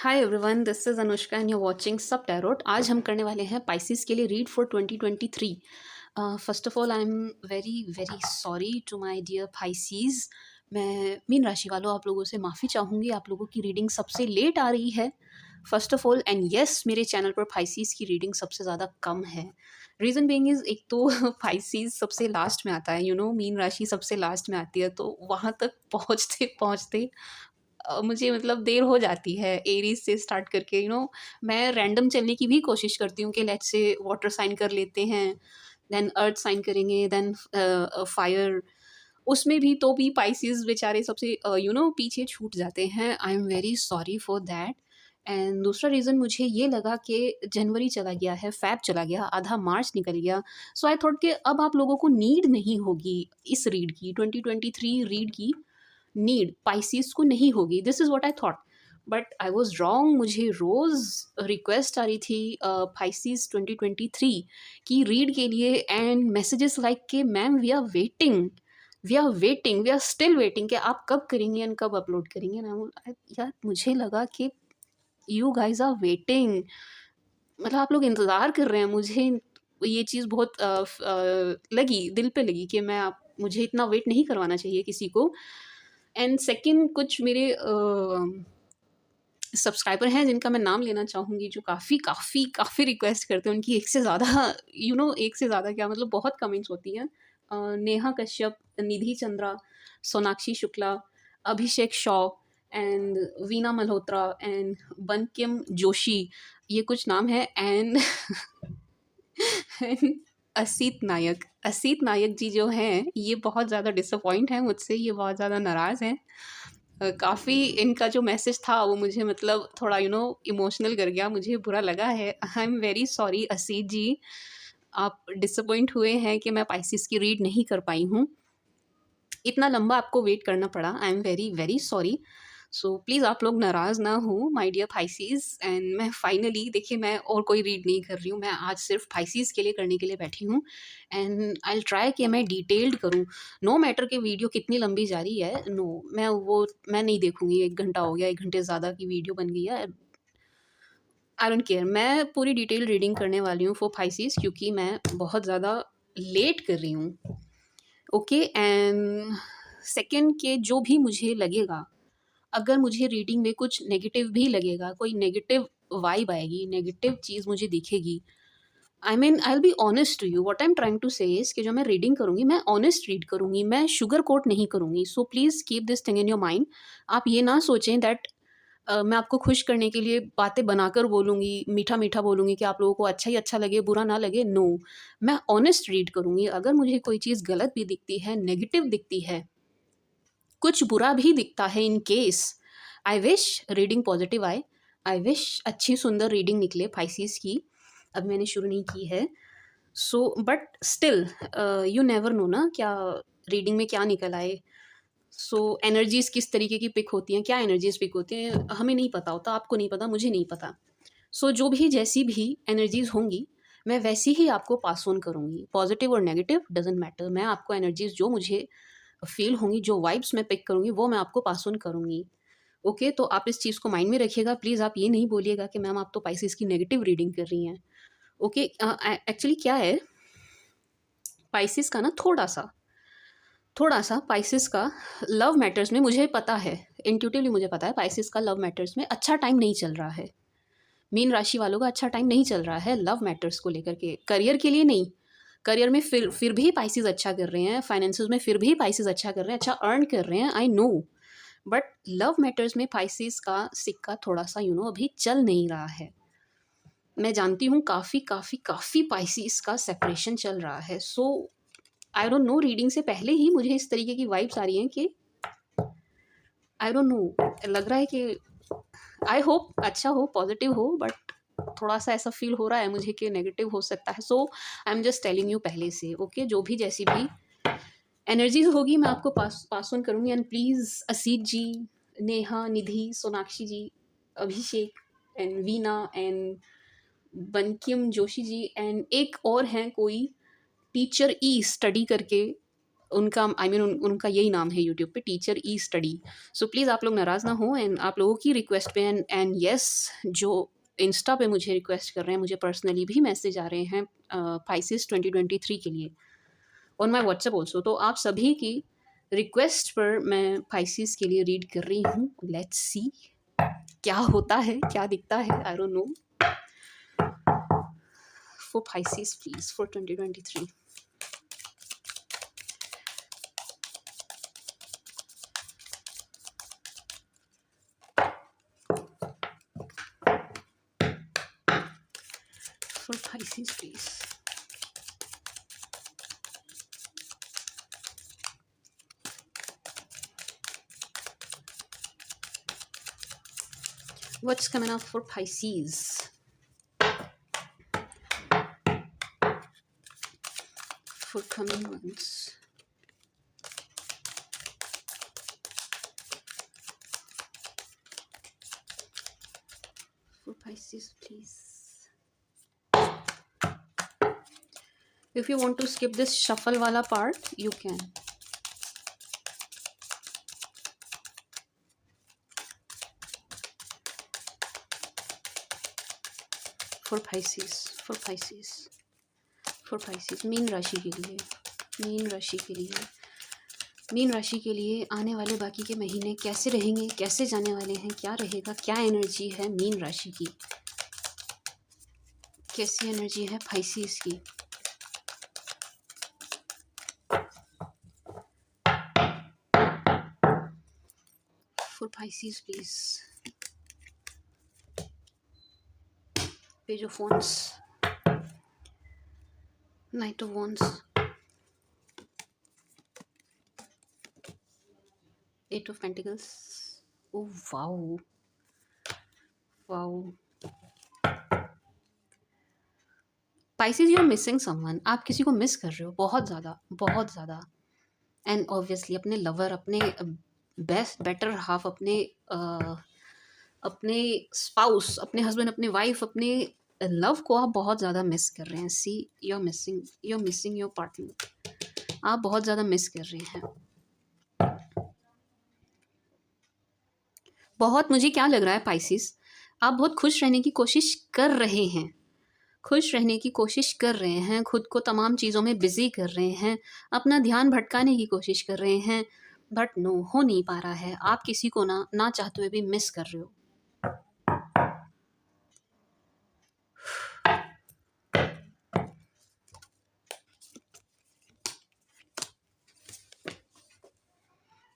Hi everyone, this is Anushka and you watching सब tarot. आज हम करने वाले हैं पाइसेस के लिए read for 2023। First of all I am very very sorry to my dear Pisces. मैं मीन राशि वालों, आप लोगों से माफ़ी चाहूँगी। आप लोगों की रीडिंग सबसे लेट आ रही है first of all, and yes, मेरे चैनल पर पाइसेस की रीडिंग सबसे ज़्यादा कम है। रीज़न बीइंग इज़, एक तो पाइसेस सबसे लास्ट में आता है, मीन राशि सबसे लास्ट में आती है, तो वहाँ तक पहुँचते पहुँचते मुझे मतलब देर हो जाती है। एरीज़ से स्टार्ट करके मैं रैंडम चलने की भी कोशिश करती हूँ कि लेट्स से वाटर साइन कर लेते हैं, देन अर्थ साइन करेंगे, देन फायर। उसमें भी तो भी पाइसेस बेचारे सबसे पीछे छूट जाते हैं। I am very sorry for that. And दूसरा रीज़न मुझे ये लगा कि जनवरी चला गया है, फ़ेब चला गया, आधा मार्च निकल गया। सो आई थॉट कि अब आप लोगों को नीड नहीं होगी इस रीड की, 2023 रीड की नीड पाइसेस को नहीं होगी। This is what I thought, but I was wrong. मुझे रोज़ रिक्वेस्ट आ रही थी पाइसेस 2023 की रीड के लिए, एंड मैसेजेस लाइक कि ma'am we are waiting, we are waiting, we are still waiting, कि आप कब करेंगे एंड कब अपलोड करेंगे ना। यार मुझे लगा कि यू गाइज आर वेटिंग, मतलब आप लोग इंतज़ार कर रहे हैं। मुझे ये चीज़ बहुत लगी, दिल पे लगी कि मुझे इतना वेट नहीं करवाना चाहिए किसी को। एंड सेकंड, कुछ मेरे सब्सक्राइबर हैं जिनका मैं नाम लेना चाहूँगी, जो काफ़ी काफ़ी काफ़ी रिक्वेस्ट करते हैं। उनकी एक से ज़्यादा एक से ज़्यादा क्या, मतलब बहुत कमेंट्स होती हैं। नेहा कश्यप, निधि चंद्रा, सोनाक्षी शुक्ला, अभिषेक शॉ एंड वीना मल्होत्रा एंड बंकिम जोशी, ये कुछ नाम है। एंड असीत नायक, असीत नायक जी जो हैं, ये बहुत ज़्यादा डिसअपॉइंट हैं मुझसे, ये बहुत ज़्यादा नाराज़ हैं। काफ़ी इनका जो मैसेज था वो मुझे मतलब थोड़ा इमोशनल कर गया, मुझे बुरा लगा है। I am very sorry Asit ji, आप डिसअपॉइंट हुए हैं कि मैं पाइसेस की रीड नहीं कर पाई हूँ। इतना लंबा आपको वेट करना पड़ा, आई am very very sorry. So please आप लोग नाराज़ ना हो माय डियर पाइसेस। एंड मैं फाइनली, देखिए, मैं और कोई रीड नहीं कर रही हूँ, मैं आज सिर्फ पाइसेस के लिए करने के लिए बैठी हूँ। एंड आई विल ट्राई कि मैं डिटेल्ड करूँ, नो मैटर कि वीडियो कितनी लंबी जा रही है। नो, मैं नहीं देखूँगी, 1 घंटा हो गया, 1 घंटे ज़्यादा की वीडियो बन गई है। आई डोंट केयर, मैं पूरी डिटेल रीडिंग करने वाली हूँ फॉर पाइसेस, क्योंकि मैं बहुत ज़्यादा लेट कर रही हूँ। ओके, एंड सेकंड, के जो भी मुझे लगेगा, अगर मुझे रीडिंग में कुछ नेगेटिव भी लगेगा, कोई नेगेटिव वाइब आएगी, नेगेटिव चीज़ मुझे दिखेगी, I mean I will be honest to you. What I am trying to say is कि जो मैं रीडिंग करूँगी, मैं ऑनेस्ट रीड करूँगी, मैं शुगर कोट नहीं करूँगी। So please keep this thing in your mind. आप ये ना सोचें दैट मैं आपको खुश करने के लिए बातें बनाकर बोलूँगी, मीठा-मीठा बोलूँगी कि आप लोगों को अच्छा ही अच्छा लगे, बुरा ना लगे। नो, मैं ऑनेस्ट रीड करूँगी। अगर मुझे कोई चीज़ गलत भी दिखती है, नेगेटिव दिखती है, कुछ बुरा भी दिखता है, in case, I wish reading positive आए। आई विश अच्छी सुंदर रीडिंग निकले पाइसेस की। अभी मैंने शुरू नहीं की है। So but still, you never know ना, क्या रीडिंग में क्या निकल आए। सो एनर्जीज़ किस तरीके की पिक होती हैं, क्या एनर्जीज़ पिक होती हैं, हमें नहीं पता होता, आपको नहीं पता, मुझे नहीं पता। सो जो भी जैसी भी एनर्जीज़ होंगी, मैं वैसी ही आपको पास ऑन करूँगी। पॉजिटिव और नेगेटिव डज़न्ट मैटर। मैं आपको एनर्जीज़ जो मुझे फ़ील होंगी, जो वाइब्स मैं पिक करूँगी, वो मैं आपको पास ऑन करूँगी। ओके, तो आप इस चीज़ को माइंड में रखिएगा। प्लीज़ आप ये नहीं बोलिएगा कि मैम आप तो पाइसेस की नेगेटिव रीडिंग कर रही हैं। ओके, एक्चुअली क्या है, पाइसेस का ना थोड़ा-सा पाइसेस का लव मैटर्स में, मुझे पता है, इंट्यूटिवली मुझे पता है, पाइसेस का लव मैटर्स में अच्छा टाइम नहीं चल रहा है। मीन राशि वालों का अच्छा टाइम नहीं चल रहा है लव मैटर्स को लेकर के। करियर के लिए नहीं, करियर में फिर भी पाइसेस अच्छा कर रहे हैं, फाइनेंसेस में फिर भी पाइसेस अच्छा कर रहे हैं, अच्छा अर्न कर रहे हैं, I know. But love matters में पाइसेस का सिक्का थोड़ा-सा अभी चल नहीं रहा है। मैं जानती हूँ काफ़ी, काफ़ी, काफ़ी पाइसेस का सेपरेशन चल रहा है। So I don't know, reading से पहले ही मुझे इस तरीके की वाइब्स आ रही हैं कि आई डोंट नो, लग रहा है कि आई होप अच्छा हो, पॉजिटिव हो, बट थोड़ा-सा ऐसा फ़ील हो रहा है मुझे कि नेगेटिव हो सकता है। So I am just telling you पहले से। ओके, जो भी जैसी भी एनर्जीज़ होगी, मैं आपको पास पास ऑन करूँगी। And please Asit ji, Neha, Nidhi, Sonakshi ji, Abhishek and Veena and Bankim Joshi ji, and एक और हैं कोई, टीचर ई स्टडी करके, उनका आई मीन उनका यही नाम है यूट्यूब पे, teacher E study. So please आप लोग नाराज़ ना हो, एंड आप लोगों की रिक्वेस्ट पे एंड येस, जो इंस्टा पे मुझे रिक्वेस्ट कर रहे हैं, मुझे पर्सनली भी मैसेज आ रहे हैं पाइसेस 2023 के लिए, ऑन माई व्हाट्सएप ऑल्सो। तो आप सभी की रिक्वेस्ट पर मैं पाइसेस के लिए रीड कर रही हूँ। लेट्स सी क्या होता है, क्या दिखता है, I don't know. For Pisces please for 2023। For Pisces, please. What's coming up for Pisces? For coming months. For Pisces, please. If you want to skip this shuffle wala part, you can. For Pisces, for Pisces, for Pisces, mean राशि के लिए, mean राशि के लिए, mean राशि के लिए आने वाले बाकी के महीने कैसे रहेंगे, कैसे जाने वाले हैं, क्या रहेगा, क्या एनर्जी है मीन राशि की, कैसी एनर्जी है Pisces की। For Pisces, please. Page of Wands, Knight of Wands, Eight of Pentacles. Oh wow, wow. Pisces, you are missing someone. आप किसी को मिस कर रहे हो बहुत ज़्यादा, बहुत ज़्यादा। एंड ऑब्वियसली अपने लवर, अपने बेस्ट बेटर हाफ, अपने स्पाउस, अपने हस्बैंड, अपने वाइफ, अपने लव को आप बहुत ज़्यादा मिस कर रहे हैं। See you are missing your partner. आप बहुत ज़्यादा मिस कर रहे हैं। बहुत, मुझे क्या लग रहा है पाइसिस, आप बहुत खुश रहने की कोशिश कर रहे हैं, खुश रहने की कोशिश कर रहे हैं, खुद को तमाम चीज़ों में बिज़ी कर रहे हैं, अपना ध्यान भटकाने की कोशिश कर रहे हैं, बट नो, हो नहीं पा रहा है। आप किसी को ना चाहते हुए भी मिस कर रहे हो।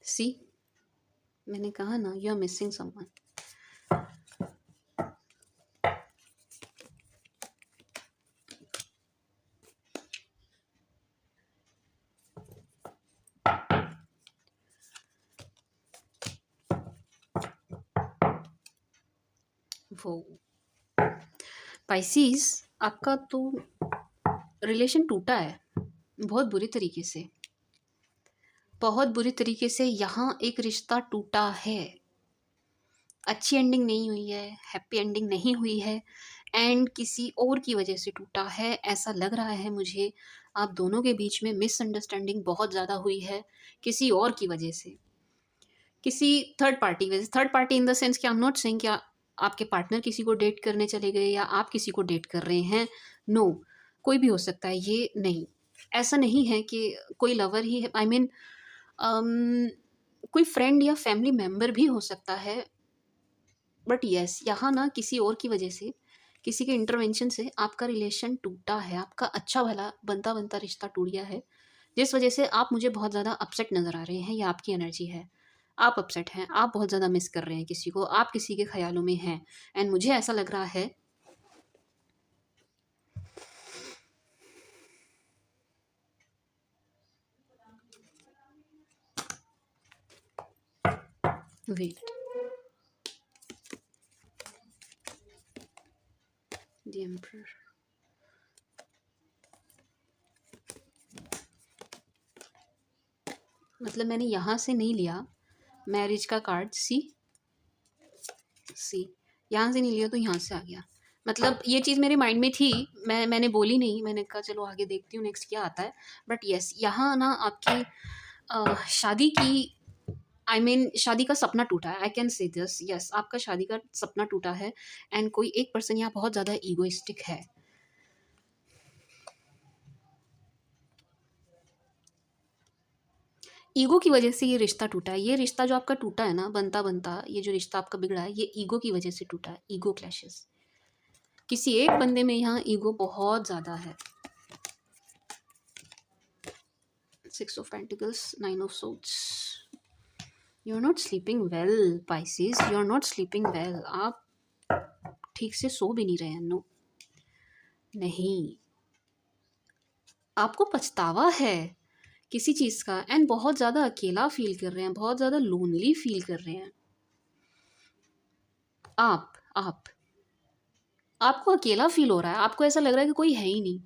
सी, मैंने कहा ना, यू आर मिसिंग समवन। वो पाइसिस, आपका तो रिलेशन टूटा है बहुत बुरी तरीके से, बहुत बुरी तरीके से। यहाँ एक रिश्ता टूटा है, अच्छी एंडिंग नहीं हुई है, हैप्पी एंडिंग नहीं हुई है, एंड किसी और की वजह से टूटा है, ऐसा लग रहा है मुझे। आप दोनों के बीच में मिसअंडरस्टैंडिंग बहुत ज़्यादा हुई है किसी और की वजह से, किसी थर्ड पार्टी वजह से। Third party in the sense कि आई एम नॉट सेइंग कि आपके पार्टनर किसी को डेट करने चले गए या आप किसी को डेट कर रहे हैं। नो, कोई भी हो सकता है ये, नहीं, ऐसा नहीं है कि कोई लवर ही है। आई मीन कोई फ्रेंड या फैमिली मेम्बर भी हो सकता है, बट येस, यहाँ ना किसी और की वजह से, किसी के इंटरवेंशन से आपका रिलेशन टूटा है, आपका अच्छा भला बनता बनता रिश्ता टूट गया है, जिस वजह से आप मुझे बहुत ज़्यादा अपसेट नज़र आ रहे हैं। ये आपकी एनर्जी है, आप अपसेट हैं, आप बहुत ज़्यादा मिस कर रहे हैं किसी को, आप किसी के ख्यालों में हैं, एंड मुझे ऐसा लग रहा है वेट, द एम्परर, मतलब मैंने यहाँ से नहीं लिया मैरिज का कार्ड, सी यहाँ से नहीं लिया तो यहाँ से आ गया। मतलब ये चीज़ मेरे माइंड में थी, मैंने बोली नहीं, मैंने कहा चलो आगे देखती हूँ नेक्स्ट क्या आता है। बट येस, यहाँ ना आपकी शादी की, शादी का सपना टूटा है, I can say this, yes, आपका शादी का सपना टूटा है। एंड कोई एक पर्सन यहाँ बहुत ज़्यादा ईगोइस्टिक है। ईगो की वजह से ये रिश्ता टूटा है। ये रिश्ता जो आपका टूटा है ना, बनता बनता ये जो रिश्ता आपका बिगड़ा है, ये ईगो की वजह से टूटा है। ईगो क्लैशेस, किसी एक बंदे में यहाँ ईगो बहुत ज़्यादा है। 6 of pentacles, 9 of swords. You are not sleeping well Pisces, you are not sleeping well. आप ठीक से सो भी नहीं रहे हैं। नो, नहीं, आपको पछतावा है किसी चीज़ का, एंड बहुत ज़्यादा अकेला फील कर रहे हैं, बहुत ज़्यादा लोनली फील कर रहे हैं। आप आपको अकेला फील हो रहा है, आपको ऐसा लग रहा है कि कोई है ही नहीं,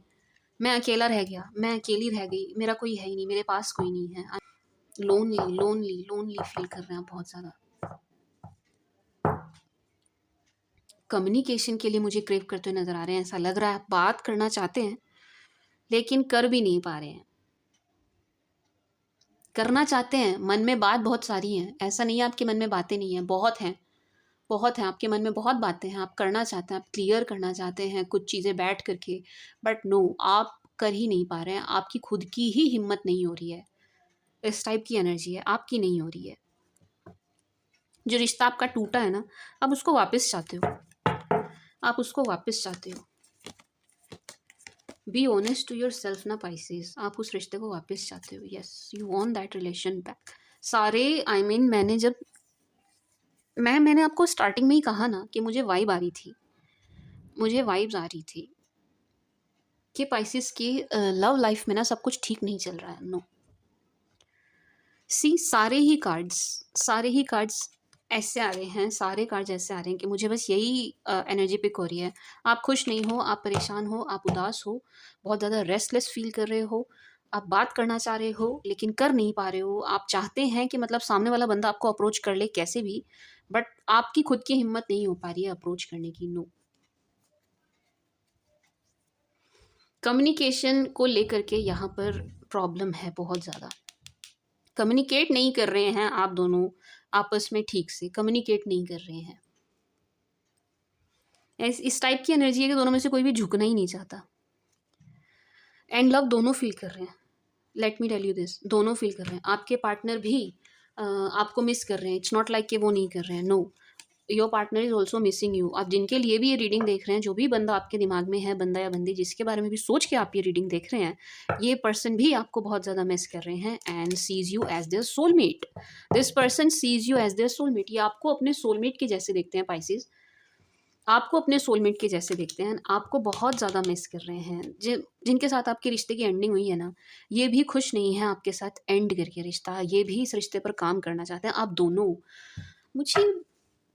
मैं अकेला रह गया, मैं अकेली रह गई, मेरा कोई है ही नहीं, मेरे पास कोई नहीं है। लोनली लोनली लोनली फील कर रहे हैं बहुत ज़्यादा। कम्युनिकेशन के लिए मुझे क्रेव करते हुए नज़र आ रहे हैं। ऐसा लग रहा है आप बात करना चाहते हैं लेकिन कर भी नहीं पा रहे हैं। करना चाहते हैं, मन में बात बहुत सारी हैं, ऐसा नहीं है आपके मन में बातें नहीं हैं, बहुत हैं, बहुत हैं आपके मन में, बहुत बातें हैं, आप करना चाहते हैं, आप क्लियर करना चाहते हैं कुछ चीज़ें बैठ करके, बट नो, आप कर ही नहीं पा रहे हैं। आपकी खुद की ही हिम्मत नहीं हो रही है। इस टाइप की एनर्जी है, आपकी नहीं हो रही है। जो रिश्ता आपका टूटा है ना, आप उसको वापस चाहते हो, आप उसको वापस चाहते हो। Be honest to yourself ना पाइसेस, आप उस रिश्ते को वापस चाहते हो। Yes, you want that relation back. सारे मैंने जब मैंने आपको स्टार्टिंग में ही कहा ना कि मुझे वाइब आ रही थी, मुझे वाइब्स आ रही थी कि पाइसेस की लव लाइफ में ना सब कुछ ठीक नहीं चल रहा है। नो, सी, सारे ही कार्ड्स ऐसे आ रहे हैं, सारे कार्ड्स ऐसे आ रहे हैं कि मुझे बस यही एनर्जी पिक हो रही है। आप खुश नहीं हो, आप परेशान हो, आप उदास हो, बहुत ज़्यादा रेस्टलेस फील कर रहे हो, आप बात करना चाह रहे हो लेकिन कर नहीं पा रहे हो। आप चाहते हैं कि मतलब सामने वाला बंदा आपको अप्रोच कर ले कैसे भी, बट आपकी खुद की हिम्मत नहीं हो पा रही है अप्रोच करने की। नो, कम्युनिकेशन को लेकर के यहाँ पर प्रॉब्लम है बहुत ज़्यादा। कम्युनिकेट नहीं कर रहे हैं आप दोनों आपस में, ठीक से कम्युनिकेट नहीं कर रहे हैं। इस टाइप की एनर्जी है कि दोनों में से कोई भी झुकना ही नहीं चाहता। एंड लव दोनों फील कर रहे हैं, let me tell you this, दोनों फील कर रहे हैं। आपके पार्टनर भी आपको मिस कर रहे हैं। इट्स नॉट लाइक कि वो नहीं कर रहे हैं। No, your partner is also missing you. आप जिनके लिए भी ये रीडिंग देख रहे हैं, जो भी बंदा आपके दिमाग में है, बंदा या बंदी जिसके बारे में भी सोच के आप ये रीडिंग देख रहे हैं, ये पर्सन भी आपको बहुत ज़्यादा मिस कर रहे हैं and sees you as their soulmate. This person sees you as their soulmate. ये आपको अपने सोलमेट के जैसे देखते हैं पाइसेस, आपको अपने सोलमेट के जैसे देखते हैं, आपको बहुत ज़्यादा मिस कर रहे हैं। जिनके साथ आपके रिश्ते की एंडिंग हुई है ना, ये भी खुश नहीं है आपके साथ एंड करके रिश्ता, ये भी इस रिश्ते पर काम करना चाहते हैं, आप दोनों। मुझे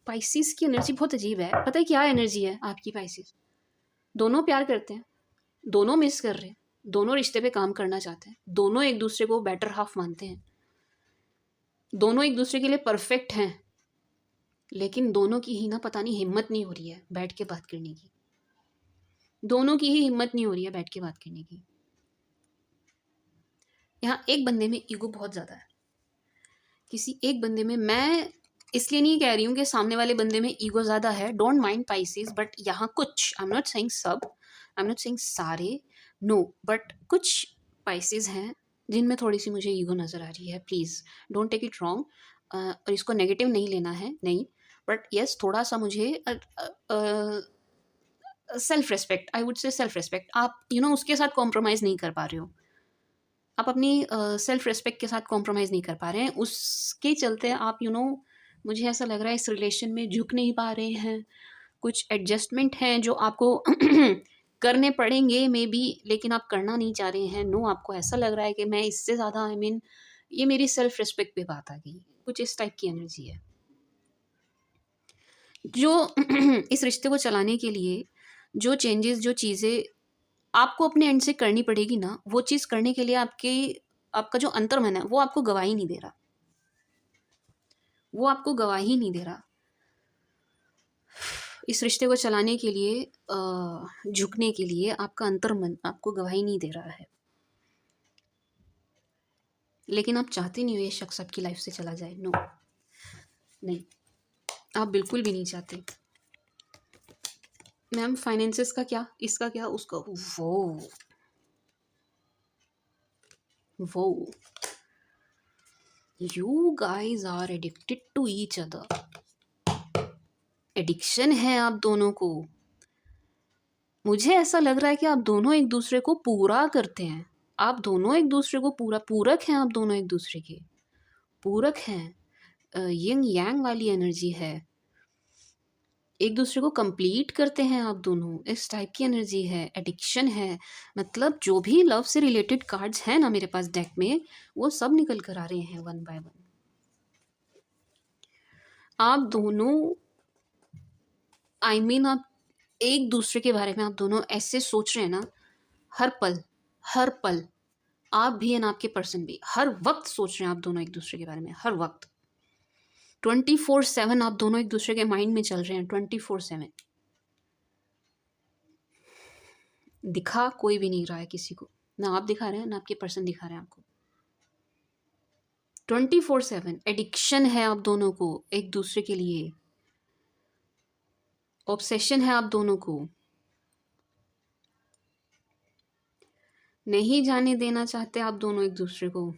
पाइसेस की एनर्जी बहुत अजीब है। पता है क्या एनर्जी है आपकी पाइसेस? दोनों प्यार करते हैं, दोनों मिस कर रहे हैं, दोनों रिश्ते पे काम करना चाहते हैं, दोनों एक दूसरे को बेटर हाफ मानते हैं, दोनों एक दूसरे के लिए परफेक्ट हैं, लेकिन दोनों की ही ना पता नहीं हिम्मत नहीं हो रही है बैठ के बात करने की। दोनों की ही हिम्मत नहीं हो रही है बैठ के बात करने की। यहाँ एक बंदे में ईगो बहुत ज़्यादा है, किसी एक बंदे में। मैं इसलिए नहीं कह रही हूँ कि सामने वाले बंदे में ईगो ज़्यादा है, डोंट माइंड पाइसेस, बट यहाँ कुछ, आई एम नॉट सेइंग सब, आई एम नॉट सेइंग सारे, नो, बट कुछ पाइसेस हैं जिनमें थोड़ी सी मुझे ईगो नज़र आ रही है। Please don't take it wrong, और इसको नेगेटिव नहीं लेना है, नहीं, बट येस, थोड़ा सा मुझे self respect, I would say self respect, आप उसके साथ कॉम्प्रोमाइज़ नहीं कर पा रहे हो, आप अपनी सेल्फ रिस्पेक्ट के साथ कॉम्प्रोमाइज़ नहीं कर पा रहे हैं, उसके चलते आप मुझे ऐसा लग रहा है इस रिलेशन में झुक नहीं पा रहे हैं। कुछ एडजस्टमेंट हैं जो आपको करने पड़ेंगे मे बी, लेकिन आप करना नहीं चाह रहे हैं। नो, आपको ऐसा लग रहा है कि मैं इससे ज़्यादा ये मेरी सेल्फ रिस्पेक्ट पे बात आ गई, कुछ इस टाइप की एनर्जी है जो इस रिश्ते को चलाने के लिए जो चेंजेस, जो चीज़ें आपको अपने एंड से करनी पड़ेगी ना, वो चीज़ करने के लिए आपका जो अंतर्मन है वो आपको गवाही नहीं दे रहा, वो आपको गवाही नहीं दे रहा। इस रिश्ते को चलाने के लिए, झुकने के लिए आपका अंतर्मन आपको गवाही नहीं दे रहा है, लेकिन आप चाहते नहीं हो ये शख्स आपकी लाइफ से चला जाए। नो, नहीं, आप बिल्कुल भी नहीं चाहते। मैम फाइनेंसेस का क्या, इसका क्या, उसका, वो you guys are addicted to each other. Addiction है आप दोनों को। मुझे ऐसा लग रहा है कि आप दोनों एक दूसरे को पूरा करते हैं। आप दोनों एक दूसरे को पूरक हैं। आप दोनों एक दूसरे के पूरक हैं। यिंग यांग वाली एनर्जी है, एक दूसरे को कंप्लीट करते हैं आप दोनों, इस टाइप की एनर्जी है। एडिक्शन है, मतलब जो भी लव से रिलेटेड कार्ड्स हैं ना मेरे पास डेक में, वो सब निकल कर आ रहे हैं वन बाय वन। आप दोनों, आप एक दूसरे के बारे में आप दोनों ऐसे सोच रहे हैं ना, हर पल आप भी एंड आपके पर्सन भी हर वक्त सोच रहे हैं आप दोनों एक दूसरे के बारे में, हर वक्त 24/7 आप दोनों एक दूसरे के माइंड में चल रहे हैं 24/7। दिखा कोई भी नहीं रहा है किसी को, ना आप दिखा रहे हैं ना आपके पर्सन दिखा रहे हैं आपको। 24/7 एडिक्शन है आप दोनों को एक दूसरे के लिए, ऑब्सेशन है आप दोनों को, नहीं जाने देना चाहते आप दोनों एक दूसरे को।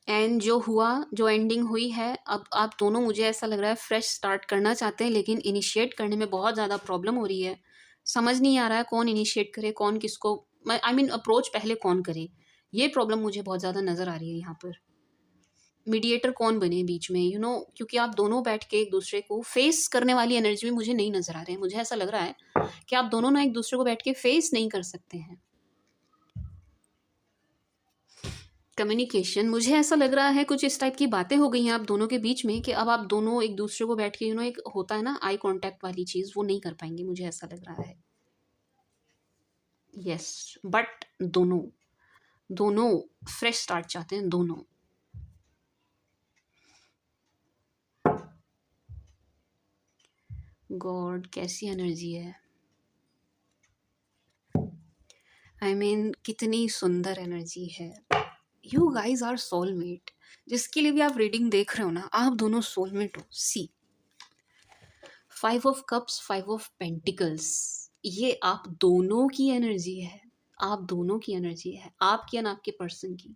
एंड जो हुआ, जो एंडिंग हुई है, अब आप दोनों, मुझे ऐसा लग रहा है, फ्रेश स्टार्ट करना चाहते हैं, लेकिन इनिशिएट करने में बहुत ज़्यादा प्रॉब्लम हो रही है। समझ नहीं आ रहा है कौन इनिशिएट करे, कौन किसको, अप्रोच पहले कौन करे। ये प्रॉब्लम मुझे बहुत ज़्यादा नज़र आ रही है यहाँ पर। मीडिएटर कौन बने बीच में, क्योंकि आप दोनों बैठ के एक दूसरे को फेस करने वाली एनर्जी में मुझे नहीं नज़र आ रहे हैं। मुझे ऐसा लग रहा है कि आप दोनों ना एक दूसरे को बैठ के फेस नहीं कर सकते हैं। कम्युनिकेशन, मुझे ऐसा लग रहा है कुछ इस टाइप की बातें हो गई हैं आप दोनों के बीच में कि अब आप दोनों एक दूसरे को बैठ के एक होता है ना आई कांटेक्ट वाली चीज़, वो नहीं कर पाएंगे, मुझे ऐसा लग रहा है। यस, बट दोनों दोनों फ्रेश स्टार्ट चाहते हैं दोनों। गॉड, कैसी एनर्जी है। कितनी सुंदर एनर्जी है। You guys are soulmate. जिसके लिए भी आप रीडिंग देख रहे हो ना, आप दोनों सोलमेट हो। सी 5 ऑफ कप्स, 5 ऑफ पेंटिकल्स, ये आप दोनों की एनर्जी है। आप दोनों की एनर्जी है, आपकी और आपके पर्सन की।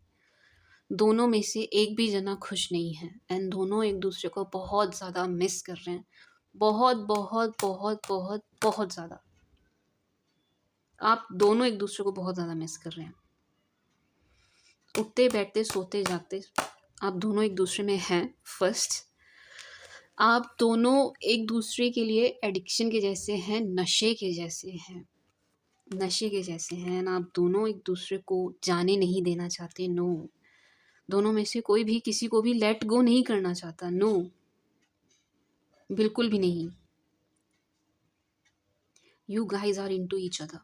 दोनों में से एक भी जना खुश नहीं है एंड दोनों एक दूसरे को बहुत ज़्यादा मिस कर रहे हैं। बहुत बहुत बहुत बहुत बहुत ज़्यादा। आप दोनों एक दूसरे को बहुत ज़्यादा मिस कर रहे हैं। उठते बैठते सोते जागते आप दोनों एक दूसरे में हैं। फर्स्ट, आप दोनों एक दूसरे के लिए एडिक्शन के जैसे हैं, नशे के जैसे हैं, नशे के जैसे हैं। आप दोनों एक दूसरे को जाने नहीं देना चाहते। नो, दोनों में से कोई भी किसी को भी लेट गो नहीं करना चाहता। नो, बिल्कुल भी नहीं। You guys are into each other.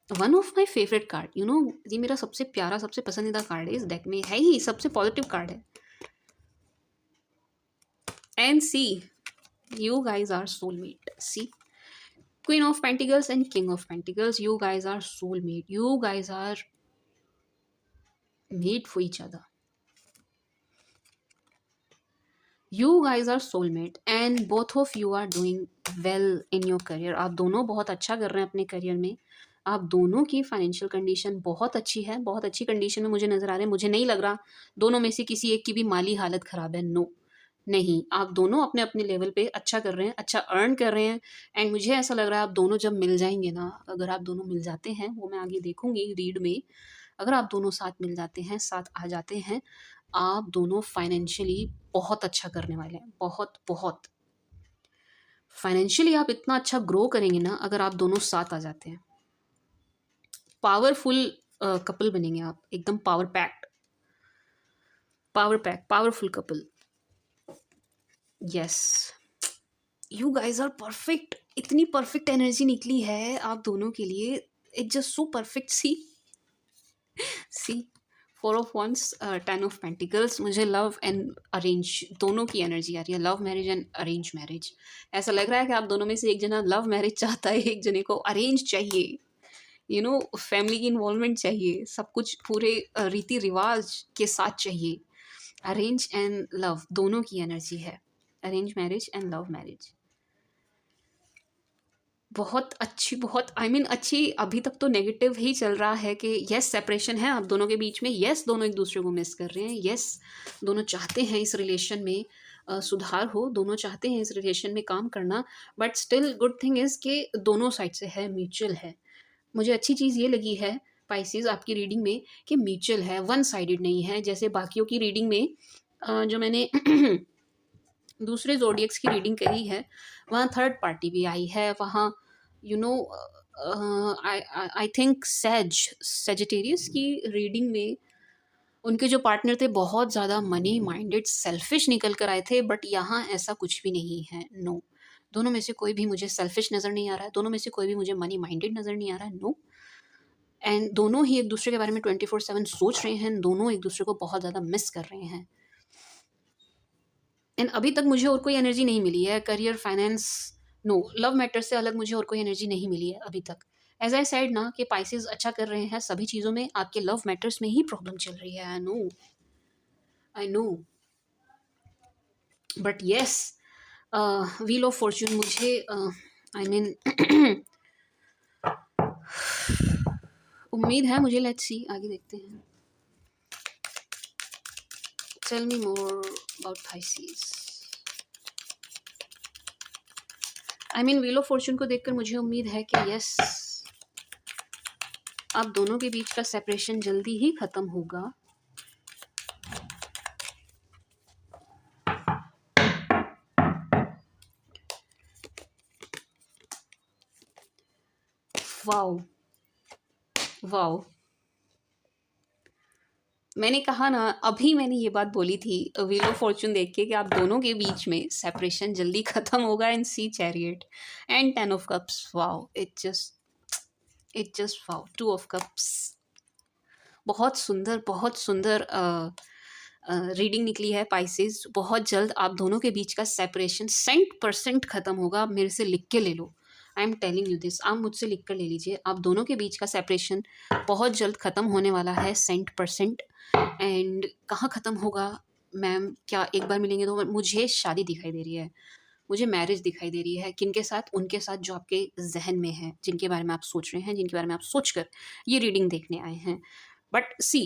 One of my favourite card, ये मेरा सबसे प्यारा, सबसे पसंदीदा कार्ड है इस डेक में, है ही सबसे पॉजिटिव कार्ड है। And see, you guys are soulmate. See, Queen of Pentacles and King of Pentacles, you guys are soulmate. You guys are made for each other. You guys are soulmate and both of you are doing well in your career. आप दोनों बहुत अच्छा कर रहे हैं अपने career में। आप दोनों की फाइनेंशियल कंडीशन बहुत अच्छी है, बहुत अच्छी कंडीशन में मुझे नज़र आ रहे हैं। मुझे नहीं लग रहा दोनों में से किसी एक की भी माली हालत ख़राब है। नो, नहीं, आप दोनों अपने अपने लेवल पे अच्छा कर रहे हैं, अच्छा अर्न कर रहे हैं। एंड मुझे ऐसा लग रहा है आप दोनों जब मिल जाएंगे ना, अगर आप दोनों मिल जाते हैं, वो मैं आगे देखूंगी रीड में, अगर आप दोनों साथ मिल जाते हैं, साथ आ जाते हैं, आप दोनों फाइनेंशियली बहुत अच्छा करने वाले हैं। बहुत बहुत फाइनेंशियली आप इतना अच्छा ग्रो करेंगे ना अगर आप दोनों साथ आ जाते हैं। पावरफुल कपल बनेंगे आप, एकदम powerful couple. Yes, you guys are perfect. इतनी परफेक्ट एनर्जी निकली है आप दोनों के लिए, it just so perfect. See 4 of wands, 10 of pentacles. मुझे लव एंड अरेंज दोनों की एनर्जी आ रही है, love marriage and arrange marriage. ऐसा लग रहा है कि आप दोनों में से एक जना लव मैरिज चाहता है, एक जने को अरेंज चाहिए, फैमिली की इन्वॉल्वमेंट चाहिए, सब कुछ पूरे रीति रिवाज के साथ चाहिए। अरेंज एंड लव दोनों की एनर्जी है, arrange marriage and love marriage. बहुत अच्छी, बहुत अच्छी। अभी तक तो नेगेटिव ही चल रहा है कि यस सेपरेशन है आप दोनों के बीच में, यस दोनों एक दूसरे को मिस कर रहे हैं, यस दोनों चाहते हैं इस रिलेशन में सुधार हो, दोनों चाहते हैं इस रिलेशन में काम करना, but still good thing is कि दोनों साइड से है, म्यूचुअल है। मुझे अच्छी चीज़ ये लगी है पाइसेस आपकी रीडिंग में कि म्यूचुअल है, वन साइडेड नहीं है। जैसे बाकियों की रीडिंग में जो मैंने दूसरे ज़ोडिएक्स की रीडिंग करी है, वहाँ थर्ड पार्टी भी आई है, वहाँ you know I think Sagittarius की रीडिंग में उनके जो पार्टनर थे बहुत ज़्यादा मनी माइंडेड सेल्फिश निकल कर आए थे, बट यहाँ ऐसा कुछ भी नहीं है। नो, दोनों में से कोई भी मुझे सेल्फिश नज़र नहीं आ रहा है, दोनों में से कोई भी मुझे मनी माइंडेड नज़र नहीं आ रहा है। नो, एंड दोनों ही एक दूसरे के बारे में 24/7 सोच रहे हैं, दोनों एक दूसरे को बहुत ज़्यादा मिस कर रहे हैं। एंड अभी तक मुझे और कोई एनर्जी नहीं मिली है, career, finance, no, love matter से अलग मुझे और कोई एनर्जी नहीं मिली है अभी तक। एज आई सेड ना कि पाइसेस अच्छा कर रहे हैं सभी चीज़ों में, आपके लव मैटर्स में ही प्रॉब्लम चल रही है। I know, but yes, wheel of Fortune मुझे आई मीन उम्मीद है मुझे, लेट्स सी, आगे देखते हैं। Tell me more about Pisces. I mean wheel of fortune को देखकर मुझे उम्मीद है कि यस, आप दोनों के बीच का सेपरेशन जल्दी ही खत्म होगा। वाओ, वाओ, मैंने कहा ना, अभी मैंने ये बात बोली थी व्हील ऑफ फॉर्च्यून देख के कि आप दोनों के बीच में सेपरेशन जल्दी खत्म होगा in see chariot and 10 of cups. Wow, it just wow, 2 of cups. बहुत सुंदर, बहुत सुंदर रीडिंग निकली है पाइसेस। बहुत जल्द आप दोनों के बीच का सेपरेशन 100% खत्म होगा। आप मेरे से लिख के ले लो, I am telling you this, आप मुझसे लिख कर ले लीजिए, आप दोनों के बीच का सेपरेशन बहुत जल्द खत्म होने वाला है 100%। एंड कहाँ ख़त्म होगा मैम, क्या एक बार मिलेंगे तो? मुझे शादी दिखाई दे रही है, मुझे मैरिज दिखाई दे रही है। किनके साथ? उनके साथ जो आपके जहन में है, जिनके बारे में आप सोच रहे हैं, जिनके बारे में आप सोच कर ये रीडिंग देखने आए हैं। बट सी,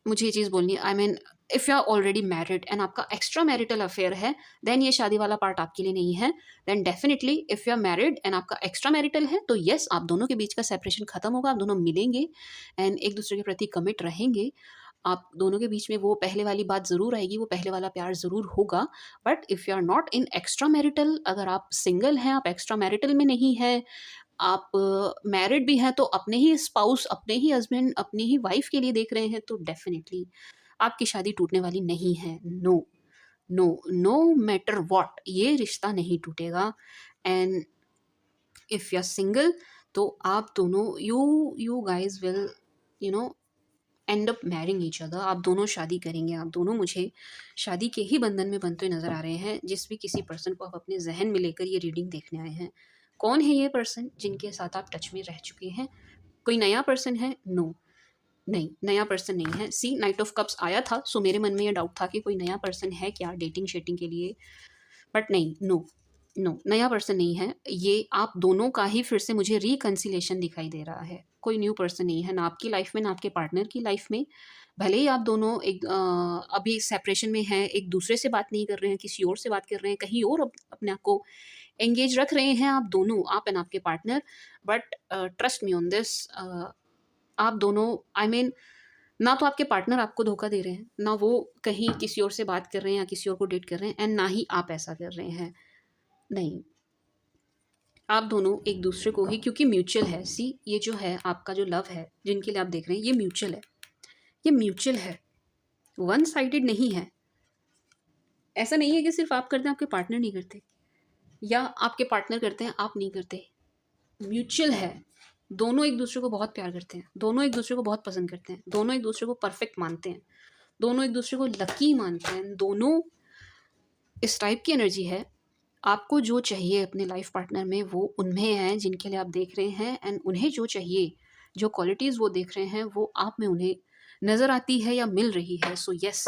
मुझे ये चीज़ बोलनी है, I mean if you are already married and आपका एक्स्ट्रा मैरिटल अफेयर है, देन ये शादी वाला पार्ट आपके लिए नहीं है। Then definitely if you are married and आपका एक्स्ट्रा मैरिटल है, तो येस, आप दोनों के बीच का सेपरेशन खत्म होगा, आप दोनों मिलेंगे एंड एक दूसरे के प्रति कमिट रहेंगे। आप दोनों के बीच में वो पहले वाली बात ज़रूर आएगी, वो पहले वाला प्यार ज़रूर होगा। But if you are not in extra marital, अगर आप सिंगल हैं, आप एक्स्ट्रा मैरिटल में नहीं हैं, आप मैरिड भी हैं, तो अपने ही स्पाउस, अपने ही हस्बैंड, अपनी ही वाइफ के लिए देख रहे हैं, तो डेफिनेटली आपकी शादी टूटने वाली नहीं है। No, no, no matter what, ये रिश्ता नहीं टूटेगा। And if you are single, तो आप दोनों, you guys will end up marrying each other. आप दोनों शादी करेंगे, आप दोनों मुझे शादी के ही बंधन में बंधते हुए नज़र आ रहे हैं। जिस भी किसी पर्सन को आप अपने जहन में लेकर ये रीडिंग देखने आए हैं, कौन है ये पर्सन जिनके साथ आप टच में रह चुके हैं? कोई नया पर्सन है? नो, नहीं, नया पर्सन नहीं है। सी, नाइट ऑफ कप्स आया था, सो मेरे मन में ये डाउट था कि कोई नया पर्सन है क्या डेटिंग शेटिंग के लिए, बट नहीं, नो, नो, नया पर्सन नहीं है। ये आप दोनों का ही फिर से मुझे रिकन्सिलेशन दिखाई दे रहा है। कोई न्यू पर्सन नहीं है, ना आपकी लाइफ में, ना आपके पार्टनर की लाइफ में। भले ही आप दोनों एक अभी सेपरेशन में हैं, एक दूसरे से बात नहीं कर रहे हैं, किसी और से बात कर रहे हैं, कहीं और अपने आप को एंगेज रख रहे हैं आप दोनों, आप एंड आपके partner. But trust me on this, आप दोनों, आई मीन, ना तो आपके पार्टनर आपको धोखा दे रहे हैं, ना वो कहीं किसी और से बात कर रहे हैं या किसी और को डेट कर रहे हैं, एंड ना ही आप ऐसा कर रहे हैं। नहीं, आप दोनों एक दूसरे को ही, क्योंकि म्यूचुअल है। सी, ये जो है आपका जो लव है, जिनके लिए आप देख रहे हैं, ये म्यूचुअल है, ये म्यूचुअल है, वन साइडेड नहीं है। ऐसा नहीं है कि सिर्फ आप करते हैं, आपके पार्टनर नहीं करते, या आपके पार्टनर करते हैं, आप नहीं करते। म्यूचुअल है, दोनों एक दूसरे को बहुत प्यार करते हैं, दोनों एक दूसरे को बहुत पसंद करते हैं, दोनों एक दूसरे को परफेक्ट मानते हैं, दोनों एक दूसरे को लकी मानते हैं, दोनों इस टाइप की एनर्जी है। आपको जो चाहिए अपने लाइफ पार्टनर में वो उनमें है जिनके लिए आप देख रहे हैं, एंड उन्हें जो चाहिए, जो क्वालिटीज़ वो देख रहे हैं वो आप में उन्हें नज़र आती है या मिल रही है। सो यस,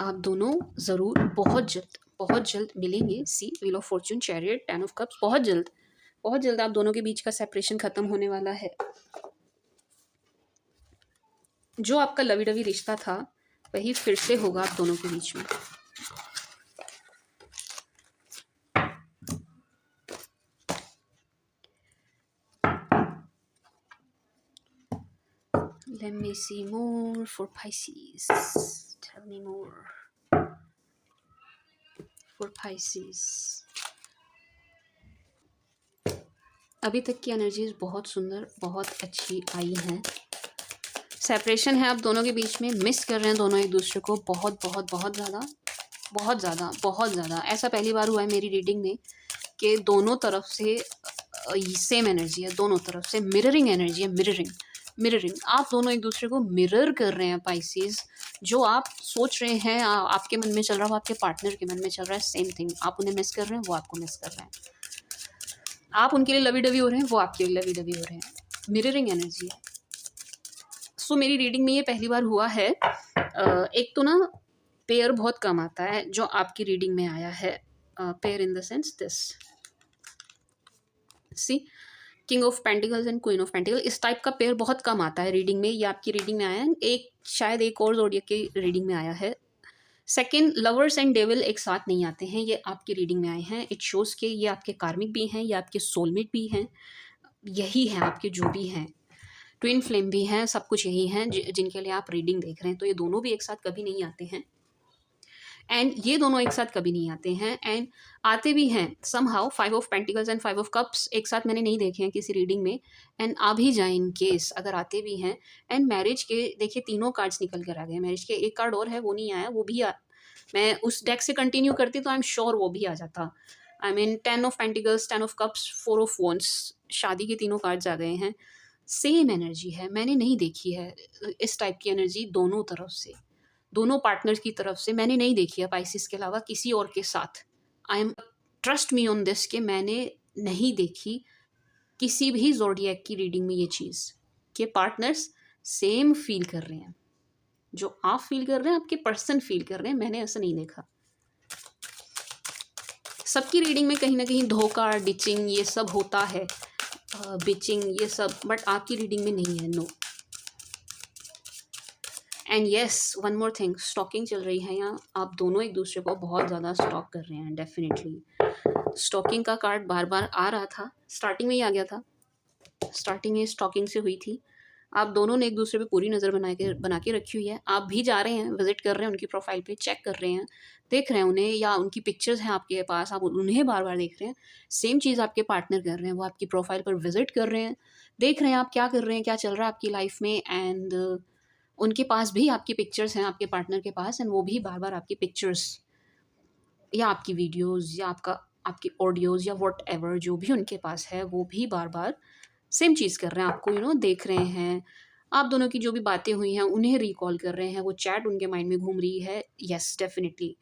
आप दोनों ज़रूर बहुत जल्द मिलेंगे। See wheel of fortune, chariot, ten of cups, बहुत जल्द आप दोनों के बीच का सेपरेशन ख़त्म होने वाला है। जो आपका लवी डवी रिश्ता था वही फिर से होगा आप दोनों के बीच में। Let me see more for Pisces. Tell me more for Pisces. अभी तक की एनर्जीज बहुत सुंदर, बहुत अच्छी आई हैं। सेपरेशन है आप दोनों के बीच में, मिस कर रहे हैं दोनों एक दूसरे को बहुत बहुत बहुत ज़्यादा, बहुत ज़्यादा, बहुत ज़्यादा। ऐसा पहली बार हुआ है मेरी रीडिंग में कि दोनों तरफ से सेम एनर्जी है, दोनों तरफ से मिररिंग एनर्जी है। मिररिंग आप दोनों एक दूसरे को मिरर कर रहे हैं पाइसेस। जो आप सोच रहे हैं आपके मन में चल रहा है वो आपके पार्टनर के मन में चल रहा है, सेम थिंग। आप उन्हें मिस कर रहे हैं, वो आपको मिस कर रहे हैं। आप उनके लिए लवी डवी हो रहे हैं, वो आपके लिए लवी डवी हो रहे हैं। मिररिंग एनर्जी है। सो मेरी रीडिंग में ये पहली बार हुआ है। एक तो ना पेयर बहुत कम आता है जो आपकी रीडिंग में आया है। Pair in the sense this, see king of pentacles and queen of pentacle, इस टाइप का पेयर बहुत कम आता है रीडिंग में। ये आपकी रीडिंग में आया है। एक शायद एक और ज़ोडिएक की रीडिंग में आया है। सेकेंड, लवर्स एंड डेविल एक साथ नहीं आते हैं, ये आपकी रीडिंग में आए हैं। इट शोज़ के ये आपके कार्मिक भी हैं, ये आपके सोलमेट भी हैं, यही हैं आपके जो भी हैं। ट्विन फ्लेम भी हैं, सब कुछ यही हैं जिनके लिए आप रीडिंग देख रहे हैं। तो ये दोनों भी एक साथ कभी नहीं आते हैं, एंड ये दोनों एक साथ कभी नहीं आते हैं। एंड आते भी हैं somehow. 5 of pentacles and 5 of cups एक साथ मैंने नहीं देखे हैं किसी रीडिंग में, एंड आ भी जाए इन केस अगर आते भी हैं। एंड मैरिज के देखिए तीनों कार्ड्स निकल कर आ गए। मैरिज के एक कार्ड और है वो नहीं आया, वो भी मैं उस डेक से कंटिन्यू करती तो आई एम श्योर वो भी आ जाता। I mean 10 of pentacles, 10 of cups, 4 of wands, शादी के तीनों कार्ड्स आ गए हैं। सेम एनर्जी है, मैंने नहीं देखी है इस टाइप की एनर्जी दोनों तरफ से, दोनों पार्टनर्स की तरफ से मैंने नहीं देखी है पाइसिस के अलावा किसी और के साथ। I am trust me on this कि मैंने नहीं देखी किसी भी ज़ोडिएक की रीडिंग में ये चीज़ कि पार्टनर्स सेम फील कर रहे हैं। जो आप फील कर रहे हैं आपके पर्सन फील कर रहे हैं, मैंने ऐसा नहीं देखा। सबकी रीडिंग में कहीं ना कहीं धोखा, डिचिंग, ये सब होता है, बिचिंग, ये सब, बट आपकी रीडिंग में नहीं है। No. And yes, one more thing, stalking चल रही है यहाँ। आप दोनों एक दूसरे को बहुत ज़्यादा स्टॉक कर रहे हैं। डेफिनेटली स्टॉकिंग का कार्ड बार बार आ रहा था, स्टार्टिंग में ही आ गया था, स्टार्टिंग में स्टॉकिंग से हुई थी। आप दोनों ने एक दूसरे पे पूरी नज़र बना के रखी हुई है। आप भी जा रहे हैं, विजिट कर रहे हैं उनकी प्रोफाइल पे, चेक कर रहे हैं, देख रहे हैं उन्हें, या उनकी पिक्चर्स हैं आपके पास, आप उन्हें बार बार देख रहे हैं। सेम चीज़ आपके पार्टनर कर रहे हैं, वो आपकी प्रोफाइल पर विजिट कर रहे हैं, देख रहे हैं आप क्या कर रहे हैं, क्या चल रहा है आपकी लाइफ में। एंड उनके पास भी आपकी पिक्चर्स हैं, आपके पार्टनर के पास, एंड वो भी बार बार आपकी पिक्चर्स या आपकी वीडियोज़ या आपकी ऑडियोज़ या वॉट एवर जो भी उनके पास है वो भी बार बार सेम चीज़ कर रहे हैं, आपको देख रहे हैं। आप दोनों की जो भी बातें हुई हैं उन्हें रिकॉल कर रहे हैं, वो चैट उनके माइंड में घूम रही है। येस, डेफिनेटली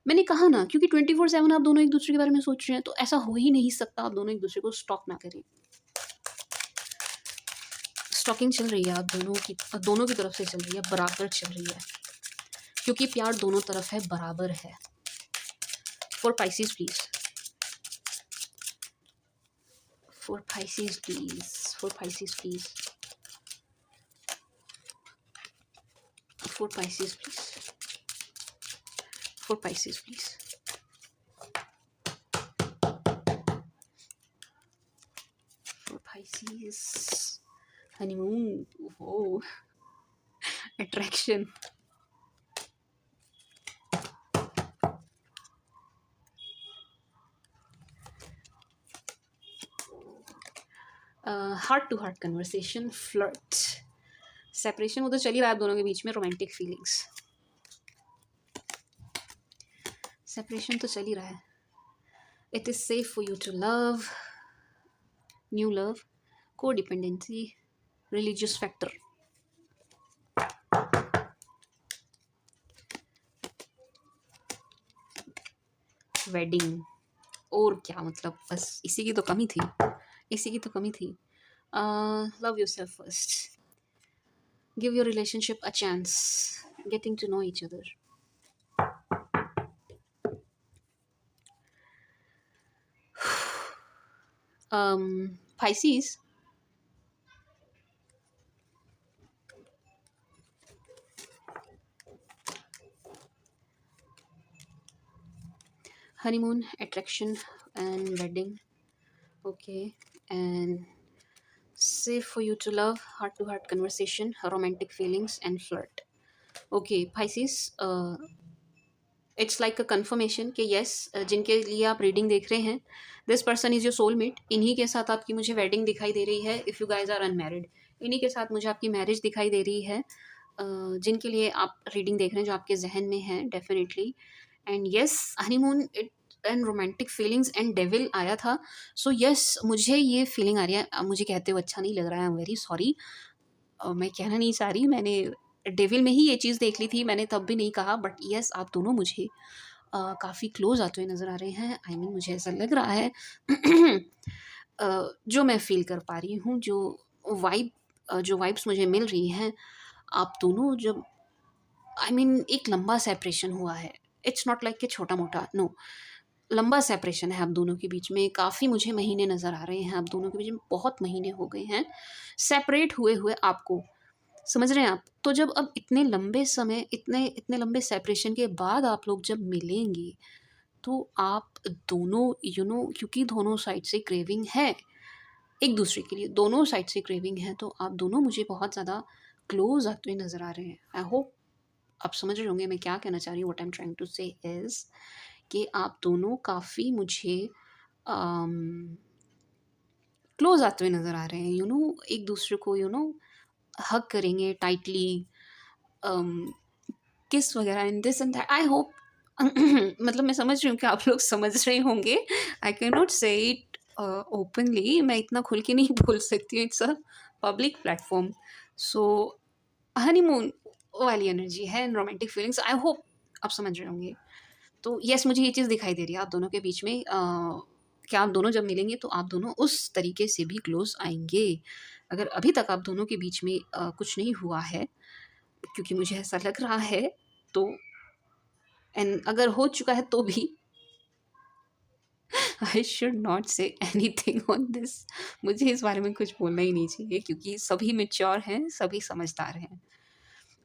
मैंने कहा ना, क्योंकि 24/7 आप दोनों एक दूसरे के बारे में सोच रहे हैं, तो ऐसा हो ही नहीं सकता आप दोनों एक दूसरे को स्टॉक ना करें। स्टॉकिंग चल रही है आप दोनों की तरफ से चल रही है, बराबर चल रही है, क्योंकि प्यार दोनों तरफ है, बराबर है। For Pisces please, for Pisces please, for Pisces please, for Pisces please, for Pisces please. For Pisces, honeymoon, oh, attraction, heart to heart conversation, flirt, separation वो तो चल ही रहा है दोनों के बीच में, रोमांटिक फीलिंग्स, सेपरेशन तो चल ही रहा है। It is safe for you to love, new love, codependency, religious factor, wedding. और क्या मतलब, बस इसी की तो कमी थी, इसी की तो कमी थी। Love yourself first, give your relationship a chance, getting to know each other. Pisces, honeymoon, attraction and wedding. Okay, and safe for you to love, heart to heart conversation, romantic feelings and flirt. Okay, Pisces, it's like a conformation कि yes, जिनके लिए आप reading देख रहे हैं, this person is your soulmate. इन्हीं के साथ आपकी मुझे वेडिंग दिखाई दे रही है, if you guys are unmarried. इन्हीं के साथ मुझे आपकी मैरिज दिखाई दे रही है, जिनके लिए आप रीडिंग देख रहे हैं, जो आपके जहन में है definitely. And yes, honeymoon it and romantic feelings and devil आया था। सो येस, मुझे ये फीलिंग आ रही है। मुझे कहते हुए अच्छा नहीं लग रहा है, आई एम वेरी सॉरी। मैं कहना नहीं चाह रही, मैंने डेविल में ही ये चीज़ देख ली थी, मैंने तब भी नहीं कहा। बट येस, आप दोनों मुझे काफ़ी क्लोज आते हुए नज़र आ रहे हैं। आई मीन मुझे ऐसा लग रहा है जो मैं फ़ील कर पा रही हूँ, जो वाइब्स मुझे मिल रही हैं, आप दोनों जब आई मीन एक लंबा सेपरेशन हुआ है। इट्स नॉट लाइक कि छोटा-मोटा, नो, लंबा सेपरेशन है आप दोनों के बीच में। काफ़ी मुझे महीने नज़र आ रहे हैं, आप दोनों के बीच में बहुत महीने हो गए हैं सेपरेट हुए आपको। समझ रहे हैं आप? तो जब अब इतने लंबे समय, इतने इतने लंबे सेपरेशन के बाद आप लोग जब मिलेंगे, तो आप दोनों क्योंकि दोनों साइड से क्रेविंग है एक दूसरे के लिए, दोनों साइड से क्रेविंग है, तो आप दोनों मुझे बहुत ज़्यादा क्लोज आते हुए नज़र आ रहे हैं। आई होप आप समझ रहे होंगे मैं क्या कहना चाह रही हूँ। What I am trying to say is कि आप दोनों काफ़ी मुझे क्लोज आते हुए नज़र आ रहे हैं। एक दूसरे को हग करेंगे टाइटली, किस वगैरह and this and that. I hope मतलब मैं समझ रही हूँ कि आप लोग समझ रहे होंगे। आई कैन नॉट से इट ओपनली, मैं इतना खुल के नहीं बोल सकती हूँ, it's a public platform. So honeymoon वाली एनर्जी है and romantic feelings, I hope आप समझ रहे होंगे। तो यस, मुझे ये चीज़ दिखाई दे रही है आप दोनों के बीच में, कि आप दोनों जब मिलेंगे तो आप दोनों उस तरीके से भी क्लोज आएंगे। अगर अभी तक आप दोनों के बीच में कुछ नहीं हुआ है, क्योंकि मुझे ऐसा लग रहा है, तो एंड अगर हो चुका है तो भी I should not say anything on this. मुझे इस बारे में कुछ बोलना ही नहीं चाहिए, क्योंकि सभी मैच्योर हैं, सभी समझदार हैं।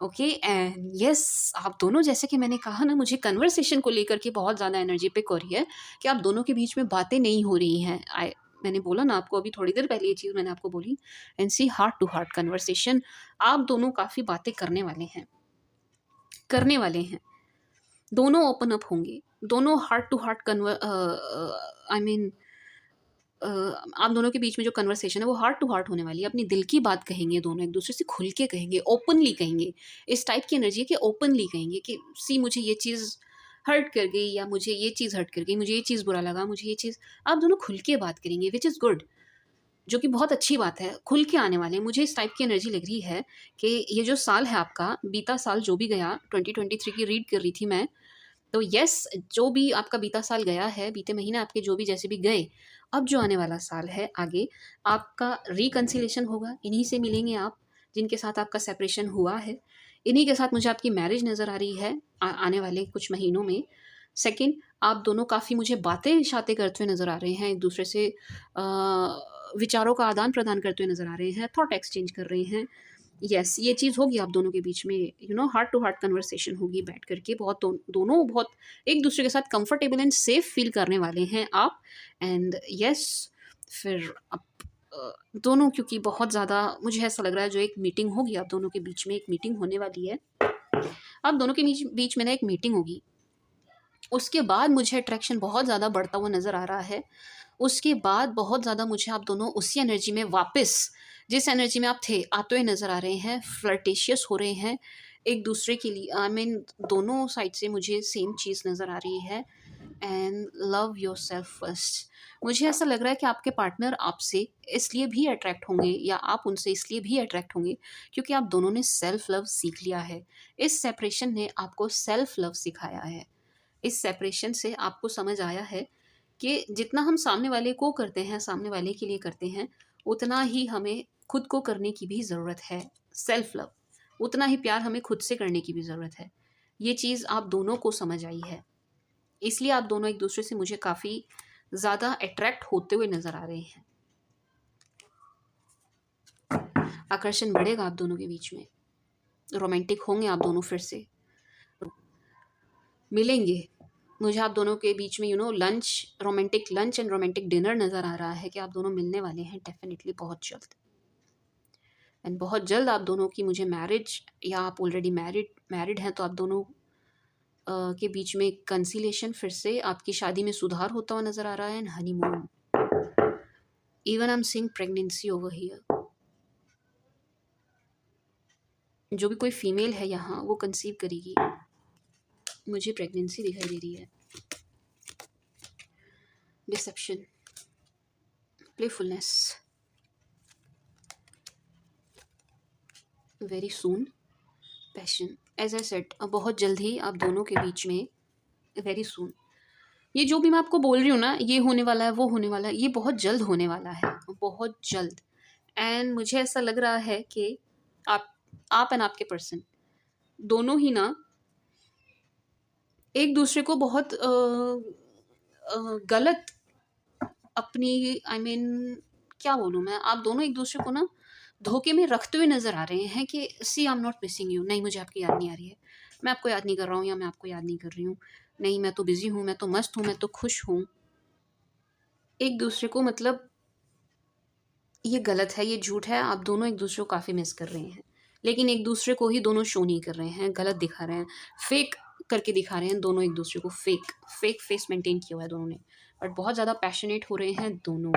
ओके, एंड यस, आप दोनों, जैसे कि मैंने कहा ना, मुझे कन्वर्सेशन को लेकर के बहुत ज़्यादा एनर्जी पिक हो रही है कि आप दोनों के बीच में बातें नहीं हो रही हैं। मैंने बोला ना आपको, अभी थोड़ी देर पहले ये चीज़ मैंने आपको बोली। And see, heart to heart conversation, आप दोनों काफ़ी बातें करने वाले हैं, करने वाले हैं। दोनों ओपन अप होंगे, दोनों heart to heart I mean आप दोनों के बीच में जो कन्वर्सेशन है वो हार्ट टू हार्ट होने वाली है। अपनी दिल की बात कहेंगे, दोनों एक दूसरे से खुल के कहेंगे, ओपनली कहेंगे। इस टाइप की एनर्जी है कि ओपनली कहेंगे कि सी, मुझे ये चीज़ हर्ट कर गई, या मुझे ये चीज़ हर्ट कर गई, मुझे ये चीज़ बुरा लगा, मुझे ये चीज़। आप दोनों खुल के बात करेंगे, विच इज़ गुड, जो कि बहुत अच्छी बात है। खुल के आने वाले हैं। मुझे इस टाइप की एनर्जी लग रही है कि ये जो साल है आपका, बीता साल जो भी गया, 2023 की रीड कर रही थी मैं, तो यस, जो भी आपका बीता साल गया है, बीते महीने आपके जो भी जैसे भी गए, अब जो आने वाला साल है आगे, आपका रिकन्सिलेशन होगा। इन्हीं से मिलेंगे आप, जिनके साथ आपका सेपरेशन हुआ है। इन्हीं के साथ मुझे आपकी मैरिज नज़र आ रही है आने वाले कुछ महीनों में। सेकंड, आप दोनों काफ़ी मुझे बातें-शातें करते हुए नज़र आ रहे हैं, एक दूसरे से विचारों का आदान-प्रदान करते हुए नज़र आ रहे हैं, थॉट एक्सचेंज कर रहे हैं। यस, ये चीज़ होगी आप दोनों के बीच में, हार्ट टू हार्ट कन्वर्सेशन होगी बैठ करके। बहुत दोनों बहुत एक दूसरे के साथ कंफर्टेबल एंड सेफ फील करने वाले हैं आप। एंड यस, फिर अब दोनों, क्योंकि बहुत ज़्यादा मुझे ऐसा लग रहा है, जो एक मीटिंग होगी आप दोनों के बीच में, एक मीटिंग होने वाली है आप दोनों के बीच बीच में ना, एक मीटिंग होगी। उसके बाद मुझे अट्रैक्शन बहुत ज़्यादा बढ़ता हुआ नज़र आ रहा है। उसके बाद बहुत ज़्यादा मुझे आप दोनों उसी एनर्जी में वापस, जिस एनर्जी में आप थे, आते हुए नज़र आ रहे हैं, फ्लर्टेशियस हो रहे हैं एक दूसरे के लिए। आई मीन दोनों साइड से मुझे सेम चीज़ नज़र आ रही है। And love yourself first. मुझे ऐसा लग रहा है कि आपके पार्टनर आपसे इसलिए भी अट्रैक्ट होंगे या आप उनसे इसलिए भी अट्रैक्ट होंगे क्योंकि आप दोनों ने सेल्फ लव सीख लिया है। इस सेपरेशन ने आपको सेल्फ लव सिखाया है। इस सेपरेशन से आपको समझ आया है कि जितना हम सामने वाले को करते हैं, सामने वाले के लिए करते हैं, उतना ही हमें खुद को करने की भी ज़रूरत है। सेल्फ लव, उतना ही प्यार हमें खुद से करने की भी ज़रूरत है। ये चीज़ आप दोनों को समझ आई है, इसलिए आप दोनों एक दूसरे से मुझे काफ़ी ज़्यादा अट्रैक्ट होते हुए नज़र आ रहे हैं। आकर्षण बढ़ेगा आप दोनों के बीच में, रोमांटिक होंगे आप दोनों, फिर से मिलेंगे। मुझे आप दोनों के बीच में lunch, romantic lunch and romantic dinner नज़र आ रहा है कि आप दोनों मिलने वाले हैं डेफिनेटली बहुत जल्द। एंड बहुत जल्द आप दोनों की मुझे मैरिज, या आप ऑलरेडी मैरिड हैं तो आप दोनों के बीच में कंसीलिएशन, फिर से आपकी शादी में सुधार होता हुआ नज़र आ रहा है। And honeymoon, even I am seeing pregnancy over here. जो भी कोई फीमेल है यहाँ वो कंसीव करेगी, मुझे प्रेगनेंसी दिखाई दे रही है। Deception, playfulness, very soon, passion. As I said, बहुत जल्द ही आप दोनों के बीच में, वेरी सून, ये जो भी मैं आपको बोल रही हूँ ना, ये होने वाला है, वो होने वाला है, ये बहुत जल्द होने वाला है, बहुत जल्द। एंड मुझे ऐसा लग रहा है कि आप एंड आपके पर्सन दोनों ही ना एक दूसरे को बहुत गलत अपनी, आई मीन क्या बोलूँ मैं, आप दोनों एक दूसरे को ना धोखे में रखते हुए नज़र आ रहे हैं कि see I am not missing you, नहीं मुझे आपकी याद नहीं आ रही है, मैं आपको याद नहीं कर रहा हूँ, या मैं आपको याद नहीं कर रही हूँ, नहीं मैं तो बिज़ी हूँ, मैं तो मस्त हूँ, मैं तो खुश हूँ। एक दूसरे को मतलब ये गलत है, ये झूठ है, आप दोनों एक दूसरे को काफ़ी मिस कर रहे हैं, लेकिन एक दूसरे को ही दोनों शो नहीं कर रहे हैं, गलत दिखा रहे हैं, फेक करके दिखा रहे हैं दोनों एक दूसरे को, फेक फेस मेंटेन किया हुआ है दोनों ने, बट बहुत ज़्यादा पैशनेट हो रहे हैं दोनों।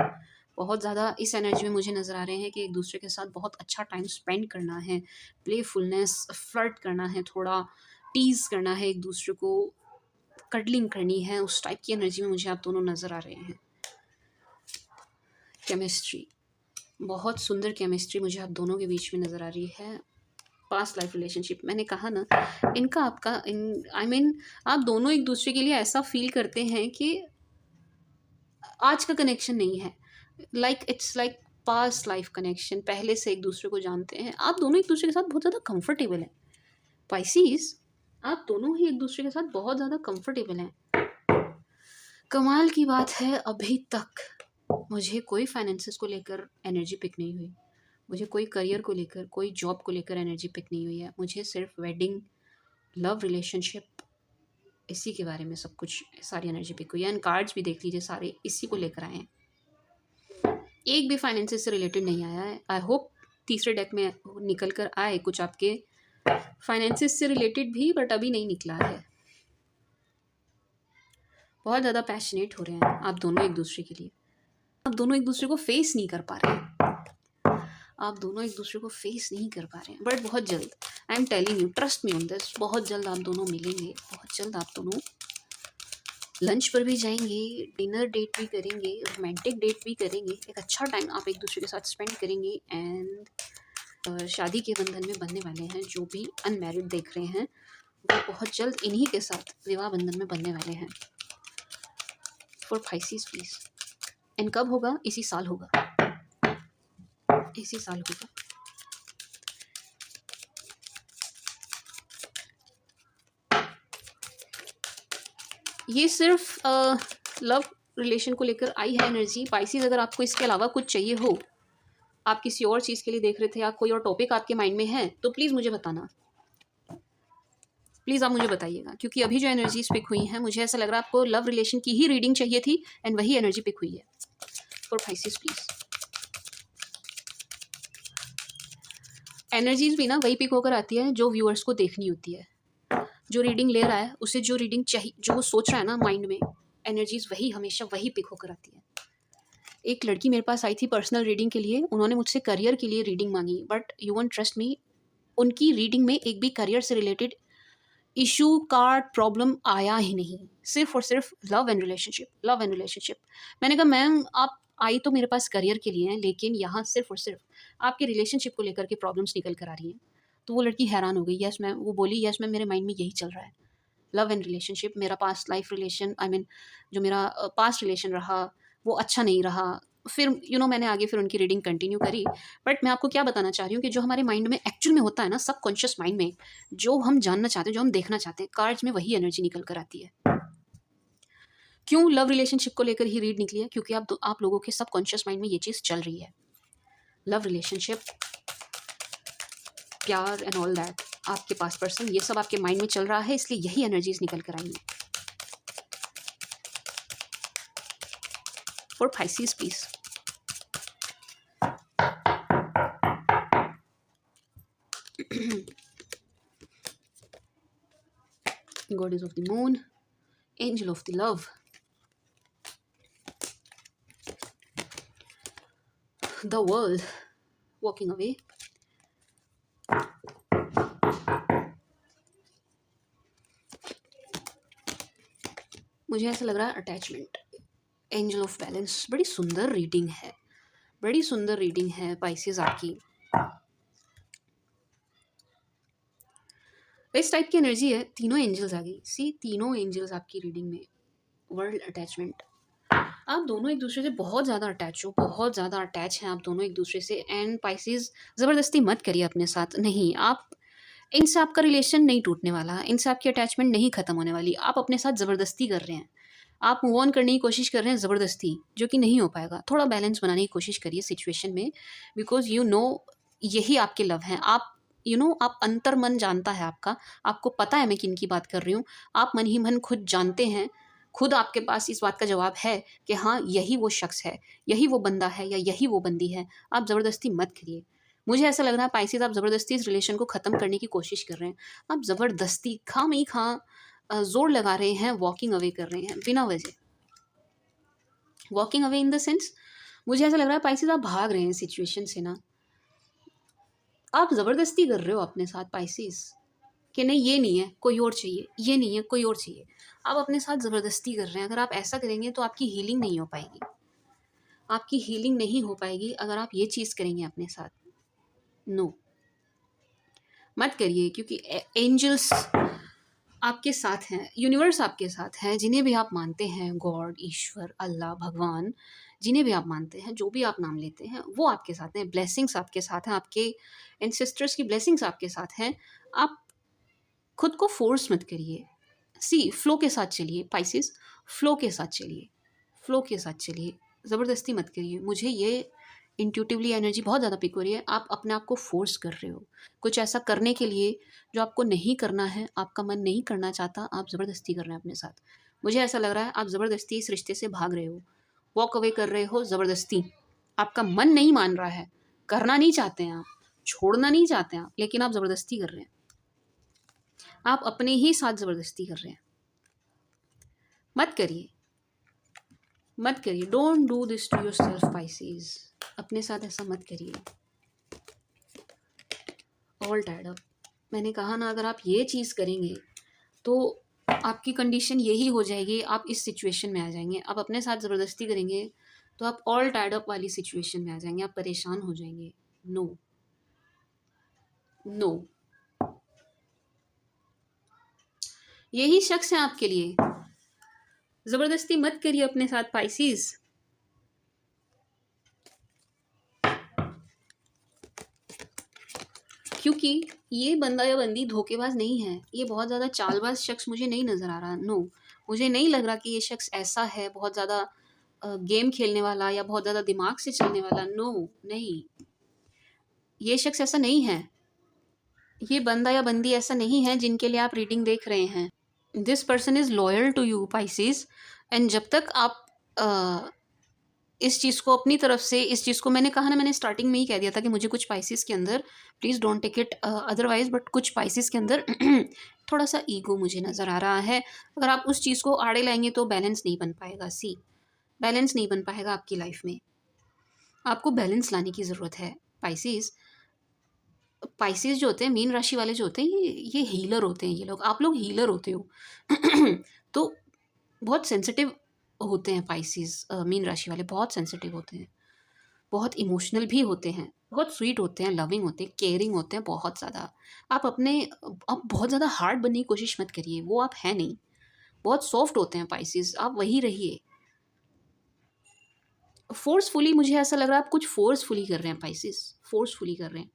बहुत ज़्यादा इस एनर्जी में मुझे नज़र आ रहे हैं कि एक दूसरे के साथ बहुत अच्छा टाइम स्पेंड करना है, प्लेफुलनेस, फ्लर्ट करना है, थोड़ा टीज़ करना है, एक दूसरे को कडलिंग करनी है, उस टाइप की एनर्जी में मुझे आप दोनों नज़र आ रहे हैं। केमिस्ट्री, बहुत सुंदर केमिस्ट्री मुझे आप दोनों के बीच में नज़र आ रही है। पास्ट लाइफ रिलेशनशिप, मैंने कहा ना, इनका आपका आई मीन आप दोनों एक दूसरे के लिए ऐसा फील करते हैं कि आज का कनेक्शन नहीं है, it's like past life connection, पहले से एक दूसरे को जानते हैं, आप दोनों एक दूसरे के साथ बहुत ज़्यादा कंफर्टेबल हैं। पाइसीज, आप दोनों ही एक दूसरे के साथ बहुत ज़्यादा कंफर्टेबल हैं। कमाल की बात है, अभी तक मुझे कोई फाइनेंसेस को लेकर एनर्जी पिक नहीं हुई, मुझे कोई करियर को लेकर, कोई जॉब को लेकर एनर्जी पिक नहीं हुई है, मुझे सिर्फ वेडिंग, लव, रिलेशनशिप, इसी के बारे में सब कुछ, सारी एनर्जी पिक हुई है। एंड कार्ड्स भी देख लीजिए, सारे इसी को लेकर आए हैं, एक भी फाइनेंसेस से रिलेटेड नहीं आया है। आई होप तीसरे डेक में निकल कर आए कुछ आपके फाइनेंसेस से रिलेटेड भी, बट अभी नहीं निकला है। बहुत ज़्यादा पैशनेट हो रहे हैं आप दोनों एक दूसरे के लिए, आप दोनों एक दूसरे को फेस नहीं कर पा रहे हैं, आप दोनों एक दूसरे को फेस नहीं कर पा रहे हैं, बट बहुत जल्द, आई am telling you, trust me on this, बहुत जल्द आप दोनों मिलेंगे, बहुत जल्द आप दोनों लंच पर भी जाएंगे, डिनर डेट भी करेंगे, रोमांटिक डेट भी करेंगे, एक अच्छा टाइम आप एक दूसरे के साथ स्पेंड करेंगे। एंड शादी के बंधन में बनने वाले हैं, जो भी अनमैरिड देख रहे हैं वो बहुत जल्द इन्हीं के साथ विवाह बंधन में बनने वाले हैं। फॉर पाइसेस प्लीज, एंड कब होगा? इसी साल होगा, इसी साल होगा। ये सिर्फ लव रिलेशन को लेकर आई है एनर्जी। पाइसेस, अगर आपको इसके अलावा कुछ चाहिए हो, आप किसी और चीज़ के लिए देख रहे थे या कोई और टॉपिक आपके माइंड में है, तो प्लीज़ मुझे बताना, प्लीज़ आप मुझे बताइएगा, क्योंकि अभी जो एनर्जीज पिक हुई हैं, मुझे ऐसा लग रहा है आपको लव रिलेशन की ही रीडिंग चाहिए थी, एंड वही एनर्जी पिक हुई है। फॉर पाइसेस प्लीज़, एनर्जीज भी ना वही पिक होकर आती है जो व्यूअर्स को देखनी होती है। जो रीडिंग ले रहा है उसे जो रीडिंग चाहिए, जो वो सोच रहा है ना माइंड में, एनर्जीज वही हमेशा वही पिक होकर आती है। एक लड़की मेरे पास आई थी पर्सनल रीडिंग के लिए, उन्होंने मुझसे करियर के लिए रीडिंग मांगी, but you won't trust me, उनकी रीडिंग में एक भी करियर से रिलेटेड इशू कार्ड प्रॉब्लम आया ही नहीं, सिर्फ और सिर्फ love and relationship, love and relationship. मैंने कहा मैम आप आई तो मेरे पास करियर के लिए हैं, लेकिन यहाँ सिर्फ और सिर्फ आपके रिलेशनशिप को लेकर के प्रॉब्लम्स निकल कर आ रही हैं। तो वो लड़की हैरान हो गई, यस मैम, वो बोली यस मैम, मेरे माइंड में यही चल रहा है, लव एंड रिलेशनशिप, मेरा past life relation, I mean जो मेरा पास्ट रिलेशन रहा वो अच्छा नहीं रहा। फिर मैंने आगे फिर उनकी रीडिंग कंटिन्यू करी। बट मैं आपको क्या बताना चाह रही हूँ कि जो हमारे माइंड में एक्चुअल में होता है ना, सबकॉन्शियस माइंड में, जो हम जानना चाहते हैं, जो हम देखना चाहते हैं, कार्ड्स में वही एनर्जी निकल कर आती है। क्यों लव रिलेशनशिप को लेकर ही रीड निकली है? क्योंकि आप लोगों के सबकॉन्शियस माइंड में ये चीज़ चल रही है, लव रिलेशनशिप, प्यार एंड ऑल दैट, आपके पास पर्सन, ये सब आपके माइंड में चल रहा है, इसलिए यही एनर्जीज निकल कर आई हैं। For Pisces please. Goddess of the moon, angel of the love, the world, walking away, मुझे ऐसा लग रहा है अटैचमेंट, एंजल ऑफ बैलेंस। बड़ी सुंदर रीडिंग है, बड़ी सुंदर रीडिंग है पाइसेस आपकी। इस टाइप की एनर्जी है, तीनों एंजल्स आ गई, सी तीनों एंजल्स आपकी रीडिंग में। वर्ल्ड अटैचमेंट, आप दोनों एक दूसरे से बहुत ज़्यादा अटैच हो, बहुत ज़्यादा अटैच हैं आप दोनों एक दूसरे से। एंड पाइसेस ज़बरदस्ती मत करिए अपने साथ, नहीं, आप इनसे आपका रिलेशन नहीं टूटने वाला, इनसे आपकी अटैचमेंट नहीं ख़त्म होने वाली। आप अपने साथ ज़बरदस्ती कर रहे हैं, आप मूव ऑन करने की कोशिश कर रहे हैं ज़बरदस्ती, जो कि नहीं हो पाएगा। थोड़ा बैलेंस बनाने की कोशिश करिए सिचुएशन में, बिकॉज यही आपके लव हैं। आप आप अंतर मन जानता है आपका, आपको पता है मैं किन की बात कर रही हूँ। आप मन ही मन खुद जानते हैं, खुद आपके पास इस बात का जवाब है कि हाँ यही वो शख्स है, यही वो बंदा है या यही वो बंदी है। आप ज़बरदस्ती मत करिए। मुझे ऐसा लग रहा है पाइसेस आप ज़बरदस्ती इस रिलेशन को ख़त्म करने की कोशिश कर रहे हैं। आप ज़बरदस्ती ज़ोर लगा रहे हैं, वॉकिंग अवे कर रहे हैं बिना वजह। Walking away in the sense, मुझे ऐसा लग रहा है पाइसेस आप भाग रहे हैं सिचुएशन से ना। आप ज़बरदस्ती कर रहे हो अपने साथ पाइसेस कि नहीं ये नहीं है कोई और चाहिए, ये नहीं है कोई और चाहिए। आप अपने साथ ज़बरदस्ती कर रहे हैं। अगर आप ऐसा करेंगे तो आपकी हीलिंग नहीं हो पाएगी, आपकी हीलिंग नहीं हो पाएगी अगर आप ये चीज़ करेंगे अपने साथ। नो, मत करिए, क्योंकि एंजल्स आपके साथ हैं, यूनिवर्स आपके साथ है, जिन्हें भी आप मानते हैं, गॉड, ईश्वर, अल्लाह, भगवान, जिन्हें भी आप मानते हैं, जो भी आप नाम लेते हैं, वो आपके साथ हैं। ब्लेसिंग्स आपके साथ हैं, आपके एंसेस्टर्स की ब्लेसिंग्स आपके साथ हैं। आप खुद को फोर्स मत करिए, सी फ्लो के साथ चलिए पाइसेस, फ्लो के साथ चलिए, फ्लो के साथ चलिए, ज़बरदस्ती मत करिए। मुझे ये इंट्यूटिवली एनर्जी बहुत ज़्यादा पिक हो रही है, आप अपने आप को फोर्स कर रहे हो कुछ ऐसा करने के लिए जो आपको नहीं करना है, आपका मन नहीं करना चाहता, आप ज़बरदस्ती कर रहे हैं अपने साथ। मुझे ऐसा लग रहा है आप ज़बरदस्ती इस रिश्ते से भाग रहे हो, वॉक अवे कर रहे हो ज़बरदस्ती। आपका मन नहीं मान रहा है, करना नहीं चाहते हैं आप, छोड़ना नहीं चाहते हैं आप, लेकिन आप ज़बरदस्ती कर रहे हैं, आप अपने ही साथ ज़बरदस्ती कर रहे हैं। मत करिए, मत करिए, don't do this to yourself Pisces, अपने साथ ऐसा मत करिए। ऑल टाइड अप, मैंने कहा ना, अगर आप ये चीज़ करेंगे तो आपकी कंडीशन यही हो जाएगी, आप इस सिचुएशन में आ जाएंगे। आप अपने साथ ज़बरदस्ती करेंगे तो आप ऑल टाइड अप वाली सिचुएशन में आ जाएंगे, आप परेशान हो जाएंगे। नो नो, यही शख्स है आपके लिए, ज़बरदस्ती मत करिए अपने साथ पाइसेस। क्योंकि ये बंदा या बंदी धोखेबाज नहीं है, ये बहुत ज़्यादा चालबाज शख्स मुझे नहीं नज़र आ रहा। नो, मुझे नहीं लग रहा कि ये शख्स ऐसा है बहुत ज़्यादा गेम खेलने वाला या बहुत ज़्यादा दिमाग से चलने वाला। नो, नहीं, ये शख्स ऐसा नहीं है, ये बंदा या बंदी ऐसा नहीं है जिनके लिए आप रीडिंग देख रहे हैं। This person is loyal to you Pisces, and जब तक आप इस चीज़ को अपनी तरफ से, इस चीज़ को मैंने कहा ना, मैंने स्टार्टिंग में ही कह दिया था कि मुझे कुछ पाइसेस के अंदर, please don't take it otherwise, but कुछ पाइसेस के अंदर थोड़ा सा ईगो मुझे नज़र आ रहा है। अगर आप उस चीज़ को आड़े लाएंगे तो बैलेंस नहीं बन पाएगा। सी, बैलेंस नहीं बन पाएगा आपकी लाइफ में, आपको बैलेंस लाने की ज़रूरत है पाइसेस। पाइसेस जो होते हैं, मीन राशि वाले जो होते हैं, ये हीलर होते हैं। ये लोग, आप लोग हीलर होते हो। तो बहुत सेंसिटिव होते हैं पाइसेस, मीन राशि वाले बहुत सेंसिटिव होते हैं, बहुत इमोशनल भी होते हैं, बहुत स्वीट होते हैं, लविंग होते हैं, केयरिंग होते हैं बहुत ज़्यादा। आप बहुत ज़्यादा हार्ड बनने की कोशिश मत करिए, वो आप हैं नहीं। बहुत सॉफ्ट होते हैं पाइसेस, आप वही रहिए। फोर्सफुली, मुझे ऐसा लग रहा है आप कुछ फोर्सफुली कर रहे हैं पाइसेस, फोर्सफुली कर रहे हैं।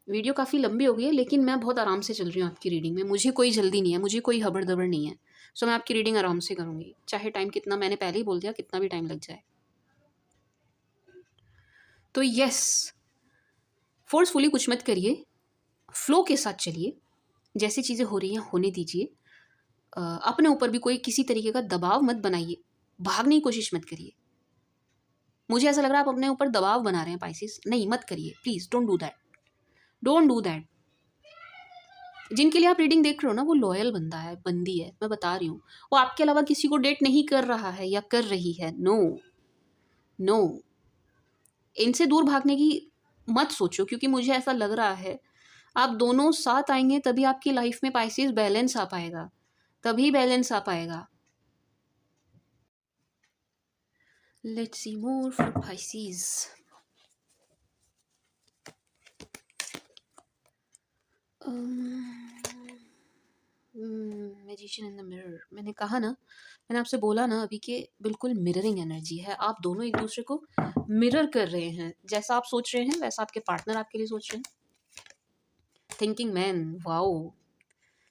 वीडियो काफ़ी लंबी हो गई है, लेकिन मैं बहुत आराम से चल रही हूँ आपकी रीडिंग में। मुझे कोई जल्दी नहीं है, मुझे कोई हबड़-दबड़ नहीं है। सो मैं आपकी रीडिंग आराम से करूँगी, चाहे टाइम कितना, मैंने पहले ही बोल दिया, कितना भी टाइम लग जाए। तो यस, फोर्सफुली कुछ मत करिए, फ्लो के साथ चलिए। जैसी चीज़ें हो रही हैं होने दीजिए। अपने ऊपर भी कोई किसी तरीके का दबाव मत बनाइए, भागने की कोशिश मत करिए। मुझे ऐसा लग रहा है आप अपने ऊपर दबाव बना रहे हैं पाइसेस, नहीं मत करिए please, don't do that, don't do that. जिनके लिए आप रीडिंग देख रहे हो ना, वो लॉयल बंदा है, बंदी है, मैं बता रही हूँ। वो आपके अलावा किसी को डेट नहीं कर रहा है या कर रही है। नो, नो, इनसे दूर भागने की मत सोचो, क्योंकि मुझे ऐसा लग रहा है आप दोनों साथ आएंगे तभी आपकी लाइफ में पाइसेस बैलेंस आ पाएगा, तभी बैलेंस आ पाएगा। Let's see more for Pisces. Magician in the mirror, मैंने कहा ना, मैंने आपसे बोला ना अभी कि बिल्कुल मिररिंग एनर्जी है। आप दोनों एक दूसरे को मिरर कर रहे हैं। जैसा आप सोच रहे हैं वैसा आपके पार्टनर आपके लिए सोच रहे हैं। Thinking man, wow.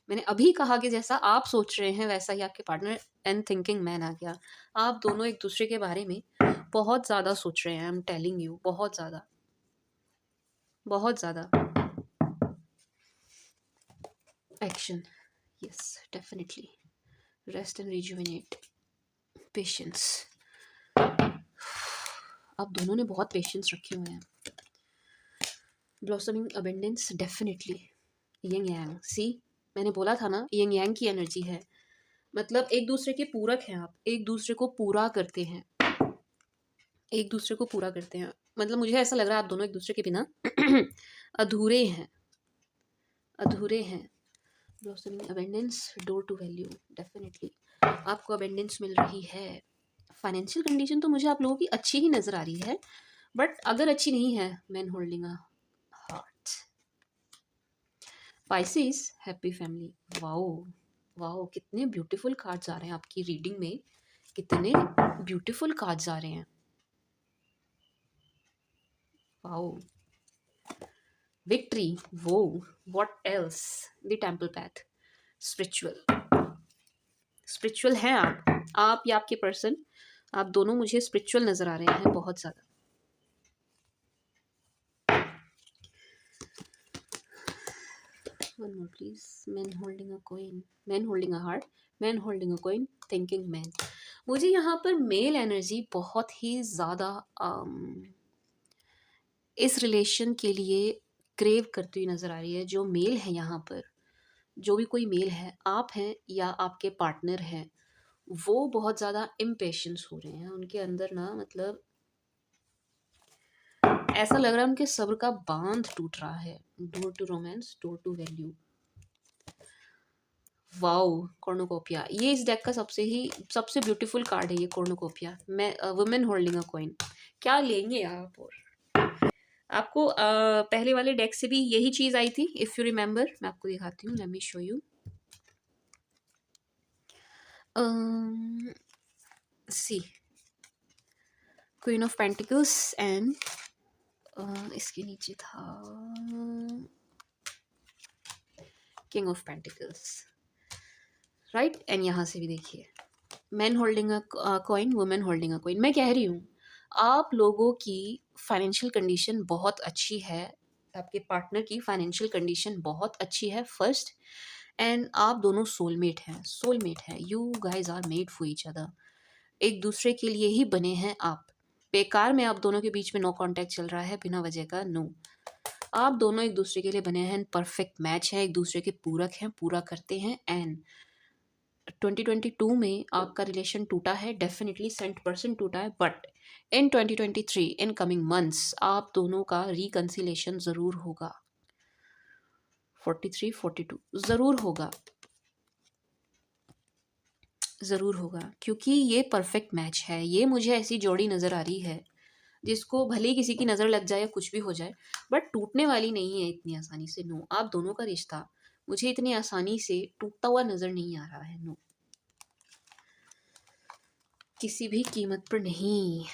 मैंने अभी कहा कि जैसा आप सोच रहे हैं वैसा ही आपके पार्टनर, एंड थिंकिंग मैन आ गया। आप दोनों एक दूसरे के बारे में बहुत ज़्यादा सोच रहे हैं। आई एम टेलिंग यू, बहुत ज़्यादा, बहुत ज़्यादा। Action, yes definitely. Rest and rejuvenate, patience. आप दोनों ने बहुत पेशेंस रखे हुए हैं। Blossoming abundance, definitely. यिंग यांग, सी मैंने बोला था ना, यिंग यांग की एनर्जी है। मतलब एक दूसरे के पूरक हैं आप, एक दूसरे को पूरा करते हैं, एक दूसरे को पूरा करते हैं। मतलब मुझे ऐसा लग रहा है आप दोनों एक दूसरे के बिना अधूरे हैं, अधूरे हैं। Blossoming abundance, door to value, definitely आपको अबेंडेंस मिल रही है। फाइनेंशियल कंडीशन तो मुझे आप लोगों की अच्छी ही नज़र आ रही है, बट अगर अच्छी नहीं है, man holding a heart. Pisces, happy family, wow, wow, कितने ब्यूटीफुल कार्ड्स आ रहे हैं आपकी रीडिंग में, कितने ब्यूटीफुल कार्ड्स आ रहे हैं। वाओ, विक्ट्री, वो, what else, the temple path, spiritual, spiritual हैं आप या आपके पर्सन, आप दोनों मुझे स्पिरिचुअल नज़र आ रहे हैं बहुत ज़्यादा। One more please. Man holding a coin, man holding a heart, man holding a coin, thinking man. मुझे यहाँ पर मेल एनर्जी बहुत ही ज़्यादा इस रिलेशन के लिए क्रेव करती हुई नज़र आ रही है। जो मेल है यहाँ पर, जो भी कोई मेल है, आप हैं या आपके पार्टनर हैं, वो बहुत ज़्यादा इम्पेशेंस हो रहे हैं। उनके अंदर ना, मतलब ऐसा लग रहा है उनके सब्र का बांध टूट रहा है। Door to romance, door to value, wow, cornucopia, ये इस डेक का सबसे ब्यूटीफुल कार्ड है ये कॉर्नुकोपिया। मैं वुमेन होल्डिंग अ कॉइन, क्या लेंगे आप? और आपको पहले वाले डेक से भी यही चीज़ आई थी, इफ़ यू रिमेंबर। मैं आपको दिखाती हूँ, let me show you. See queen of pentacles and इसके नीचे था king of pentacles, right. And यहाँ से भी देखिए, man holding a coin, women holding a coin. मैं कह रही हूँ आप लोगों की फाइनेंशियल कंडीशन बहुत अच्छी है, आपके पार्टनर की फाइनेंशियल कंडीशन बहुत अच्छी है फर्स्ट, एंड आप दोनों सोलमेट हैं, सोलमेट है। You guys are made for each other, एक दूसरे के लिए ही बने हैं आप। बेकार में आप दोनों के बीच में नो कांटेक्ट चल रहा है बिना वजह का, नो। आप दोनों एक दूसरे के लिए बने हैं, परफेक्ट मैच है, एक दूसरे के पूरक हैं, पूरा करते हैं। एंड 2022 में आपका रिलेशन टूटा है, डेफिनेटली 100% टूटा है, but in 2023 in coming months आप दोनों का रिकन्सिलेशन ज़रूर होगा। 43, 42 ज़रूर होगा, ज़रूर होगा, क्योंकि ये परफेक्ट मैच है। ये मुझे ऐसी जोड़ी नज़र आ रही है जिसको भले ही किसी की नज़र लग जाए या कुछ भी हो जाए, बट टूटने वाली नहीं है इतनी आसानी से। नो, आप दोनों का रिश्ता मुझे इतनी आसानी से टूटता हुआ नज़र नहीं आ रहा है। नो, किसी भी कीमत पर नहीं।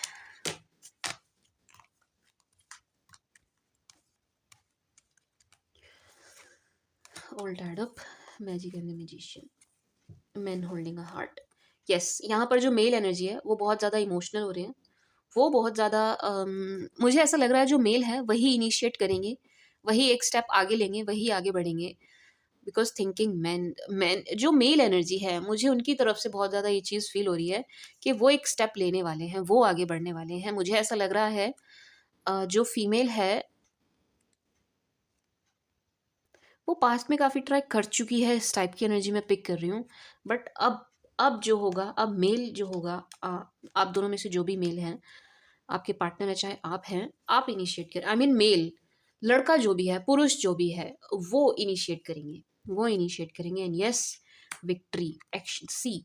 All tied up, magic and the magician, man holding a heart. Yes, यहाँ पर जो मेल एनर्जी है वो बहुत ज़्यादा इमोशनल हो रहे हैं। वो बहुत ज़्यादा मुझे ऐसा लग रहा है जो मेल है वही इनिशिएट करेंगे, वही एक स्टेप आगे लेंगे, वही आगे बढ़ेंगे। बिकॉज थिंकिंग मैन मैन जो मेल एनर्जी है, मुझे उनकी तरफ से बहुत ज़्यादा ये चीज़ फील हो रही है कि वो एक स्टेप लेने वाले हैं, वो आगे बढ़ने वाले हैं। मुझे ऐसा लग रहा है जो फीमेल है वो पास्ट में काफ़ी ट्राई कर चुकी है, इस टाइप की एनर्जी मैं पिक कर रही हूँ। बट अब जो होगा, अब मेल जो होगा, आप दोनों में से जो भी मेल हैं, आपके पार्टनर है चाहे आप हैं, आप इनिशिएट करें। आई मीन मेल, लड़का जो भी है, पुरुष जो भी है, वो इनिशिएट करेंगे, वो इनिशिएट करेंगे। And yes, victory, action. See,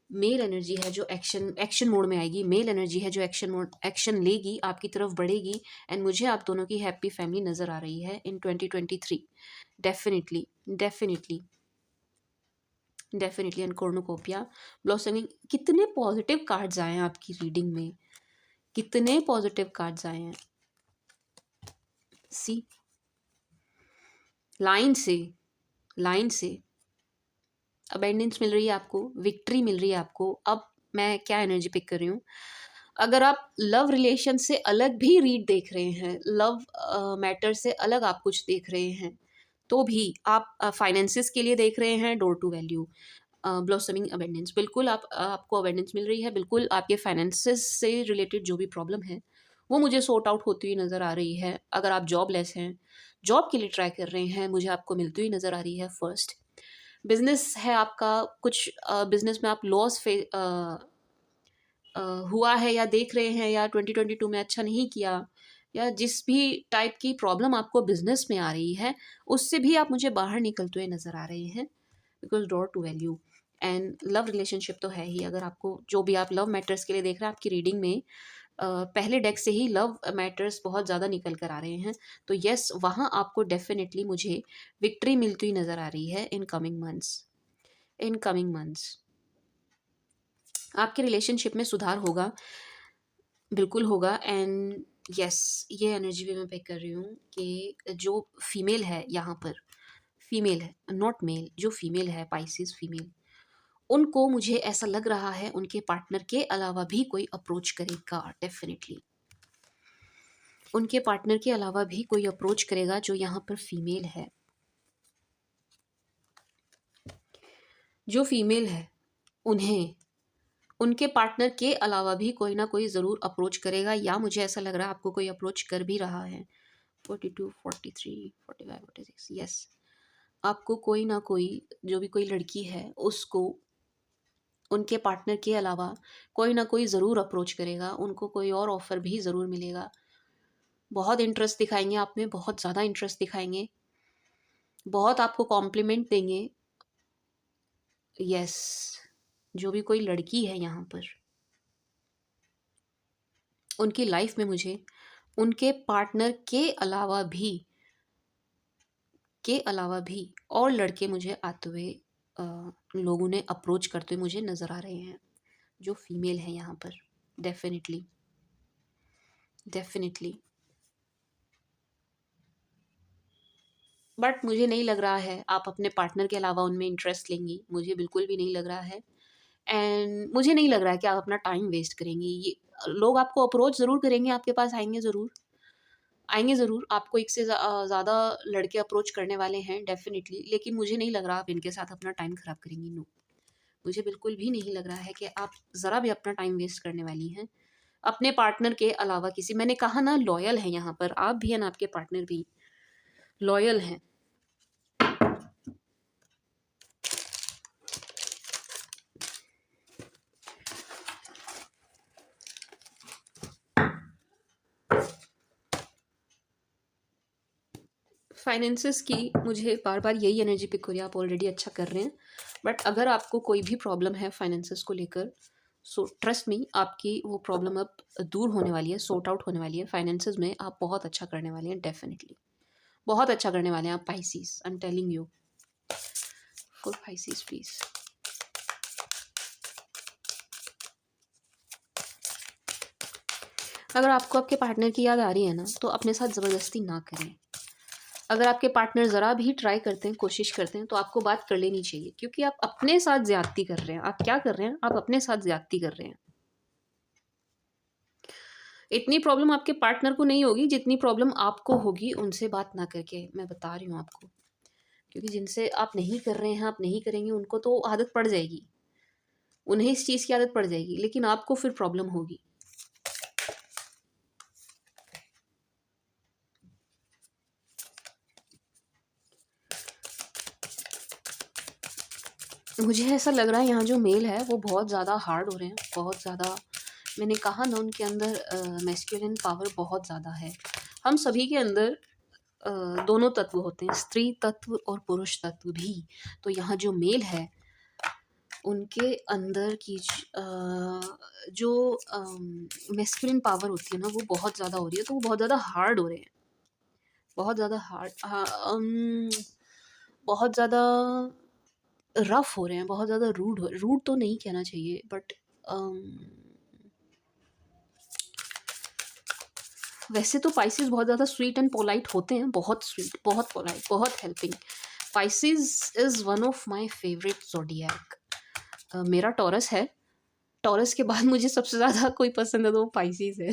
male energy है जो एक्शन एक्शन मोड में आएगी, मेल एनर्जी है जो एक्शन लेगी, आपकी तरफ बढ़ेगी। एंड मुझे आप दोनों की हैप्पी फैमिली नज़र आ रही है इन 2023। Definitely, definitely, definitely. And cornucopia, blossoming. कितने पॉजिटिव कार्ड्स आए हैं आपकी रीडिंग में, कितने पॉजिटिव कार्ड्स आए हैं। सी, लाइन से, लाइन से अबेंडेंस मिल रही है आपको, विक्ट्री मिल रही है आपको। अब मैं क्या एनर्जी पिक कर रही हूँ, अगर आप लव रिलेशन से अलग भी रीड देख रहे हैं, लव मैटर से अलग आप कुछ देख रहे हैं, तो भी आप फाइनेंसिस के लिए देख रहे हैं, door to value, blossoming abundance, बिल्कुल आपको अबेंडेंस मिल रही है। बिल्कुल आपके फाइनेंसिस से रिलेटेड जो भी प्रॉब्लम है वो मुझे सॉर्ट आउट होती हुई नज़र आ रही है। अगर आप जॉबलेस हैं, जॉब के लिए ट्राई कर रहे हैं, मुझे आपको मिलती हुई नज़र आ रही है। फर्स्ट, बिजनेस है आपका, कुछ बिजनेस में आप लॉस हुआ है या देख रहे हैं, या 2022 में अच्छा नहीं किया, या जिस भी टाइप की प्रॉब्लम आपको बिजनेस में आ रही है उससे भी आप मुझे बाहर निकलते हुए नज़र आ रहे हैं। Because door to value and love relationship तो है ही। अगर आपको जो भी आप लव मैटर्स के लिए देख रहे हैं, आपकी रीडिंग में पहले डेक से ही लव मैटर्स बहुत ज़्यादा निकल कर आ रहे हैं। तो यस, वहाँ आपको डेफिनेटली मुझे विक्ट्री मिलती हुई नज़र आ रही है in coming months, in coming months. आपके रिलेशनशिप में सुधार होगा, बिल्कुल होगा। एंड यस, ये एनर्जी भी मैं पिक कर रही हूँ कि जो फीमेल है यहाँ पर, फीमेल है, नॉट मेल, जो फीमेल है, पाइसिस फीमेल, उनको मुझे ऐसा लग रहा है उनके पार्टनर के अलावा भी कोई अप्रोच करेगा। डेफिनेटली उनके पार्टनर के अलावा भी कोई अप्रोच करेगा जो यहाँ पर फीमेल है। जो फीमेल है उन्हें उनके पार्टनर के अलावा भी कोई ना कोई ज़रूर अप्रोच करेगा, या मुझे ऐसा लग रहा है आपको कोई अप्रोच कर भी रहा है। 42, 43, 45, 46, यस, आपको कोई ना कोई, जो भी कोई लड़की है उसको उनके पार्टनर के अलावा कोई ना कोई ज़रूर अप्रोच करेगा, उनको कोई और ऑफ़र भी ज़रूर मिलेगा। बहुत इंटरेस्ट दिखाएंगे आप में, बहुत ज़्यादा इंटरेस्ट दिखाएंगे, बहुत आपको कॉम्प्लीमेंट देंगे। यस, जो भी कोई लड़की है यहाँ पर, उनकी लाइफ में मुझे उनके पार्टनर के अलावा भी और लड़के मुझे आते हुए, लोगों ने अप्रोच करते हुए मुझे नज़र आ रहे हैं, जो फीमेल है यहाँ पर। Definitely, definitely. बट मुझे नहीं लग रहा है आप अपने पार्टनर के अलावा उनमें इंटरेस्ट लेंगी, मुझे बिल्कुल भी नहीं लग रहा है। एंड मुझे नहीं लग रहा है कि आप अपना टाइम वेस्ट करेंगी। ये लोग आपको अप्रोच ज़रूर करेंगे, आपके पास आएंगे ज़रूर, आएंगे ज़रूर, आपको एक से ज़्यादा लड़के अप्रोच करने वाले हैं डेफिनेटली। लेकिन मुझे नहीं लग रहा आप इनके साथ अपना टाइम ख़राब करेंगी। नो, मुझे बिल्कुल भी नहीं लग रहा है कि आप ज़रा भी अपना टाइम वेस्ट करने वाली हैं अपने पार्टनर के अलावा किसी। मैंने कहा ना, लॉयल है यहाँ पर, आप भी हैं ना, आपके पार्टनर भी लॉयल हैं। फाइनेंसेस की मुझे बार-बार यही एनर्जी पिक हो रही है, आप ऑलरेडी अच्छा कर रहे हैं। बट अगर आपको कोई भी प्रॉब्लम है फाइनेंसेस को लेकर, सो ट्रस्ट मी आपकी वो प्रॉब्लम अब दूर होने वाली है, सॉर्ट आउट होने वाली है। फाइनेंसेस में आप बहुत अच्छा करने वाले हैं डेफ़िनिटली। बहुत अच्छा करने वाले हैं आप Pisces, I am telling you. For Pisces please. अगर आपको आपके पार्टनर की याद आ रही है ना, तो अपने साथ ज़बरदस्ती ना करें। अगर आपके पार्टनर ज़रा भी ट्राई करते हैं, कोशिश करते हैं, तो आपको बात कर लेनी चाहिए, क्योंकि आप अपने साथ ज़्यादती कर रहे हैं। आप क्या कर रहे हैं? आप अपने साथ ज़्यादती कर रहे हैं। इतनी प्रॉब्लम आपके पार्टनर को नहीं होगी, जितनी प्रॉब्लम आपको होगी उनसे बात ना करके, मैं बता रही हूँ आपको। क्योंकि जिनसे आप नहीं कर रहे हैं, आप नहीं करेंगे, उनको तो आदत पड़ जाएगी। उन्हें इस चीज़ की आदत पड़ जाएगी, लेकिन आपको फिर प्रॉब्लम होगी। मुझे ऐसा लग रहा है यहाँ जो मेल है वो बहुत ज़्यादा हार्ड हो रहे हैं, बहुत ज़्यादा। मैंने कहा ना उनके अंदर मैस्कुलिन पावर बहुत ज़्यादा है। हम सभी के अंदर दोनों तत्व होते हैं, स्त्री तत्व और पुरुष तत्व भी। तो यहाँ जो मेल है उनके अंदर की जो मैस्कुलिन पावर होती है ना वो बहुत ज़्यादा हो रही है, तो वो बहुत ज़्यादा हार्ड हो रहे हैं। बहुत ज़्यादा हार्ड, हाँ, बहुत ज़्यादा रफ़ हो रहे हैं, बहुत ज़्यादा रूड तो नहीं कहना चाहिए, बट वैसे तो पाइसेस बहुत ज़्यादा स्वीट एंड पोलाइट होते हैं, बहुत स्वीट, बहुत पोलाइट, बहुत helping. Pisces is one of my favourite zodiac. मेरा टॉरस है। टॉरस के बाद मुझे सबसे ज़्यादा कोई पसंद है तो वो पाइसेस है।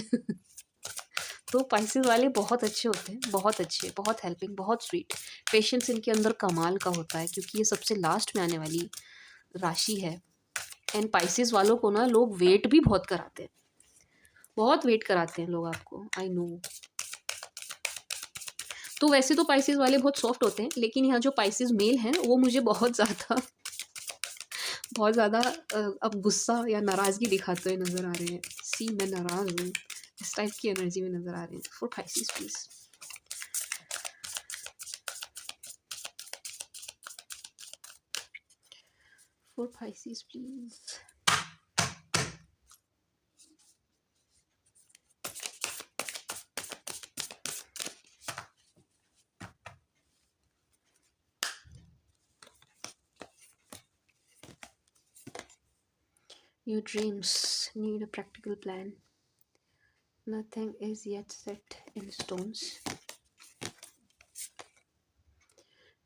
तो पाइसेस वाले बहुत अच्छे होते हैं, बहुत अच्छे, बहुत हेल्पिंग, बहुत स्वीट। पेशेंस इनके अंदर कमाल का होता है, क्योंकि ये सबसे लास्ट में आने वाली राशि है। एंड पाइसेस वालों को ना लोग वेट भी बहुत कराते हैं, बहुत वेट कराते हैं लोग आपको, आई नो। तो वैसे तो पाइसेस वाले बहुत सॉफ्ट होते हैं, लेकिन यहाँ जो पाइसेस मेल हैं वो मुझे बहुत ज़्यादा बहुत ज़्यादा अब गुस्सा या नाराज़गी दिखाते हुए नज़र आ रहे हैं। सी मैं नाराज़ हूँ, इस टाइप की एनर्जी में नज़र आ रहे हैं। For Pisces please. For Pisces please. Your dreams need a practical plan. Nothing is yet set in stones.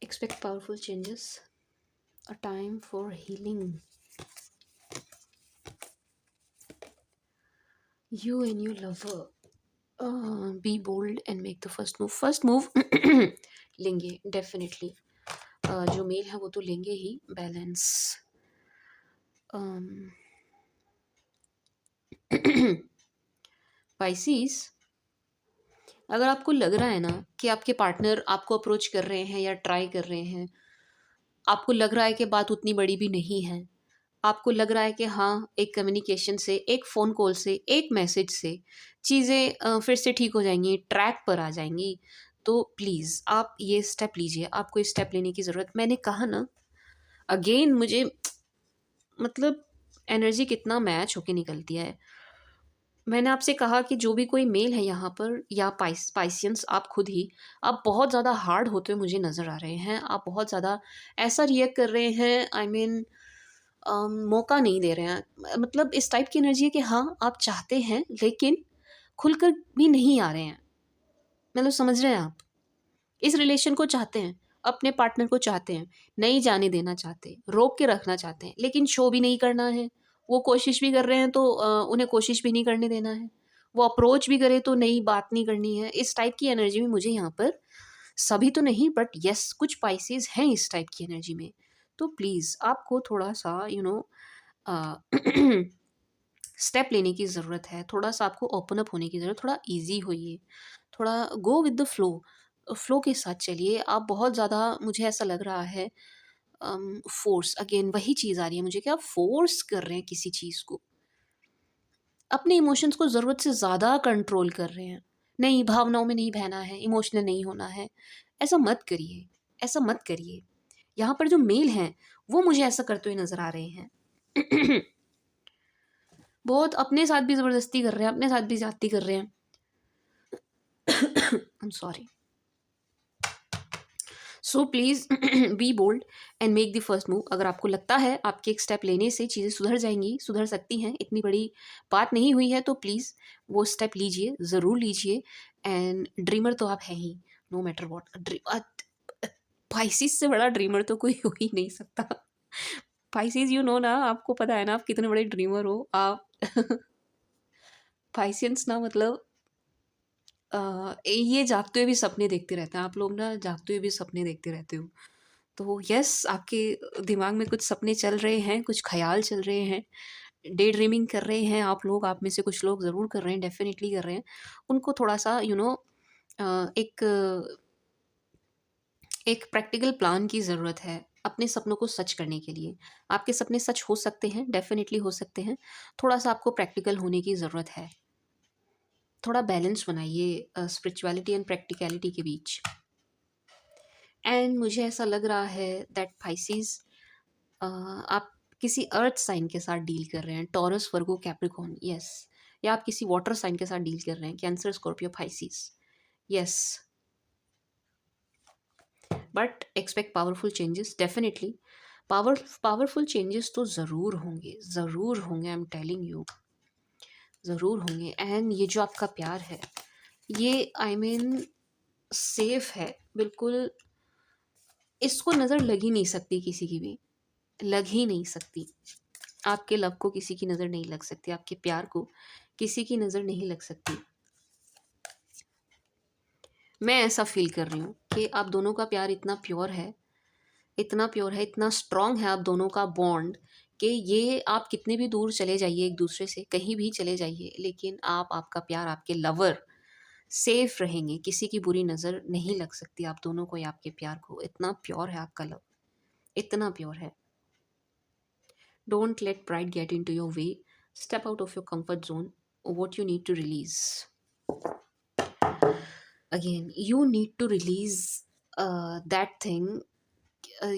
Expect powerful changes. A time for healing. You and your lover. Be bold and make the first move. First move लेंगे definitely. जो mail है वो तो लेंगे ही। Balance. पाइसीस, अगर आपको लग रहा है ना कि आपके पार्टनर आपको अप्रोच कर रहे हैं या ट्राई कर रहे हैं, आपको लग रहा है कि बात उतनी बड़ी भी नहीं है, आपको लग रहा है कि हाँ, एक कम्युनिकेशन से, एक फ़ोन कॉल से, एक मैसेज से चीज़ें फिर से ठीक हो जाएँगी, ट्रैक पर आ जाएँगी, तो प्लीज़ आप ये स्टेप लीजिए। आपको ये स्टेप लेने की ज़रूरत, मैंने कहा ना, अगेन मुझे मतलब एनर्जी कितना मैच होके निकलती है। मैंने आपसे कहा कि जो भी कोई मेल है यहाँ पर या पाइसियंस आप खुद ही, आप बहुत ज़्यादा हार्ड होते हुए मुझे नज़र आ रहे हैं। आप बहुत ज़्यादा ऐसा रिएक्ट कर रहे हैं, आई मीन मौका नहीं दे रहे हैं। मतलब इस टाइप की एनर्जी है कि हाँ, आप चाहते हैं लेकिन खुलकर भी नहीं आ रहे हैं। मतलब समझ रहे हैं आप? इस रिलेशन को चाहते हैं, अपने पार्टनर को चाहते हैं, नहीं जाने देना चाहते, रोक के रखना चाहते हैं, लेकिन शो भी नहीं करना है। वो कोशिश भी कर रहे हैं तो उन्हें कोशिश भी नहीं करने देना है। वो अप्रोच भी करे तो नहीं, बात नहीं करनी है। इस टाइप की एनर्जी में मुझे यहाँ पर, सभी तो नहीं बट येस, कुछ पाइसेस हैं इस टाइप की एनर्जी में। तो प्लीज़ आपको थोड़ा-सा स्टेप लेने की ज़रूरत है, थोड़ा-सा आपको ओपन अप होने की ज़रूरत, थोड़ा ईज़ी होइए, थोड़ा go with the flow, flow के साथ चलिए। आप बहुत ज़्यादा, मुझे ऐसा लग रहा है, फ़ोर्स, अगेन वही चीज़ आ रही है मुझे कि आप फ़ोर्स कर रहे हैं किसी चीज़ को। अपने इमोशंस को ज़रूरत से ज़्यादा कंट्रोल कर रहे हैं। नहीं भावनाओं में नहीं बहना है, इमोशनल नहीं होना है। ऐसा मत करिए, ऐसा मत करिए। यहाँ पर जो मेल हैं वो मुझे ऐसा करते हुए नज़र आ रहे हैं। बहुत अपने साथ भी ज़बरदस्ती कर रहे हैं, अपने साथ भी ज़्यादती कर रहे हैं। I am sorry. So please be bold and make the first move. अगर आपको लगता है आपके एक स्टेप लेने से चीज़ें सुधर जाएंगी, सुधर सकती हैं, इतनी बड़ी बात नहीं हुई है, तो प्लीज़ वो स्टेप लीजिए, ज़रूर लीजिए। एंड ड्रीमर तो आप हैं ही, नो मैटर वॉट। पाइसिस से बड़ा ड्रीमर तो कोई हो ही नहीं सकता। पाइसिस यू नो ना, आपको पता है ना आप कितने बड़े ड्रीमर हो आप। पाइसियंस ना मतलब ये जागते हुए भी सपने देखते रहते हैं आप लोग ना, जागते हुए भी सपने देखते रहते हो। तो यस, आपके दिमाग में कुछ सपने चल रहे हैं, कुछ ख़याल चल रहे हैं, डे ड्रीमिंग कर रहे हैं आप लोग, आप में से कुछ लोग ज़रूर कर रहे हैं, डेफ़िनिटली कर रहे हैं। उनको थोड़ा-सा एक एक प्रैक्टिकल प्लान की ज़रूरत है अपने सपनों को सच करने के लिए। आपके सपने सच हो सकते हैं, डेफ़िनिटली हो सकते हैं। थोड़ा-सा आपको प्रैक्टिकल होने की ज़रूरत है। थोड़ा बैलेंस बनाइए स्पिरिचुअलिटी एंड प्रैक्टिकलिटी के बीच। एंड मुझे ऐसा लग रहा है दैट पाइसेस, आप किसी अर्थ साइन के साथ डील कर रहे हैं, टॉरस, वर्गो, कैप्रिकॉर्न, यस। या आप किसी वाटर साइन के साथ डील कर रहे हैं, cancer, Scorpio, Pisces, yes. But expect powerful changes, definitely powerful changes तो ज़रूर होंगे, ज़रूर होंगे, आई एम टेलिंग यू, ज़रूर होंगे। एंड ये जो आपका प्यार है, ये आई मीन सेफ है बिल्कुल, इसको नज़र लग ही नहीं सकती किसी की भी, लग ही नहीं सकती। आपके लव को किसी की नज़र नहीं लग सकती, आपके प्यार को किसी की नज़र नहीं लग सकती। मैं ऐसा फ़ील कर रही हूँ कि आप दोनों का प्यार इतना प्योर है, इतना प्योर है, इतना स्ट्रॉन्ग है आप दोनों का बॉन्ड, कि ये आप कितने भी दूर चले जाइए एक दूसरे से, कहीं भी चले जाइए, लेकिन आप, आपका प्यार, आपके लवर सेफ रहेंगे, किसी की बुरी नज़र नहीं लग सकती आप दोनों को या आपके प्यार को। इतना प्योर है आपका लव, इतना प्योर है। Don't let pride get into your way. Step out of your comfort zone. What you need to release. Again, you need to release that thing.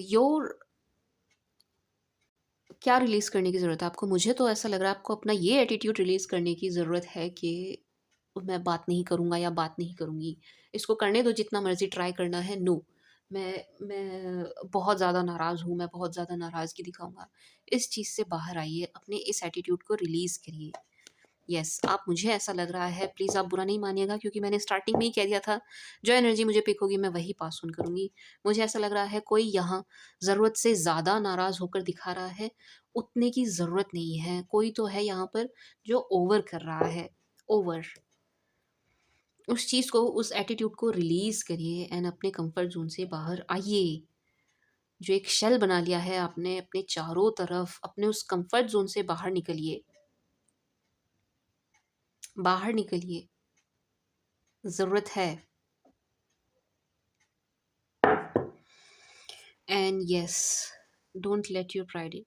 Your क्या रिलीज़ करने की ज़रूरत है आपको? मुझे तो ऐसा लग रहा है आपको अपना ये एटीट्यूड रिलीज़ करने की ज़रूरत है कि मैं बात नहीं करूँगा या बात नहीं करूँगी। इसको करने दो, जितना मर्ज़ी ट्राई करना है, नो। मैं बहुत ज़्यादा नाराज़ हूँ, मैं बहुत ज़्यादा नाराज़गी दिखाऊँगा। इस चीज़ से बाहर आइए, अपने इस एटीट्यूड को रिलीज़ करिए। येस, आप, मुझे ऐसा लग रहा है, प्लीज़ आप बुरा नहीं मानिएगा, क्योंकि मैंने स्टार्टिंग में ही कह दिया था, जो एनर्जी मुझे पिक होगी मैं वही पास ऑन करूँगी। मुझे ऐसा लग रहा है कोई यहाँ ज़रूरत से ज़्यादा नाराज़ होकर दिखा रहा है, उतने की ज़रूरत नहीं है। कोई तो है यहाँ पर जो ओवर कर रहा है, ओवर। उस चीज़ को, उस एटीट्यूड को रिलीज़ करिए एंड अपने कंफर्ट ज़ोन से बाहर आइए। जो एक शेल बना लिया है आपने अपने चारों तरफ, अपने उस कंफर्ट ज़ोन से बाहर निकलिए, बाहर निकलिए, ज़रूरत है। And yes, don't let your pride in.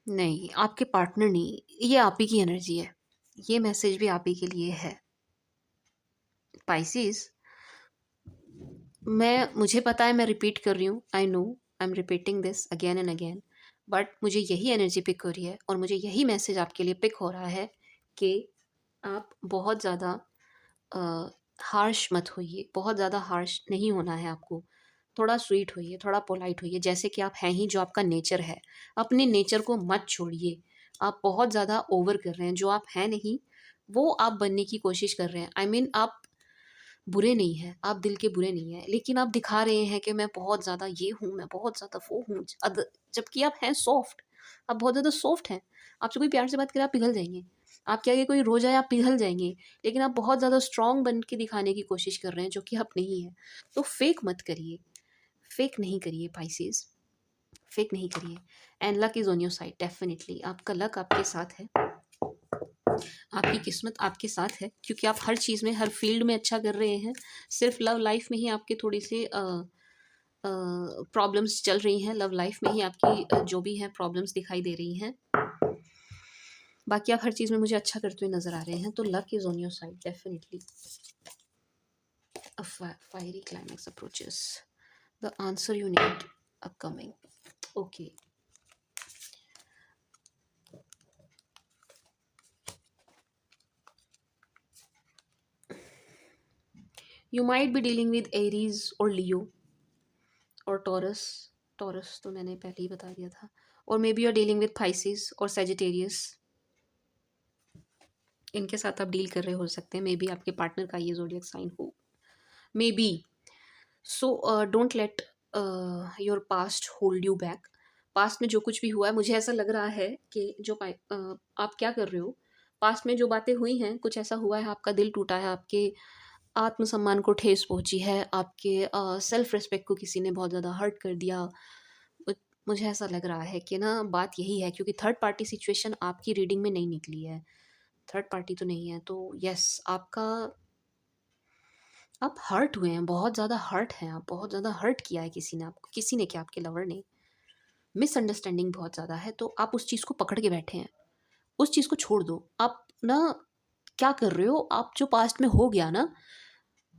नहीं, आपके पार्टनर नहीं, ये आप ही की एनर्जी है। ये मैसेज भी आप ही के लिए है। पाइसेस, मुझे पता है मैं रिपीट कर रही हूँ, I know, I am repeating this again and again, but मुझे यही एनर्जी पिक हो रही है और मुझे यही मैसेज आपके लिए पिक हो रहा है कि आप बहुत ज़्यादा हार्श मत होइए, बहुत ज़्यादा हार्श नहीं होना है आपको। थोड़ा स्वीट होइए, थोड़ा पोलाइट होइए, जैसे कि आप हैं ही, जो आपका नेचर है। अपने नेचर को मत छोड़िए। आप बहुत ज़्यादा ओवर कर रहे हैं, जो आप हैं नहीं, वो आप बनने की कोशिश कर रहे हैं। आई मीन आप बुरे नहीं हैं, आप दिल के बुरे नहीं हैं, लेकिन आप दिखा रहे हैं कि मैं बहुत ज़्यादा ये हूँ, मैं बहुत ज़्यादा वो हूँ, जबकि आप हैं सॉफ्ट। आप बहुत ज़्यादा सॉफ्ट हैं। आपसे कोई प्यार से बात करे आप पिघल जाएँगे। आपके आगे कोई रो जाए आप पिघल जाएँगे। लेकिन आप बहुत ज़्यादा स्ट्रॉन्ग बन के दिखाने की कोशिश कर रहे हैं, जो कि आप नहीं हैं। तो फेक मत करिए, फेक नहीं करिए पाइसेस, फेक नहीं करिए। And luck is on your side, definitely आपका लक आपके साथ है, आपकी किस्मत आपके साथ है, क्योंकि आप हर चीज़ में, हर फील्ड में अच्छा कर रहे हैं। सिर्फ लव लाइफ में ही आपके थोड़ी सी प्रॉब्लम्स चल रही हैं, लव लाइफ में ही आपकी जो भी हैं प्रॉब्लम्स दिखाई दे रही हैं। बाकी आप हर चीज़ में मुझे अच्छा करते हुए नज़र आ रहे हैं, तो luck is on your side definitely. A fiery climax approaches. The answer you need upcoming. Okay. You might be dealing with Aries or Leo or Taurus. Taurus तो मैंने पहले ही बता दिया था. Or maybe you're dealing with Pisces or Sagittarius. इनके साथ आप deal कर रहे हो सकते हैं. मे बी आपके पार्टनर का ये जोडियक साइन हो. May be. So don't let your past hold you back. Past में जो कुछ भी हुआ है, मुझे ऐसा लग रहा है कि जो आप क्या कर रहे हो, पास्ट में जो बातें हुई हैं, कुछ ऐसा हुआ है, आपका दिल टूटा है, आपके आत्मसम्मान को ठेस पहुंची है, आपके सेल्फ रिस्पेक्ट को किसी ने बहुत ज़्यादा हर्ट कर दिया. मु- मुझे ऐसा लग रहा है कि ना बात यही है, क्योंकि थर्ड पार्टी सिचुएशन आपकी रीडिंग में नहीं निकली है. थर्ड पार्टी तो नहीं है, तो यस आपका, आप हर्ट हुए हैं, बहुत ज़्यादा हर्ट हैं आप, बहुत ज़्यादा हर्ट किया है किसी ने आपको. किसी ने क्या, आपके लवर ने. मिसअंडरस्टैंडिंग बहुत ज़्यादा है, तो आप उस चीज़ को पकड़ के बैठे हैं. उस चीज़ को छोड़ दो. आप ना क्या कर रहे हो, आप जो पास्ट में हो गया ना,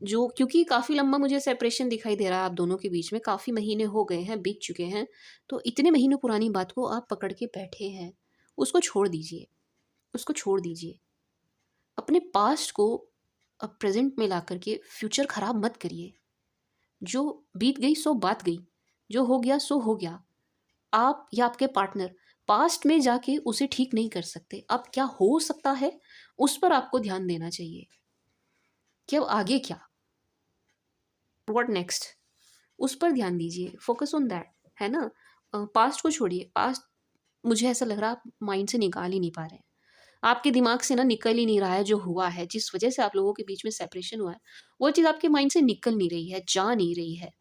जो, क्योंकि काफ़ी लंबा मुझे सेपरेशन दिखाई दे रहा है आप दोनों के बीच में, काफ़ी महीने हो गए हैं, बीत चुके हैं. तो इतने महीनों पुरानी बात को आप पकड़ के बैठे हैं. उसको छोड़ दीजिए. उसको छोड़ दीजिए. अपने पास्ट को अब प्रेजेंट में ला करके फ्यूचर ख़राब मत करिए. जो बीत गई सो बात गई. जो हो गया सो हो गया. आप या आपके पार्टनर पास्ट में जाके उसे ठीक नहीं कर सकते. अब क्या हो सकता है, उस पर आपको ध्यान देना चाहिए कि अब आगे क्या, व्हाट नेक्स्ट, उस पर ध्यान दीजिए. फोकस ऑन दैट, है ना. पास्ट को छोड़िए. पास्ट मुझे ऐसा लग रहा है आप माइंड से निकाल ही नहीं पा रहे हैं. आपके दिमाग से ना निकल ही नहीं रहा है जो हुआ है, जिस वजह से आप लोगों के बीच में सेपरेशन हुआ है, वो चीज़ आपके माइंड से निकल नहीं रही है, जा नहीं रही है.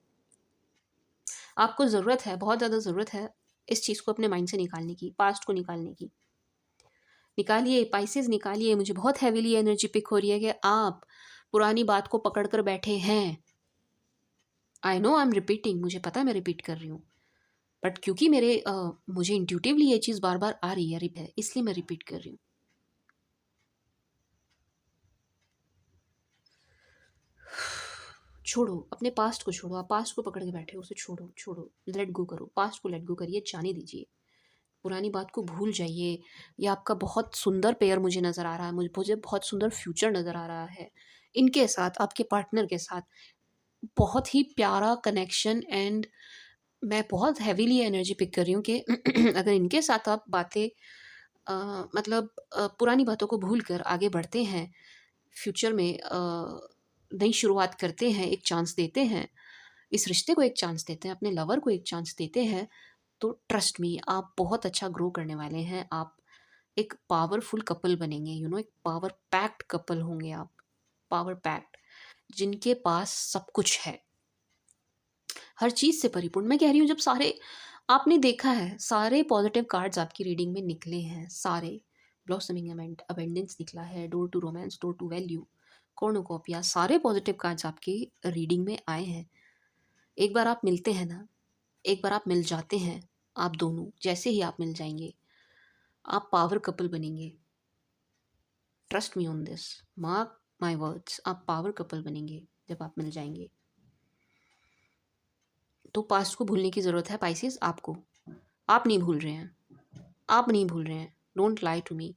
आपको ज़रूरत है, बहुत ज़्यादा ज़रूरत है इस चीज़ को अपने माइंड से निकालने की, पास्ट को निकालने की. निकालिए पाइसेस, निकालिए. मुझे बहुत हैवीली एनर्जी पिक हो रही है कि आप पुरानी बात को पकड़ कर बैठे हैं. I know I am repeating, मुझे पता है मैं रिपीट कर रही हूँ, बट क्योंकि मुझे इंट्यूटिवली ये चीज़ बार बार आ रही है, इसलिए मैं रिपीट कर रही हूँ. छोड़ो, अपने पास्ट को छोड़ो. आप पास्ट को पकड़ के बैठे हो, उसे छोड़ो, छोड़ो, लेट गो करो. पास्ट को लेट गो करिए, जाने दीजिए. पुरानी बात को भूल जाइए. ये आपका बहुत सुंदर पेयर मुझे नज़र आ रहा है, मुझे बहुत सुंदर फ्यूचर नज़र आ रहा है इनके साथ, आपके पार्टनर के साथ. बहुत ही प्यारा कनेक्शन. एंड मैं बहुत हैवीली एनर्जी पिक कर रही हूँ कि अगर इनके साथ आप बातें मतलब पुरानी बातों को भूल कर आगे बढ़ते हैं, फ्यूचर में नई शुरुआत करते हैं, एक चांस देते हैं, इस रिश्ते को एक चांस देते हैं, अपने लवर को एक चांस देते हैं, तो ट्रस्ट मी आप बहुत अच्छा ग्रो करने वाले हैं. आप एक पावरफुल कपल बनेंगे, एक पावर पैक्ड कपल होंगे आप. पावर पैक्ड, जिनके पास सब कुछ है, हर चीज़ से परिपूर्ण. मैं कह रही हूँ, जब सारे आपने देखा है, सारे पॉजिटिव कार्ड्स आपकी रीडिंग में निकले हैं, सारे. ब्लॉसमिंग अबेंडेंस निकला है, door to romance, door to value, cornucopia, सारे पॉजिटिव कार्ड्स आपकी रीडिंग में आए हैं. एक बार आप मिलते हैं ना, एक बार आप मिल जाते हैं, आप दोनों जैसे ही आप मिल जाएंगे, आप पावर कपल बनेंगे. Trust me on this, mark my words, आप पावर कपल बनेंगे जब आप मिल जाएंगे. तो पास्ट को भूलने की ज़रूरत है पाइसेस आपको. आप नहीं भूल रहे हैं, आप नहीं भूल रहे हैं. Don't lie to me.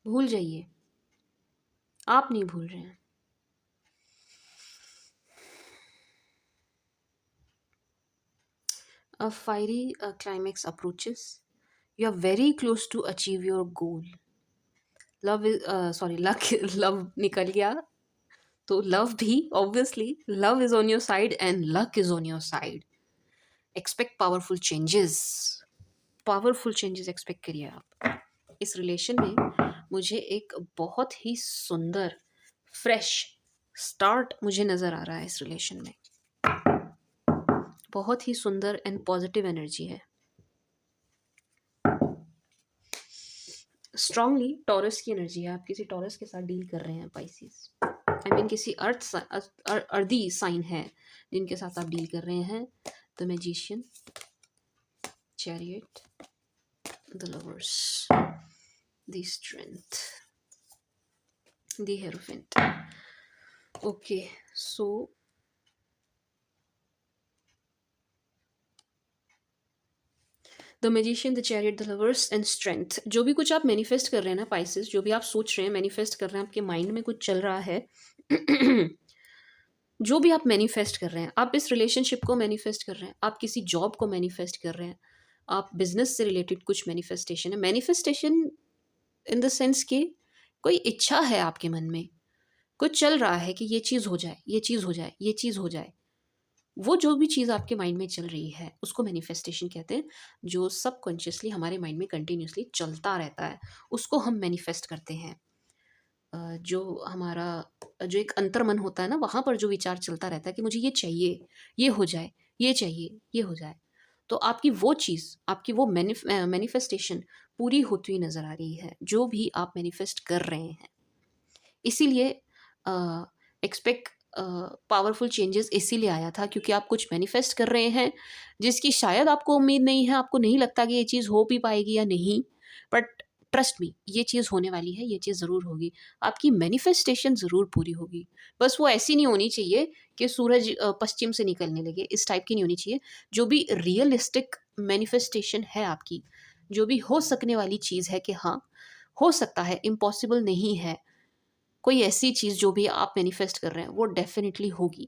भूल जाइए, आप नहीं भूल रहे हैं. A fiery climax approaches. You are very close to achieve your goal. Love is sorry, luck. Love निकल गया, तो love भी obviously, love is on your side and luck is on your side. Expect powerful changes. Powerful changes expect करिए आप. इस relation में मुझे एक बहुत ही सुंदर फ्रेश स्टार्ट मुझे नज़र आ रहा है. इस रिलेशन में बहुत ही सुंदर एंड पॉजिटिव एनर्जी है. स्ट्रांगली टॉरस की एनर्जी है. आप किसी टॉरस के साथ डील कर रहे हैं पाइसेस. आई मीन किसी अर्दी साइन है जिनके साथ आप डील कर रहे हैं. The magician, chariot, the lovers, the strength, the hierophant. Okay, so the magician, the chariot, the lovers and strength. जो भी कुछ आप मैनिफेस्ट कर रहे हैं ना पाइसेस, जो भी आप सोच रहे हैं, मैनिफेस्ट कर रहे हैं, आपके माइंड में कुछ चल रहा है जो भी आप मैनिफेस्ट कर रहे हैं, आप इस रिलेशनशिप को मैनिफेस्ट कर रहे हैं, आप किसी जॉब को मैनिफेस्ट कर रहे हैं, आप बिजनेस से रिलेटेड कुछ मैनिफेस्टेशन है. मैनिफेस्टेशन इन द सेंस कि कोई इच्छा है आपके मन में, कुछ चल रहा है कि ये चीज़ हो जाए, ये चीज़ हो जाए, ये चीज़ हो जाए. वो जो भी चीज़ आपके माइंड में चल रही है उसको मैनिफेस्टेशन कहते हैं. जो सबकॉन्शियसली हमारे माइंड में कंटिन्यूसली चलता रहता है उसको हम मैनिफेस्ट करते हैं. जो हमारा जो एक अंतर्मन होता है ना, वहाँ पर जो विचार चलता रहता है कि मुझे ये चाहिए, ये हो जाए, ये चाहिए, ये हो जाए. तो आपकी वो चीज़, आपकी वो मैनिफेस्टेशन पूरी होती हुई नज़र आ रही है जो भी आप मैनिफेस्ट कर रहे हैं. इसीलिए एक्सपेक्ट पावरफुल चेंजेस इसीलिए आया था क्योंकि आप कुछ मैनिफेस्ट कर रहे हैं जिसकी शायद आपको उम्मीद नहीं है, आपको नहीं लगता कि ये चीज़ हो भी पाएगी या नहीं, बट ट्रस्ट मी, ये चीज़ होने वाली है, ये चीज़ ज़रूर होगी. आपकी मैनिफेस्टेशन ज़रूर पूरी होगी. बस वो ऐसी नहीं होनी चाहिए कि सूरज पश्चिम से निकलने लगे, इस टाइप की नहीं होनी चाहिए. जो भी रियलिस्टिक मैनिफेस्टेशन है आपकी, जो भी हो सकने वाली चीज़ है कि हाँ हो सकता है, इम्पॉसिबल नहीं है, कोई ऐसी चीज़ जो भी आप मैनिफेस्ट कर रहे हैं वो डेफिनेटली होगी.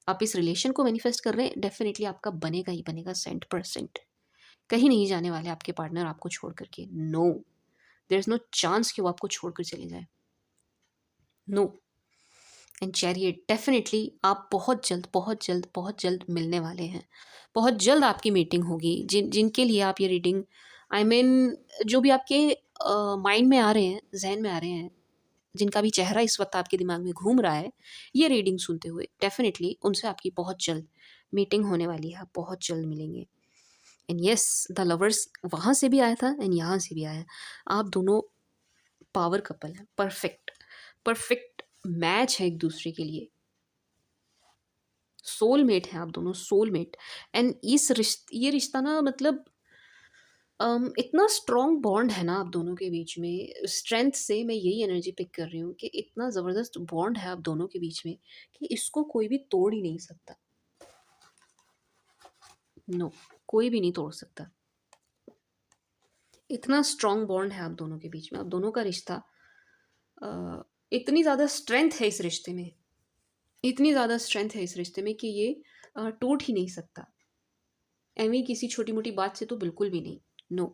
आप इस रिलेशन को मैनिफेस्ट कर रहे हैं, डेफिनेटली आपका बनेगा ही बनेगा 100%. कहीं नहीं जाने वाले आपके पार्टनर आपको छोड़ करके. No, there is no chance कि वो आपको छोड़ कर चले जाए. नो. एंड चैरियट, डेफिनेटली आप बहुत जल्द बहुत जल्द बहुत जल्द मिलने वाले हैं. बहुत जल्द आपकी मीटिंग होगी. जिनके लिए आप ये रीडिंग, आई मीन जो भी आपके माइंड में आ रहे हैं, जहन में आ रहे हैं, जिनका भी चेहरा इस वक्त आपके दिमाग में घूम रहा है ये रीडिंग सुनते हुए, डेफिनेटली उनसे आपकी बहुत जल्द मीटिंग होने वाली है. आप बहुत जल्द मिलेंगे. एंड यस, द लवर्स वहाँ से भी आया था एंड यहाँ से भी आया है. आप दोनों पावर कपल हैं. परफेक्ट परफेक्ट मैच है एक दूसरे के लिए. सोलमेट हैं आप दोनों, सोलमेट. एंड ये रिश्ता ना, मतलब इतना स्ट्रॉन्ग बॉन्ड है ना आप दोनों के बीच में. स्ट्रेंथ से मैं यही एनर्जी पिक कर रही हूँ कि इतना ज़बरदस्त बॉन्ड है आप दोनों के बीच में कि इसको कोई भी तोड़ ही नहीं सकता. नो, कोई भी नहीं तोड़ सकता. इतना स्ट्रॉन्ग बॉन्ड है आप दोनों के बीच में. आप दोनों का रिश्ता, इतनी ज़्यादा स्ट्रेंथ है इस रिश्ते में, इतनी ज़्यादा स्ट्रेंथ है इस रिश्ते में कि ये टूट ही नहीं सकता. एवं किसी छोटी मोटी बात से तो बिल्कुल भी नहीं. नो.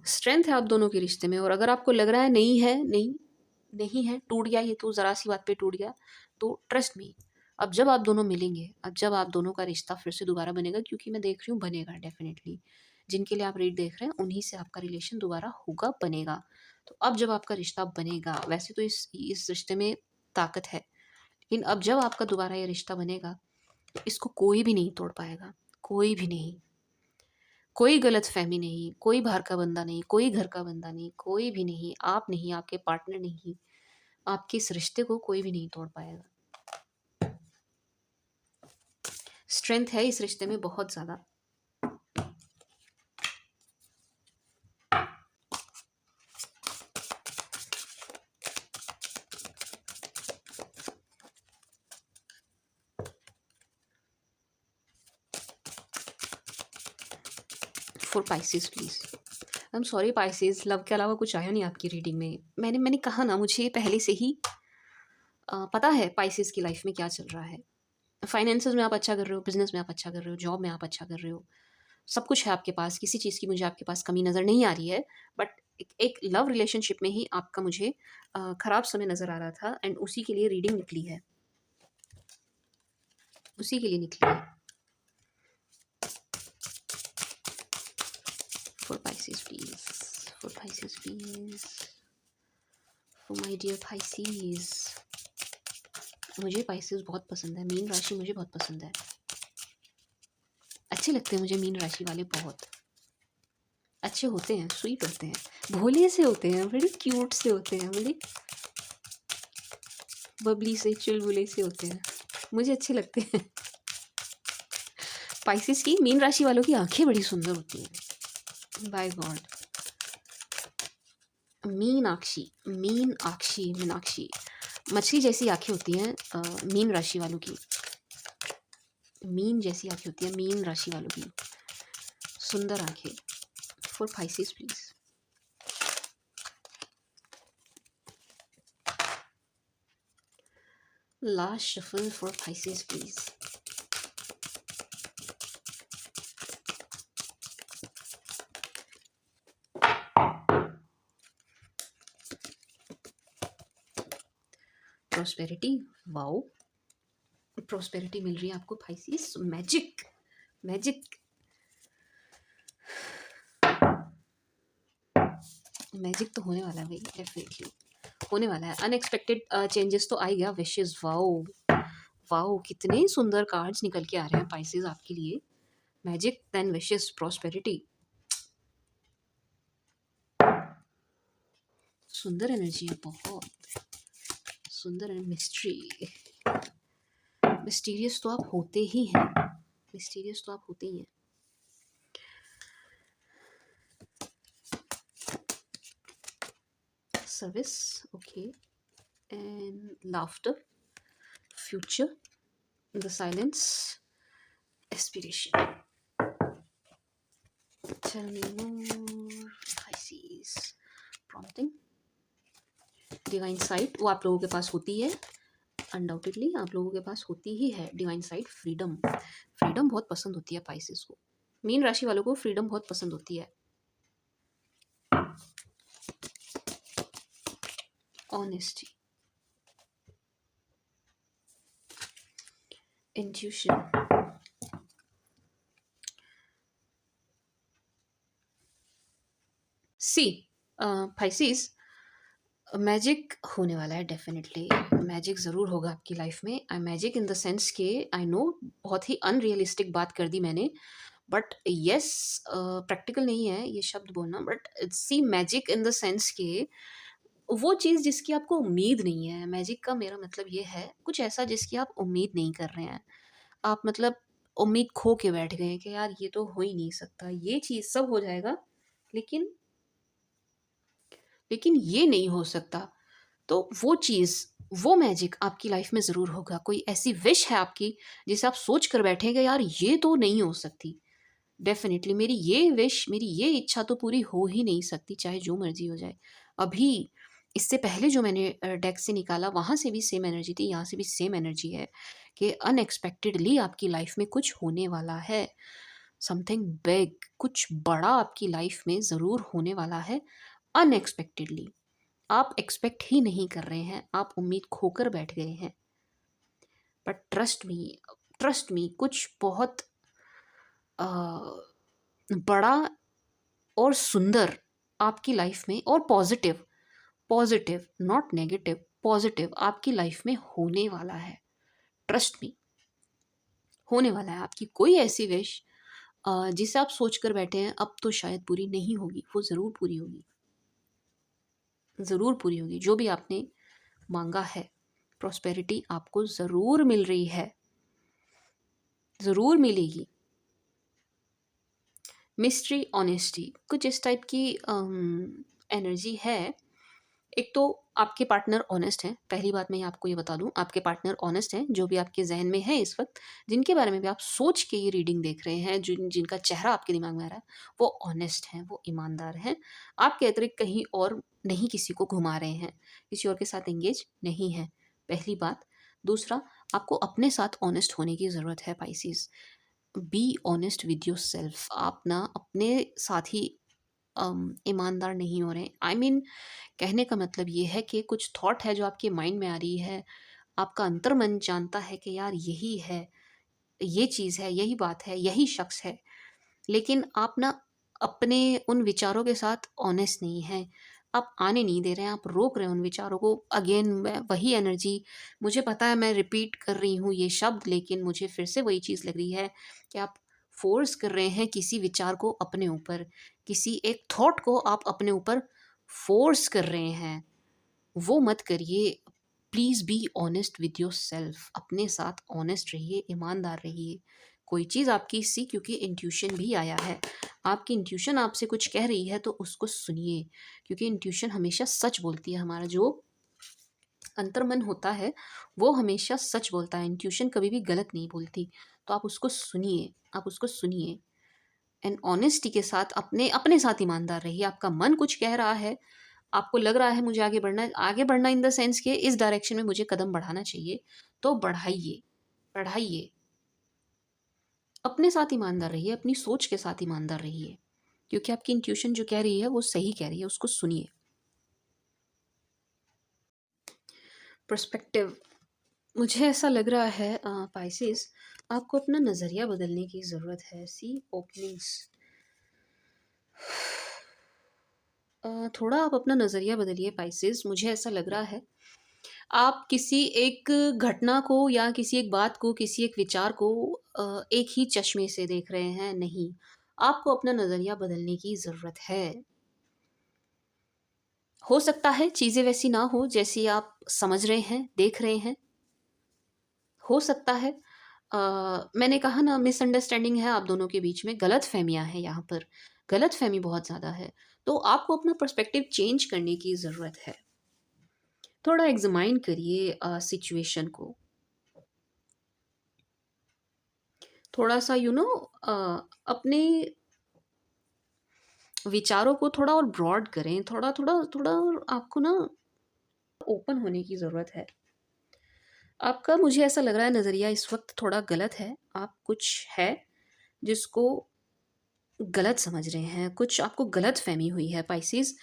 स्ट्रेंथ है आप दोनों के रिश्ते में. और अगर आपको लग रहा है नहीं है, नहीं है, टूट गया ये तो ज़रा सी बात पे टूट गया, तो ट्रस्ट मी, अब जब आप दोनों मिलेंगे, अब जब आप दोनों का रिश्ता फिर से दोबारा बनेगा, क्योंकि मैं देख रही हूँ बनेगा डेफिनेटली. जिनके लिए आप रीड देख रहे हैं उन्हीं से आपका रिलेशन दोबारा होगा, बनेगा. तो अब जब आपका रिश्ता बनेगा, वैसे तो इस रिश्ते में ताकत है, लेकिन अब जब आपका दोबारा ये रिश्ता बनेगा, इसको कोई भी नहीं तोड़ पाएगा. कोई भी नहीं. कोई गलतफ़हमी नहीं, कोई बाहर का बंदा नहीं, कोई घर का बंदा नहीं, कोई भी नहीं, आप नहीं, आपके पार्टनर नहीं, आपके इस रिश्ते को कोई भी नहीं तोड़ पाएगा. स्ट्रेंथ है इस रिश्ते में बहुत ज़्यादा. For Pisces please. I am sorry Pisces, love के अलावा कुछ आया नहीं आपकी रीडिंग में. मैंने कहा ना, मुझे पहले से ही पता है पाइसेस की लाइफ में क्या चल रहा है. फाइनेंसेस में आप अच्छा कर रहे हो, बिजनेस में आप अच्छा कर रहे हो, जॉब में आप अच्छा कर रहे हो, सब कुछ है आपके पास, किसी चीज़ की मुझे आपके पास कमी नज़र नहीं आ रही है. बट एक लव रिलेशनशिप में ही आपका मुझे ख़राब समय नज़र आ रहा था. एंड उसी के लिए रीडिंग निकली है, उसी के लिए निकली है. For Pisces please, for Pisces please, for my dear Pisces. मुझे पाइसेस बहुत पसंद है. मीन राशि मुझे बहुत पसंद है. अच्छे लगते हैं मुझे मीन राशि वाले. बहुत अच्छे होते हैं, स्वीट होते हैं, भोले से होते हैं, बड़े क्यूट से होते हैं, बड़े बबली से, चुलबुले से होते हैं. मुझे अच्छे लगते हैं। स्पाइसेस की मीन राशि वालों की आंखें बड़ी सुंदर होती हैं, बाय गॉड। मीनाक्षी, मीनाक्षी, मीनाक्षी, मछली जैसी आंखें होती हैं मीन राशि वालों की। मीन जैसी आंखें होती हैं मीन राशि वालों की, सुंदर आंखें। For Pisces please. Last shuffle for Pisces please. Prosperity, wow, prosperity मिल रही है आपको पाइसेस। मैजिक, मैजिक, मैजिक तो होने वाला है भाई, डेफिनेटली होने वाला है। अनएक्सपेक्टेड चेंजेस तो आ ही गया। विशेस, वाओ वाओ, कितने सुंदर कार्ड्स निकल के आ रहे हैं पाइसेस आपके लिए। मैजिक, देन विशेस, प्रॉस्पेरिटी, सुंदर एनर्जी है, बहुत सुंदर है। मिस्ट्री, मिस्टीरियस तो आप होते ही हैं, मिस्टीरियस तो आप होते ही हैं। Service, okay, and laughter, future, the silence, aspiration. Tell me more, Pisces. Prompting, divine site, वो आप लोगों के पास होती है, अनडाउटेडली आप लोगों के पास होती ही है डिवाइन साइट। फ्रीडम, फ्रीडम बहुत पसंद होती है पाइसेस को। मीन राशि वालों को फ्रीडम बहुत पसंद होती है। ऑनेस्टी, इंट्यूशन, सी पाइसेस, मैजिक होने वाला है डेफिनेटली। मैजिक ज़रूर होगा आपकी लाइफ में। आई मैजिक इन द सेंस के आई नो बहुत ही अनरियलिस्टिक बात कर दी मैंने, बट येस, प्रैक्टिकल नहीं है ये शब्द बोलना, but see magic in the sense के वो चीज़ जिसकी आपको उम्मीद नहीं है। मैजिक का मेरा मतलब ये है कुछ ऐसा जिसकी आप उम्मीद नहीं कर रहे हैं। आप मतलब उम्मीद खो के बैठ गए हैं कि यार ये तो हो ही नहीं सकता, ये चीज़ सब हो जाएगा, लेकिन लेकिन ये नहीं हो सकता। तो वो चीज़, वो मैजिक आपकी लाइफ में ज़रूर होगा। कोई ऐसी विश है आपकी जिसे आप सोच कर बैठे हैं कि यार ये तो नहीं हो सकती। डेफ़िनेटली मेरी ये विश, मेरी ये इच्छा तो पूरी हो ही नहीं सकती, चाहे जो मर्ज़ी हो जाए। अभी इससे पहले जो मैंने डेक से निकाला वहाँ से भी सेम एनर्जी थी, यहाँ से भी सेम एनर्जी है कि अनएक्सपेक्टेडली आपकी लाइफ में कुछ होने वाला है। समथिंग बिग, कुछ बड़ा आपकी लाइफ में ज़रूर होने वाला है अनएक्सपेक्टेडली। आप एक्सपेक्ट ही नहीं कर रहे हैं, आप उम्मीद खोकर बैठ गए हैं। बट ट्रस्ट मी कुछ बहुत अ, बड़ा और सुंदर आपकी लाइफ में, और positive, positive not negative, positive आपकी लाइफ में होने वाला है। ट्रस्ट मी, होने वाला है। आपकी कोई ऐसी विश जिसे आप सोच कर बैठे हैं अब तो शायद पूरी नहीं होगी, वो ज़रूर पूरी होगी, ज़रूर पूरी होगी। जो भी आपने मांगा है, प्रॉस्पेरिटी आपको ज़रूर मिल रही है, ज़रूर मिलेगी। मिस्ट्री, ऑनेस्टी, कुछ इस टाइप की एनर्जी है। एक तो आपके पार्टनर ऑनेस्ट हैं, पहली बात मैं आपको ये बता दूं, आपके पार्टनर ऑनेस्ट हैं। जो भी आपके जहन में है इस वक्त, जिनके बारे में भी आप सोच के ये रीडिंग देख रहे हैं, जिनका चेहरा आपके दिमाग में आ रहा है, वो ऑनेस्ट हैं, वो ईमानदार हैं। आपके अतिरिक्त कहीं और नहीं किसी को घुमा रहे हैं, किसी और के साथ एंगेज नहीं है, पहली बात। दूसरा, आपको अपने साथ ऑनेस्ट होने की ज़रूरत है Pisces. Be honest with your self. आप ना अपने साथ ही ईमानदार नहीं हो रहे। आई मीन कहने का मतलब ये है कि कुछ थॉट है जो आपके माइंड में आ रही है, आपका अंतर्मन जानता है कि यार यही है, ये चीज़ है, यही बात है, यही शख्स है, लेकिन आप ना अपने उन विचारों के साथ ऑनेस्ट नहीं हैं। आप आने नहीं दे रहे हैं, आप रोक रहे हैं उन विचारों को। अगेन मैं वही एनर्जी, मुझे पता है मैं रिपीट कर रही हूँ ये शब्द, लेकिन मुझे फिर से वही चीज़ लग रही है कि आप फोर्स कर रहे हैं किसी विचार को अपने ऊपर, किसी एक थॉट को आप अपने ऊपर फोर्स कर रहे हैं। वो मत करिए। Please be honest with your self, अपने साथ ऑनेस्ट रहिए, ईमानदार रहिए। कोई चीज़ आपकी सी, क्योंकि इंट्यूशन भी आया है, आपकी इंट्यूशन आपसे कुछ कह रही है तो उसको सुनिए, क्योंकि इंट्यूशन हमेशा सच बोलती है। हमारा जो अंतर्मन होता है वो हमेशा सच बोलता है, इंट्यूशन कभी भी गलत नहीं बोलती। तो आप उसको सुनिए, आप उसको सुनिए एंड ऑनेस्टी के साथ अपने अपने साथ ईमानदार रहिए। आपका मन कुछ कह रहा है, आपको लग रहा है मुझे आगे बढ़ना है, आगे बढ़ना इन द सेंस कि इस डायरेक्शन में मुझे कदम बढ़ाना चाहिए, तो बढ़ाइए, बढ़ाइए। अपने साथ ईमानदार रहिए, अपनी सोच के साथ ईमानदार रहिए, क्योंकि आपकी इंट्यूशन जो कह रही है वो सही कह रही है, उसको सुनिए। पर्सपेक्टिव, मुझे ऐसा लग रहा है पाइसेस, आपको अपना नज़रिया बदलने की ज़रूरत है। सी ओपनिंग्स, थोड़ा आप अपना नज़रिया बदलिए पाइसेस। मुझे ऐसा लग रहा है आप किसी एक घटना को या किसी एक बात को, किसी एक विचार को एक ही चश्मे से देख रहे हैं। नहीं, आपको अपना नज़रिया बदलने की ज़रूरत है। हो सकता है चीज़ें वैसी ना हो जैसी आप समझ रहे हैं, देख रहे हैं। हो सकता है मैंने कहा ना, मिसअंडरस्टैंडिंग है आप दोनों के बीच में, गलतफ़हमियाँ हैं यहाँ पर, गलतफ़हमी बहुत ज़्यादा है। तो आपको अपना पर्सपेक्टिव चेंज करने की ज़रूरत है। थोड़ा एग्ज़ामाइन करिए सिचुएशन को। थोड़ा-सा अपने विचारों को थोड़ा और ब्रॉड करें, थोड़ा और आपको ना ओपन होने की ज़रूरत है। आपका, मुझे ऐसा लग रहा है, नज़रिया इस वक़्त थोड़ा गलत है। आप कुछ है जिसको गलत समझ रहे हैं, कुछ आपको गलतफ़हमी हुई है Pisces.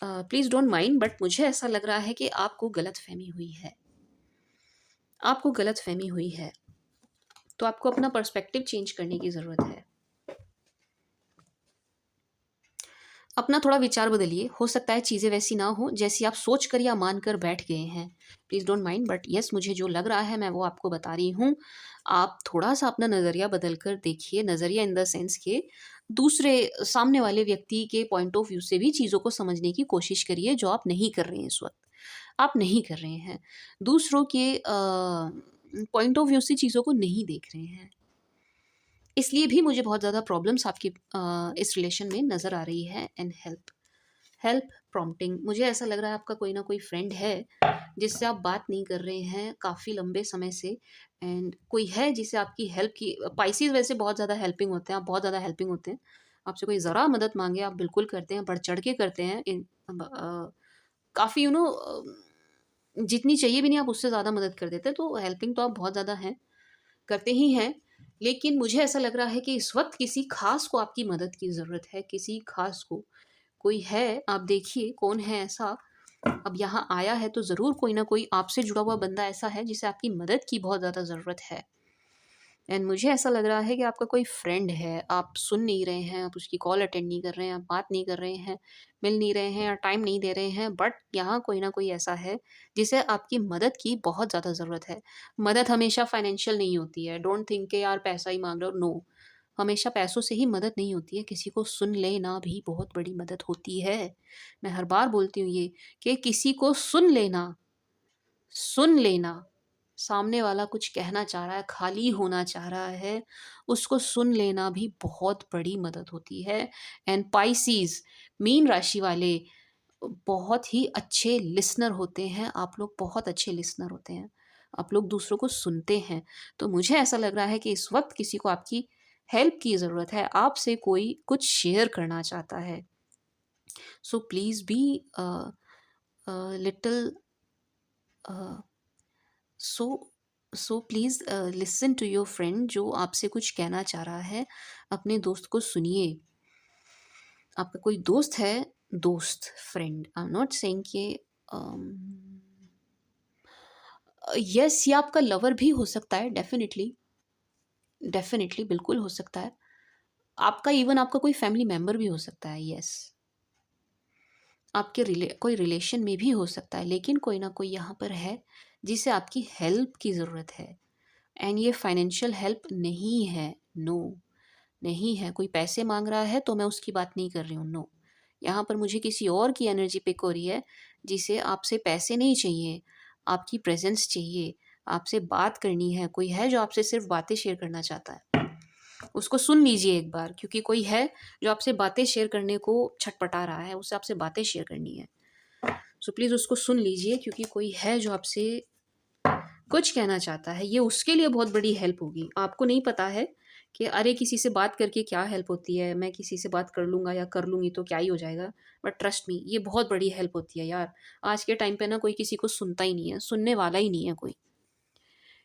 Please don't mind, but मुझे ऐसा लग रहा है कि आपको गलतफ़हमी हुई है, आपको गलतफ़हमी हुई है। तो आपको अपना पर्सपेक्टिव चेंज करने की ज़रूरत है। अपना थोड़ा विचार बदलिए। हो सकता है चीज़ें वैसी ना हो जैसी आप सोच कर या मान कर बैठ गए हैं। Please don't mind, but yes, मुझे जो लग रहा है मैं वो आपको बता रही हूँ। आप थोड़ा-सा अपना नज़रिया बदल कर देखिए। नज़रिया इन द सेंस के दूसरे, सामने वाले व्यक्ति के पॉइंट ऑफ व्यू से भी चीज़ों को समझने की कोशिश करिए, जो आप नहीं कर रहे हैं इस वक़्त। आप नहीं कर रहे हैं। दूसरों के पॉइंट ऑफ व्यू से चीज़ों को नहीं देख रहे हैं। इसलिए भी मुझे बहुत ज़्यादा प्रॉब्लम्स आपकी इस रिलेशन में नज़र आ रही है। एंड हेल्प, हेल्प प्रॉम्प्टिंग, मुझे ऐसा लग रहा है आपका कोई ना कोई फ्रेंड है जिससे आप बात नहीं कर रहे हैं काफ़ी लंबे समय से, एंड कोई है जिसे आपकी हेल्प की। पाइसेस वैसे बहुत ज़्यादा हेल्पिंग होते हैं, आप बहुत ज़्यादा हेल्पिंग होते हैं। आपसे कोई ज़रा मदद मांगे आप बिल्कुल करते हैं, बढ़ चढ़ के करते हैं। काफ़ी जितनी चाहिए भी नहीं आप उससे ज़्यादा मदद कर देते हैं, तो हेल्पिंग तो आप बहुत ज़्यादा हैं, करते ही हैं। लेकिन मुझे ऐसा लग रहा है कि इस वक़्त किसी ख़ास को आपकी मदद की ज़रूरत है, किसी ख़ास को। कोई है, आप देखिए कौन है ऐसा। अब यहाँ आया है तो ज़रूर कोई ना कोई आपसे जुड़ा हुआ बंदा ऐसा है जिसे आपकी मदद की बहुत ज़्यादा ज़रूरत है। एंड मुझे ऐसा लग रहा है कि आपका कोई फ्रेंड है, आप सुन नहीं रहे हैं, आप उसकी कॉल अटेंड नहीं कर रहे हैं, आप बात नहीं कर रहे हैं, मिल नहीं रहे हैं या टाइम नहीं दे रहे हैं, बट यहाँ कोई ना कोई ऐसा है जिसे आपकी मदद की बहुत ज़्यादा ज़रूरत है। मदद हमेशा फाइनेंशियल नहीं होती है, डोंट थिंक कि यार पैसा ही माँग रहे हो, नो। हमेशा पैसों से ही मदद नहीं होती है, किसी को सुन लेना भी बहुत बड़ी मदद होती है। मैं हर बार बोलती हूँ ये, कि किसी को सुन लेना, सुन लेना, सामने वाला कुछ कहना चाह रहा है, खाली होना चाह रहा है, उसको सुन लेना भी बहुत बड़ी मदद होती है। एंड पाइसेस, मीन राशि वाले बहुत ही अच्छे लिसनर होते हैं, आप लोग बहुत अच्छे लिसनर होते हैं, आप लोग दूसरों को सुनते हैं। तो मुझे ऐसा लग रहा है कि इस वक़्त किसी को आपकी हेल्प की ज़रूरत है, आपसे कोई कुछ शेयर करना चाहता है। So please be little a so so please listen to your friend जो आपसे कुछ कहना चाह रहा है। अपने दोस्त को सुनिए। आपका कोई दोस्त है, दोस्त, friend, I am not saying कि यस, ये आपका लवर भी हो सकता है, डेफ़िनिटली, डेफ़िनिटली बिल्कुल हो सकता है। आपका, इवन आपका कोई फैमिली मेंबर भी हो सकता है, यस। आपके कोई रिलेशन में भी हो सकता है, लेकिन कोई ना कोई यहाँ पर है जिसे आपकी हेल्प की ज़रूरत है। एंड ये फाइनेंशियल हेल्प नहीं है, नो, नहीं है। कोई पैसे मांग रहा है तो मैं उसकी बात नहीं कर रही हूँ, नो। यहाँ पर मुझे किसी और की एनर्जी पिक हो रही है जिसे आपसे पैसे नहीं चाहिए, आपकी प्रेज़ेंस चाहिए, आपसे बात करनी है, कोई है जो आपसे सिर्फ़ बातें शेयर करना चाहता है। उसको सुन लीजिए एक बार, क्योंकि कोई है जो आपसे बातें शेयर करने को छटपटा रहा है, उसे आपसे बातें शेयर करनी है। सो प्लीज़ उसको सुन लीजिए, क्योंकि कोई है जो आपसे कुछ कहना चाहता है। ये उसके लिए बहुत बड़ी हेल्प होगी। आपको नहीं पता है कि अरे किसी से बात करके क्या हेल्प होती है, मैं किसी से बात कर लूँगा या कर लूँगी तो क्या ही हो जाएगा। बट ट्रस्ट मी, ये बहुत बड़ी हेल्प होती है यार। आज के टाइम पे ना कोई किसी को सुनता ही नहीं है, सुनने वाला ही नहीं है कोई।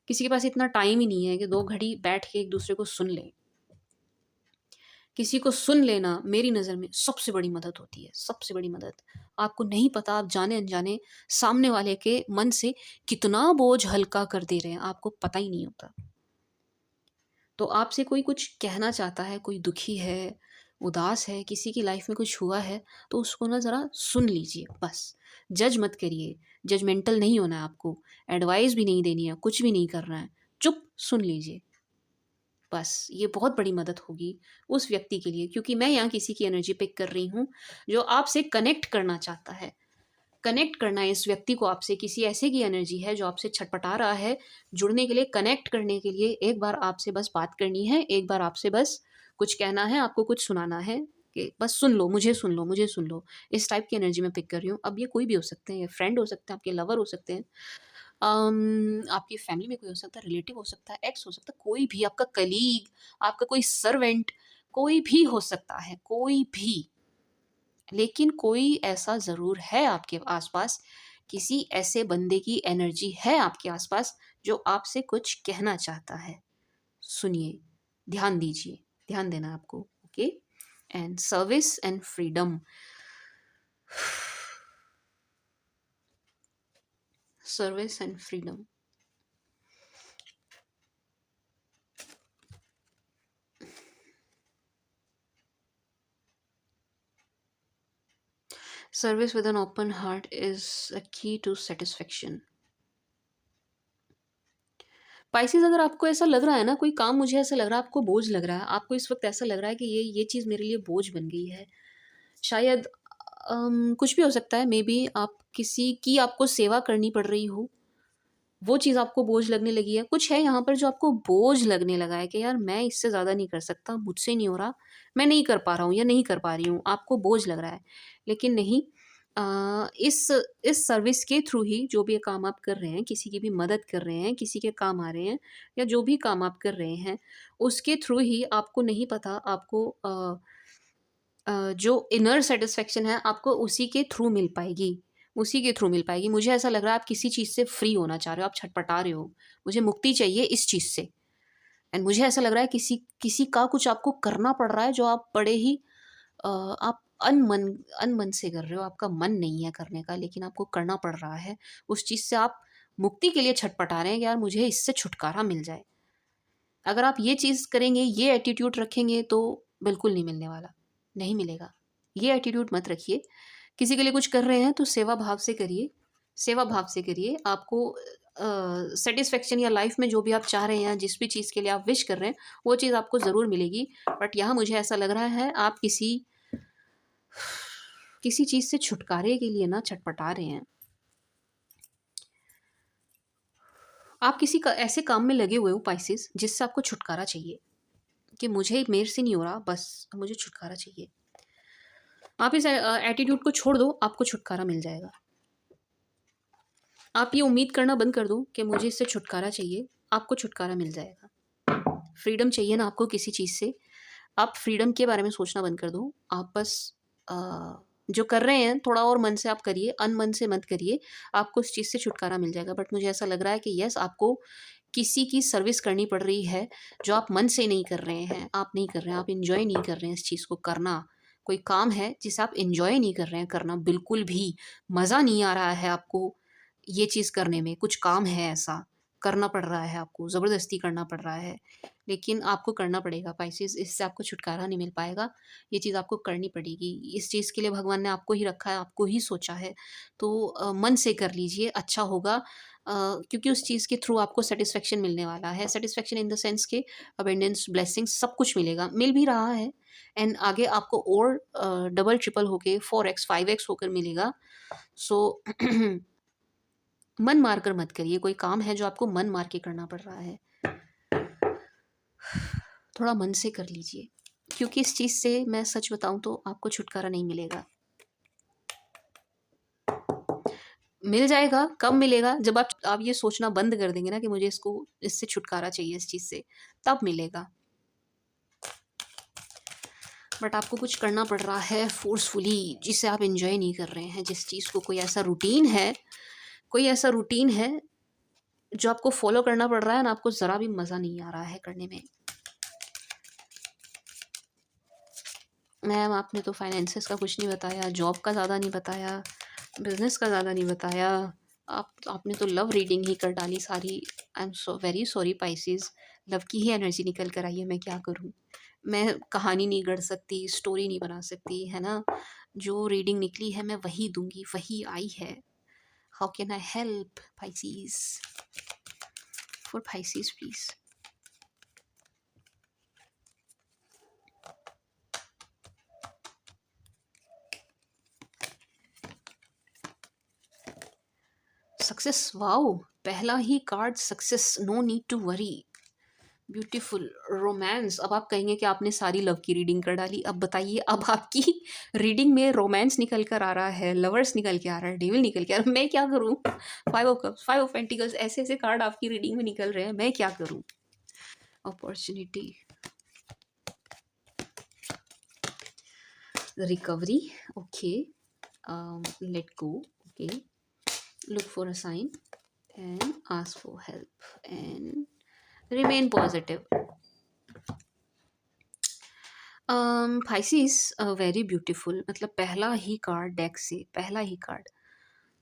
किसी के पास इतना टाइम ही नहीं है कि 2 घड़ी बैठ के एक-दूसरे को सुन ले। किसी को सुन लेना मेरी नज़र में सबसे बड़ी मदद होती है, सबसे बड़ी मदद। आपको नहीं पता आप जाने-अनजाने सामने वाले के मन से कितना बोझ हल्का कर दे रहे हैं, आपको पता ही नहीं होता। तो आपसे कोई कुछ कहना चाहता है, कोई दुखी है, उदास है, किसी की लाइफ़ में कुछ हुआ है, तो उसको ना ज़रा सुन लीजिए बस। जज मत करिए, जजमेंटल नहीं होना है आपको, एडवाइस भी नहीं देनी है, कुछ भी नहीं करना है। चुप सुन लीजिए। बस, ये बहुत बड़ी मदद होगी उस व्यक्ति के लिए, क्योंकि मैं यहाँ किसी की एनर्जी पिक कर रही हूँ, जो आपसे कनेक्ट करना चाहता है। कनेक्ट करना है इस व्यक्ति को आपसे, किसी ऐसे की एनर्जी है जो आपसे छटपटा रहा है, जुड़ने के लिए, कनेक्ट करने के लिए एक बार आपसे बस बात करनी है, एक बार आपसे बस कुछ कहना है, आपको कुछ सुनाना है कि बस सुन लो, मुझे सुन लो, मुझे सुन लो। इस टाइप की एनर्जी मैं पिक कर रही हूँ। अब ये कोई भी हो सकते हैं, ये फ्रेंड हो सकते हैं, आपके लवर हो सकते हैं, आपकी फैमिली में कोई हो सकता है, रिलेटिव हो सकता है, एक्स हो सकता है, कोई भी, आपका कलीग, आपका कोई सर्वेंट, कोई भी हो सकता है, कोई भी। लेकिन कोई ऐसा ज़रूर है आपके आस-पास, किसी ऐसे बंदे की एनर्जी है आपके आस-पास जो आपसे कुछ कहना चाहता है। सुनिए, ध्यान दीजिए, ध्यान देना है आपको, okay? And service and freedom, service and freedom. Service with an open heart is a key to satisfaction. Spices, अगर आपको ऐसा लग रहा है ना, कोई काम मुझे ऐसा लग रहा है आपको बोझ लग रहा है, आपको इस वक़्त ऐसा लग रहा है कि ये चीज़ मेरे लिए बोझ बन गई है। शायद कुछ भी हो सकता है, मेबी आप किसी की आपको सेवा करनी पड़ रही हो, वो चीज़ आपको बोझ लगने लगी है। कुछ है यहाँ पर जो आपको बोझ लगने लगा है कि यार मैं इससे ज़्यादा नहीं कर सकता, मुझसे नहीं हो रहा, मैं नहीं कर पा रहा हूँ या नहीं कर पा रही हूँ, आपको बोझ लग रहा है। लेकिन नहीं, इस सर्विस के थ्रू ही जो भी ये काम आप कर रहे हैं, किसी की भी मदद कर रहे हैं, किसी के काम आ रहे हैं या जो भी काम आप कर रहे हैं, उसके थ्रू ही आपको नहीं पता, आपको जो इनर सैटिस्फैक्शन है आपको उसी के थ्रू मिल पाएगी, उसी के थ्रू मिल पाएगी। मुझे ऐसा लग रहा है आप किसी चीज़ से फ्री होना चाह रहे हो, आप छटपटा रहे हो, मुझे मुक्ति चाहिए इस चीज़ से। एंड मुझे ऐसा लग रहा है किसी किसी का कुछ आपको करना पड़ रहा है जो आप बड़े ही आप अनमन से कर रहे हो, आपका मन नहीं है करने का, लेकिन आपको करना पड़ रहा है। उस चीज़ से आप मुक्ति के लिए छटपटा रहे हैं कि यार मुझे इससे छुटकारा मिल जाए। अगर आप ये चीज़ करेंगे, ये एटीट्यूड रखेंगे तो बिल्कुल नहीं मिलने वाला, नहीं मिलेगा। ये एटीट्यूड मत रखिए। किसी के लिए कुछ कर रहे हैं तो सेवा भाव से करिए, सेवा भाव से करिए। आपको सैटिस्फैक्शन या लाइफ़ में जो भी आप चाह रहे हैं, जिस भी चीज़ के लिए आप विश कर रहे हैं, वो चीज़ आपको ज़रूर मिलेगी। बट यहाँ मुझे ऐसा लग रहा है आप किसी चीज़ से छुटकारे के लिए ना छटपटा रहे हैं। आप किसी का ऐसे काम में लगे हुए हो पाइसेस, जिससे आपको छुटकारा चाहिए कि मुझे मेरे से नहीं हो रहा, बस मुझे छुटकारा चाहिए। आप इस एटीट्यूड को छोड़ दो, आपको छुटकारा मिल जाएगा। आप ये उम्मीद करना बंद कर दो कि मुझे इससे छुटकारा चाहिए, आपको छुटकारा मिल जाएगा। फ्रीडम चाहिए ना आपको किसी चीज़ से, आप फ्रीडम के बारे में सोचना बंद कर दो। आप बस अ, जो कर रहे हैं थोड़ा और मन से आप करिए, अनमन से मत करिए, आपको उस चीज़ से छुटकारा मिल जाएगा। बट मुझे ऐसा लग रहा है कि येस, आपको किसी की सर्विस करनी पड़ रही है, जो आप मन से नहीं कर रहे हैं, आप नहीं कर रहे हैं, आप एन्जॉय नहीं कर रहे हैं इस चीज़ को करना। कोई काम है जिसे आप एन्जॉय नहीं कर रहे हैं करना बिल्कुल भी, मज़ा नहीं आ रहा है आपको ये चीज़ करने में, कुछ काम है ऐसा, करना पड़ रहा है आपको, ज़बरदस्ती करना पड़ रहा है, लेकिन आपको करना पड़ेगा पाइसेस, इससे आपको छुटकारा नहीं मिल पाएगा, ये चीज़ आपको करनी पड़ेगी। इस चीज़ के लिए भगवान ने आपको ही रखा है, आपको ही सोचा है, तो मन से कर लीजिए, अच्छा होगा। क्योंकि उस चीज़ के थ्रू आपको सैटिस्फैक्शन मिलने वाला है, सैटिस्फैक्शन इन द सेंस कि अबंडेंस, ब्लेसिंग्स सब कुछ मिलेगा, मिल भी रहा है। एंड आगे आपको और डबल, ट्रिपल होके 4x, 5x होकर मिलेगा। सो मन मार कर मत करिए, कोई काम है जो आपको मन मार के करना पड़ रहा है, थोड़ा मन से कर लीजिए, क्योंकि इस चीज़ से मैं सच बताऊँ तो आपको छुटकारा नहीं मिलेगा। मिल जाएगा, कब मिलेगा? जब आप ये सोचना बंद कर देंगे ना कि मुझे इससे छुटकारा चाहिए, इस चीज़ से, तब मिलेगा। बट आपको कुछ करना पड़ रहा है फ़ोर्सफुली, जिसे आप एन्जॉय नहीं कर रहे हैं, जिस चीज़ को कोई ऐसा रूटीन है जो आपको फ़ॉलो करना पड़ रहा है ना, आपको ज़रा भी मज़ा नहीं आ रहा है करने में। मैम आपने तो फाइनेंसेस का कुछ नहीं बताया, जॉब का ज़्यादा नहीं बताया, बिज़नेस का ज़्यादा नहीं बताया, आपने तो लव रीडिंग ही कर डाली सारी। I am so very sorry Pisces, love की ही एनर्जी निकल कर आई है, मैं क्या करूँ? मैं कहानी नहीं गढ़ सकती, स्टोरी नहीं बना सकती, है ना? जो रीडिंग निकली है मैं वही दूँगी, वही आई है। How can I help Pisces? For Pisces please. Success, wow! पहला ही card success, no need to worry. Beautiful. Romance, अब आप कहेंगे कि आपने सारी लव की रीडिंग कर डाली, अब बताइए, अब आपकी रीडिंग में रोमांस निकल कर आ रहा है, लवर्स निकल के आ रहा है, डेविल निकल के आ रहा है, मैं क्या करूं? Five of cups, five of pentacles, ऐसे ऐसे कार्ड आपकी रीडिंग में निकल रहे हैं, मैं क्या करूं? Opportunity, recovery, okay, let go, okay, look for a sign and ask for help and remain positive. Pisces, very beautiful, मतलब पहला ही कार्ड डेक से, पहला ही कार्ड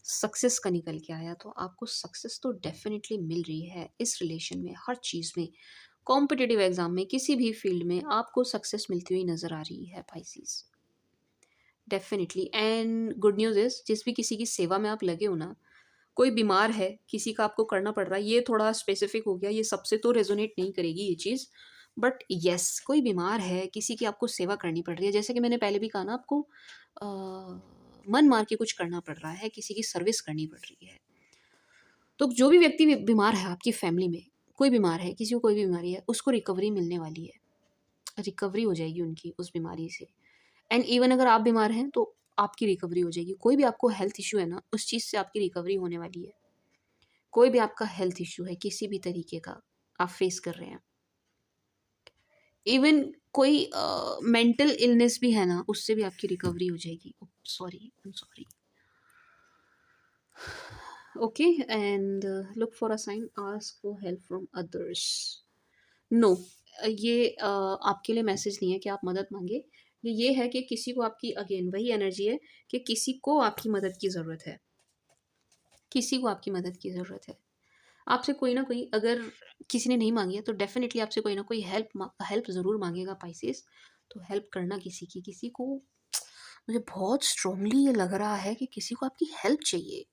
सक्सेस का निकल के आया, तो आपको सक्सेस तो डेफिनेटली मिल रही है इस रिलेशन में, हर चीज़ में, कॉम्पिटिटिव एग्जाम में, किसी भी फील्ड में आपको सक्सेस मिलती हुई नज़र आ रही है Pisces, definitely. And good news is, जिस भी किसी की सेवा में आप लगे हो ना, कोई बीमार है, किसी का आपको करना पड़ रहा है, ये थोड़ा स्पेसिफिक हो गया, ये सबसे तो रेजोनेट नहीं करेगी ये चीज़, बट येस, कोई बीमार है, किसी की आपको सेवा करनी पड़ रही है, जैसे कि मैंने पहले भी कहा ना आपको, मन मार के कुछ करना पड़ रहा है, किसी की सर्विस करनी पड़ रही है। तो जो भी व्यक्ति बीमार है आपकी फैमिली में, कोई बीमार है, किसी को कोई भी बीमारी है, उसको रिकवरी मिलने वाली है, रिकवरी हो जाएगी उनकी उस बीमारी से। एंड इवन अगर आप बीमार हैं तो आपकी रिकवरी हो जाएगी, कोई भी आपको हेल्थ इशू है ना, उस चीज़ से आपकी रिकवरी होने वाली है। कोई भी आपका हेल्थ इशू है किसी भी तरीके का आप फेस कर रहे हैं, इवन कोई मेंटल इलनेस भी है ना, उससे भी आपकी रिकवरी हो जाएगी। Sorry, I am sorry. Okay, and look for a sign, ask for help from others. No, ये आपके लिए मैसेज नहीं है कि आप मदद मांगे, ये है कि किसी को आपकी, अगेन वही एनर्जी है कि किसी को आपकी मदद की ज़रूरत है, किसी को आपकी मदद की ज़रूरत है। आपसे कोई ना कोई, अगर किसी ने नहीं मांगी है तो डेफिनेटली आपसे कोई ना कोई हेल्प ज़रूर मांगेगा पाइसेस। तो हेल्प करना किसी की, किसी को, मुझे बहुत स्ट्रांगली ये लग रहा है कि किसी को आपकी हेल्प चाहिए।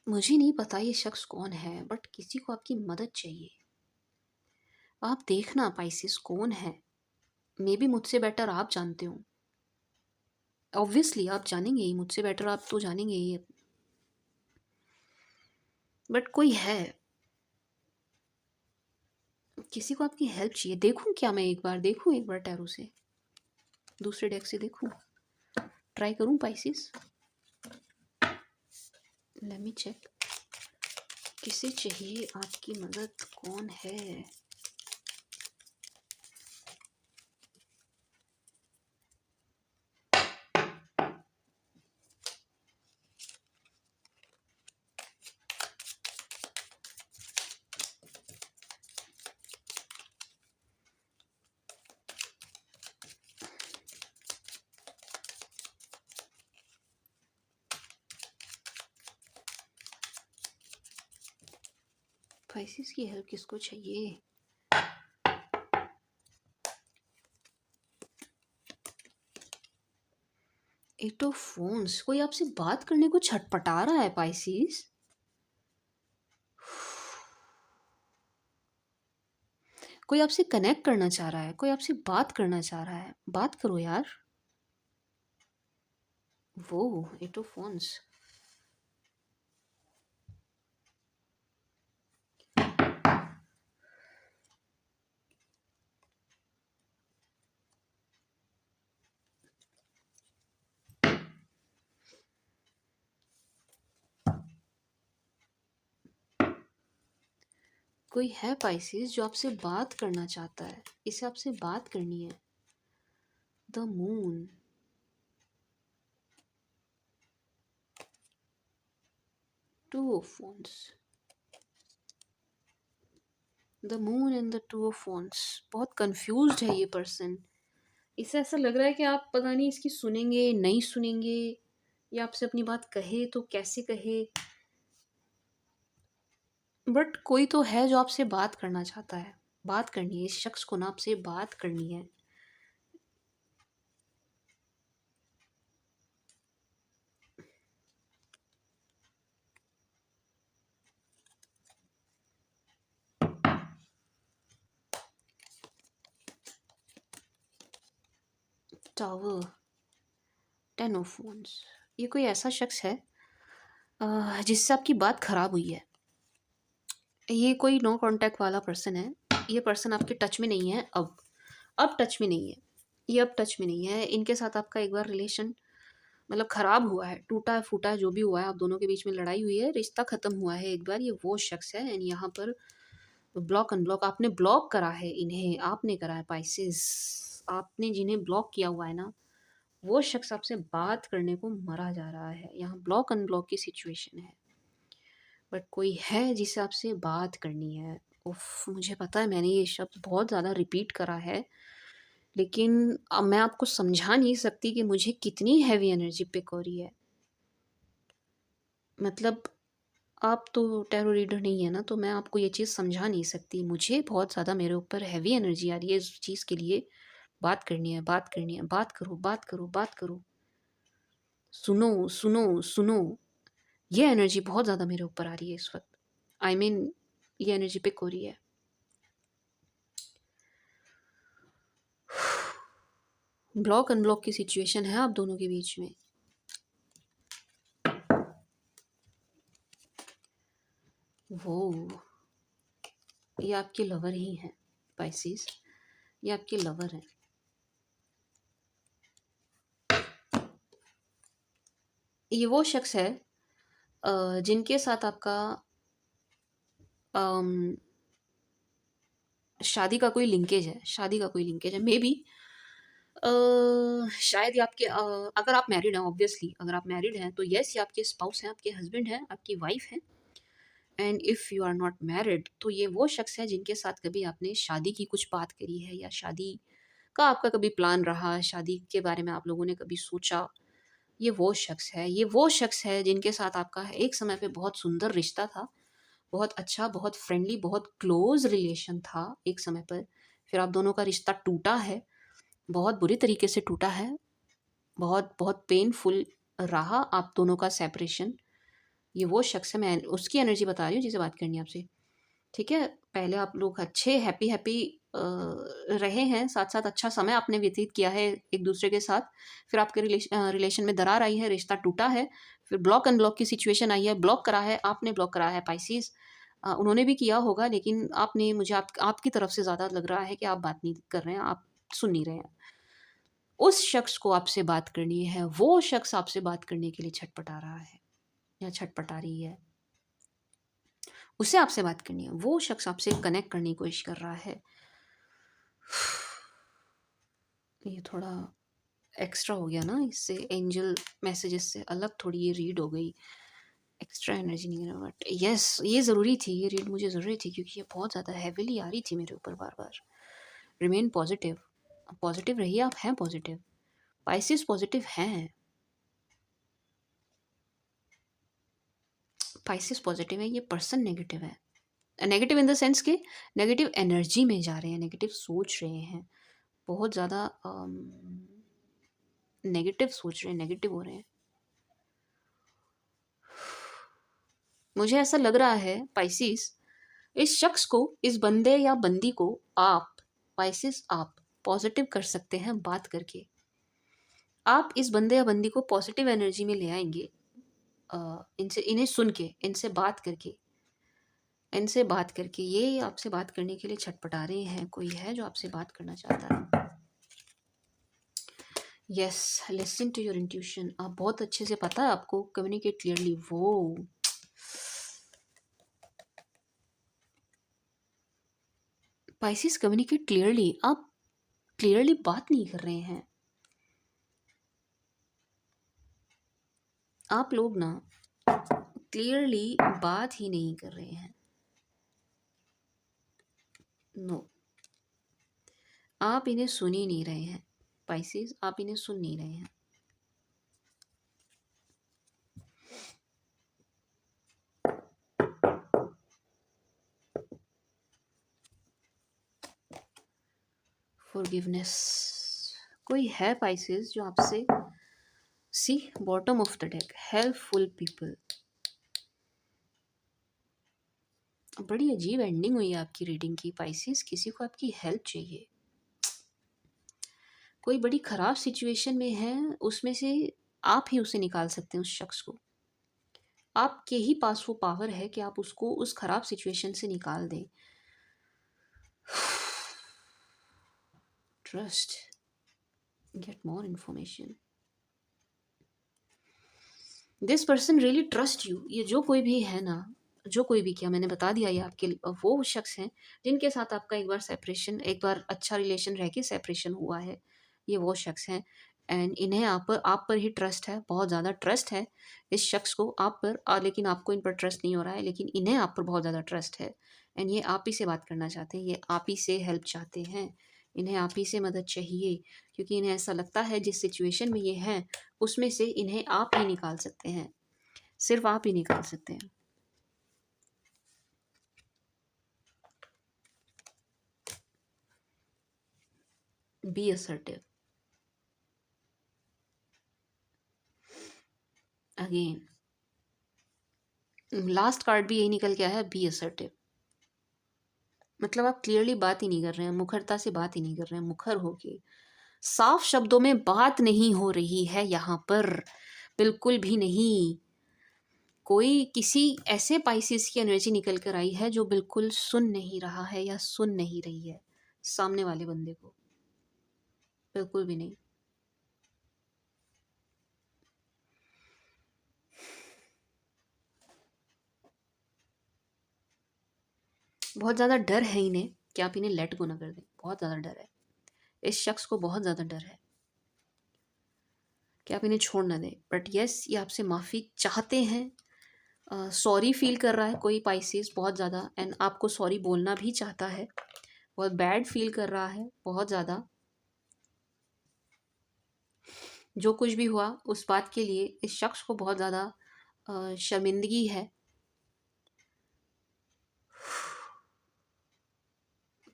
मुझे नहीं पता ये शख्स कौन है, बट किसी को आपकी मदद चाहिए। आप देखना पाइसेस कौन है, मे बी मुझसे बेटर आप जानते हो, ऑब्वियसली आप जानेंगे ही, मुझसे बेटर आप तो जानेंगे ही, बट कोई है, किसी को आपकी हेल्प चाहिए। देखूं क्या, मैं एक बार देखूं, एक बार टैरो से, दूसरे डेक से देखूं, ट्राई करूं पाइसेस, लेट मी चेक, किसे चाहिए आपकी मदद, कौन है? पाइसेस की हेल्प किसको चाहिए? एट ऑफ फोन्स, कोई आपसे बात करने को छटपटा रहा है पाइसेस, कोई आपसे कनेक्ट करना चाह रहा है, कोई आपसे बात करना चाह रहा है, बात करो यार। वो एट ऑफ फोन्स, कोई है पाइसेस जो आपसे बात करना चाहता है, इसे आपसे बात करनी है। The moon, two of wands, the moon and the two of wands। बहुत कंफ्यूज्ड है ये पर्सन। इसे ऐसा लग रहा है कि आप पता नहीं इसकी सुनेंगे नहीं सुनेंगे, या आपसे अपनी बात कहे तो कैसे कहे, बट कोई तो है जो आपसे बात करना चाहता है। बात करनी है इस शख्स को ना, आपसे बात करनी है। Tower, 10 of wands। ये कोई ऐसा शख्स है जिससे आपकी बात खराब हुई है। ये कोई नो कांटेक्ट वाला पर्सन है। ये पर्सन आपके टच में नहीं है अब टच में नहीं है। ये अब टच में नहीं है। इनके साथ आपका एक बार रिलेशन मतलब ख़राब हुआ है, टूटा है फूटा है जो भी हुआ है, आप दोनों के बीच में लड़ाई हुई है, रिश्ता ख़त्म हुआ है एक बार। ये वो शख्स है एंड यहाँ पर ब्लॉक अनब्लॉक आपने ब्लॉक करा है इन्हें, आपने करा है पाइसेस। आपने जिन्हें ब्लॉक किया हुआ है ना, वो शख्स आपसे बात करने को मरा जा रहा है। यहाँ ब्लॉक अनब्लॉक की सिचुएशन है, बट कोई है जिसे आपसे बात करनी है। उफ, मुझे पता है मैंने ये शब्द बहुत ज़्यादा रिपीट करा है, लेकिन अब मैं आपको समझा नहीं सकती कि मुझे कितनी हैवी एनर्जी पिक हो रही है। मतलब आप तो टैरो रीडर नहीं है ना, तो मैं आपको ये चीज़ समझा नहीं सकती। मुझे बहुत ज़्यादा मेरे ऊपर हैवी एनर्जी आ रही है इस चीज़ के लिए। बात करनी है, बात करनी है, बात करो, बात करो, बात करो। सुनो, सुनो, सुनो। ये एनर्जी बहुत ज़्यादा मेरे ऊपर आ रही है इस वक़्त। आई मीन ये एनर्जी पिक हो रही है। ब्लॉक अनब्लॉक की सिचुएशन है आप दोनों के बीच में। वो ये आपके लवर ही हैं पाइसेस, ये आपके लवर हैं। ये वो शख्स है जिनके साथ आपका अम, शादी का कोई लिंकेज है, शादी का कोई लिंकेज है। मे बी शायद ये आपके अगर आप मैरिड हैं, ऑब्वियसली अगर आप मैरिड हैं तो येस ये आपके स्पाउस हैं, आपके हस्बैंड हैं, आपकी वाइफ हैं। And if you are not married तो ये वो शख्स है जिनके साथ कभी आपने शादी की कुछ बात करी है, या शादी का आपका कभी प्लान रहा, शादी के बारे में आप लोगों ने कभी सोचा। ये वो शख्स है, ये वो शख्स है जिनके साथ आपका एक समय पे बहुत सुंदर रिश्ता था, बहुत अच्छा, बहुत फ्रेंडली, बहुत क्लोज रिलेशन था एक समय पर। फिर आप दोनों का रिश्ता टूटा है, बहुत बुरी तरीके से टूटा है, बहुत बहुत पेनफुल रहा आप दोनों का सेपरेशन। ये वो शख्स है, मैं उसकी एनर्जी बता रही हूँ जिसे बात करनी है आपसे। ठीक है, पहले आप लोग अच्छे हैप्पी हैप्पी रहे हैं, साथ साथ अच्छा समय आपने व्यतीत किया है एक दूसरे के साथ। फिर आपके रिलेशन में दरार आई है, रिश्ता टूटा है, फिर ब्लॉक अनब्लॉक की सिचुएशन आई है, ब्लॉक करा है आपने, ब्लॉक करा है पाइसेस। उन्होंने भी किया होगा, लेकिन आपने मुझे आपकी तरफ से ज़्यादा लग रहा है कि आप बात नहीं कर रहे हैं, आप सुन नहीं रहे हैं। उस शख्स को आपसे बात करनी है, वो शख्स आपसे बात करने के लिए छटपटा रहा है या छटपटा रही है। उसे आपसे बात करनी है, वो शख्स आपसे कनेक्ट करने की कोशिश कर रहा है। ये थोड़ा एक्स्ट्रा हो गया ना, इससे एंजल मैसेजेस से अलग थोड़ी ये रीड हो गई। एक्स्ट्रा एनर्जी नहीं है, बट यस ये ज़रूरी थी, ये रीड मुझे ज़रूरी थी क्योंकि ये बहुत ज़्यादा हैविली आ रही थी मेरे ऊपर बार बार। रिमेन पॉजिटिव, पॉजिटिव रहिए, आप हैं पॉजिटिव, पाइसेस पॉजिटिव हैं, पाइसेस पॉजिटिव है। ये पर्सन नेगेटिव है, नेगेटिव इन द सेंस कि नेगेटिव एनर्जी में जा रहे हैं, नेगेटिव सोच रहे हैं, बहुत ज़्यादा नेगेटिव सोच रहे हैं, नेगेटिव हो रहे हैं। मुझे ऐसा लग रहा है पाइसेस, इस शख्स को, इस बंदे या बंदी को आप पाइसेस आप पॉजिटिव कर सकते हैं बात करके। आप इस बंदे या बंदी को पॉजिटिव एनर्जी में ले आएंगे इनसे, इन्हें सुन के, इनसे बात करके, इनसे बात करके। ये आपसे बात करने के लिए छटपटा रहे हैं, कोई है जो आपसे बात करना चाहता है। Yes, listen to your intuition. आप बहुत अच्छे से, पता है आपको, कम्युनिकेट क्लियरली। वो पाइसेस कम्युनिकेट क्लियरली। आप क्लियरली बात नहीं कर रहे हैं। आप लोग ना क्लियरली बात ही नहीं कर रहे हैं। नो, आप इन्हें सुन ही नहीं रहे हैं पाइसेस, आप इन्हें सुन नहीं रहे हैं। फॉरगिवनेस। कोई है पाइसेस जो आपसे, see bottom of the deck, helpful people. बड़ी अजीब एंडिंग हुई है आपकी रीडिंग की पाइसेस। किसी को आपकी हेल्प चाहिए, कोई बड़ी ख़राब सिचुएशन में है, उसमें से आप ही उसे निकाल सकते हैं, उस शख्स को। आपके ही पास वो पावर है कि आप उसको उस ख़राब सिचुएशन से निकाल दें। Trust, get more information. This person really trust you. ये जो कोई भी है ना, जो कोई भी, क्या मैंने बता दिया, ये आपके वो शख्स हैं जिनके साथ आपका एक बार सेपरेशन, एक बार अच्छा रिलेशन रह के सेपरेशन हुआ है। ये वो शख्स हैं एंड इन्हें आप पर ही ट्रस्ट है, बहुत ज़्यादा ट्रस्ट है इस शख्स को आप पर। लेकिन आपको इन पर ट्रस्ट नहीं हो रहा है, लेकिन इन्हें आप पर बहुत ज़्यादा ट्रस्ट है एंड ये आप ही से बात करना चाहते हैं, ये आप ही से हेल्प चाहते हैं, इन्हें आप ही से मदद चाहिए, क्योंकि इन्हें ऐसा लगता है जिस सिचुएशन में ये हैं उसमें से इन्हें आप ही निकाल सकते हैं, सिर्फ आप ही निकाल सकते हैं। Be assertive. Again last card भी यही निकल के आया है, बी असर्टिव। मतलब आप क्लियरली बात ही नहीं कर रहे हैं, मुखरता से बात ही नहीं कर रहे हैं, मुखर होके साफ शब्दों में बात नहीं हो रही है यहाँ पर, बिल्कुल भी नहीं। कोई किसी ऐसे पाइसेस की एनर्जी निकल कर आई है जो बिल्कुल सुन नहीं रहा है या सुन नहीं रही है सामने वाले बंदे को, बिल्कुल भी नहीं। बहुत ज़्यादा डर है इन्हें कि आप इन्हें लेट गो ना कर दें, बहुत ज़्यादा डर है इस शख्स को, बहुत ज़्यादा डर है कि आप इन्हें छोड़ ना दें। बट यस, ये आपसे माफ़ी चाहते हैं, सॉरी फील कर रहा है कोई पाइसेस बहुत ज़्यादा, एंड आपको सॉरी बोलना भी चाहता है, बहुत बैड फील कर रहा है बहुत ज़्यादा। जो कुछ भी हुआ उस बात के लिए इस शख्स को बहुत ज़्यादा शर्मिंदगी है।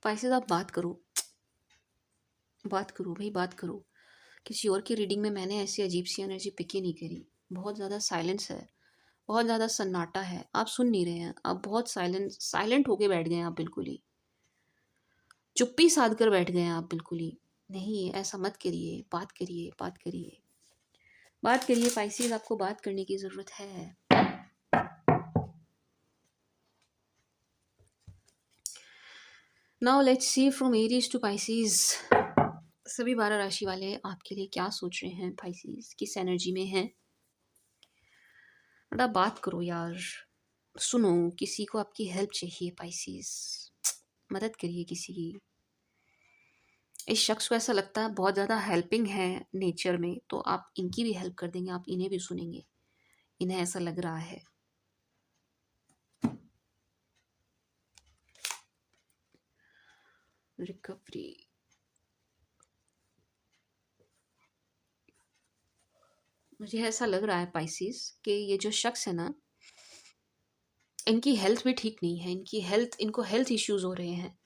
पाइसेस आप बात करो, बात करो भाई, बात करो। किसी और की रीडिंग में मैंने ऐसी अजीब सी एनर्जी पिक ही नहीं करी। बहुत ज़्यादा साइलेंस है, बहुत ज़्यादा सन्नाटा है, आप सुन नहीं रहे हैं, आप बहुत साइलेंट होके बैठ गए हैं, आप बिल्कुल ही चुप्पी साध कर बैठ गए हैं आप बिल्कुल ही। नहीं, ऐसा मत करिए, बात करिए, बात करिए, बात करिए पाइसेस, आपको बात करने की ज़रूरत है। Now let's see from Aries to Pisces, सभी 12 राशि वाले आपके लिए क्या सोच रहे हैं, पाइसेस किस एनर्जी में हैं। बड़ा बात करो यार, सुनो, किसी को आपकी हेल्प चाहिए पाइसेस, मदद करिए किसी की। इस शख्स को ऐसा लगता है बहुत ज़्यादा हेल्पिंग है नेचर में, तो आप इनकी भी हेल्प कर देंगे, आप इन्हें भी सुनेंगे, इन्हें ऐसा लग रहा है। रिकवरी, मुझे ऐसा लग रहा है पाइसेस कि ये जो शख्स है ना, इनकी हेल्थ भी ठीक नहीं है, इनको हेल्थ इश्यूज हो रहे हैं,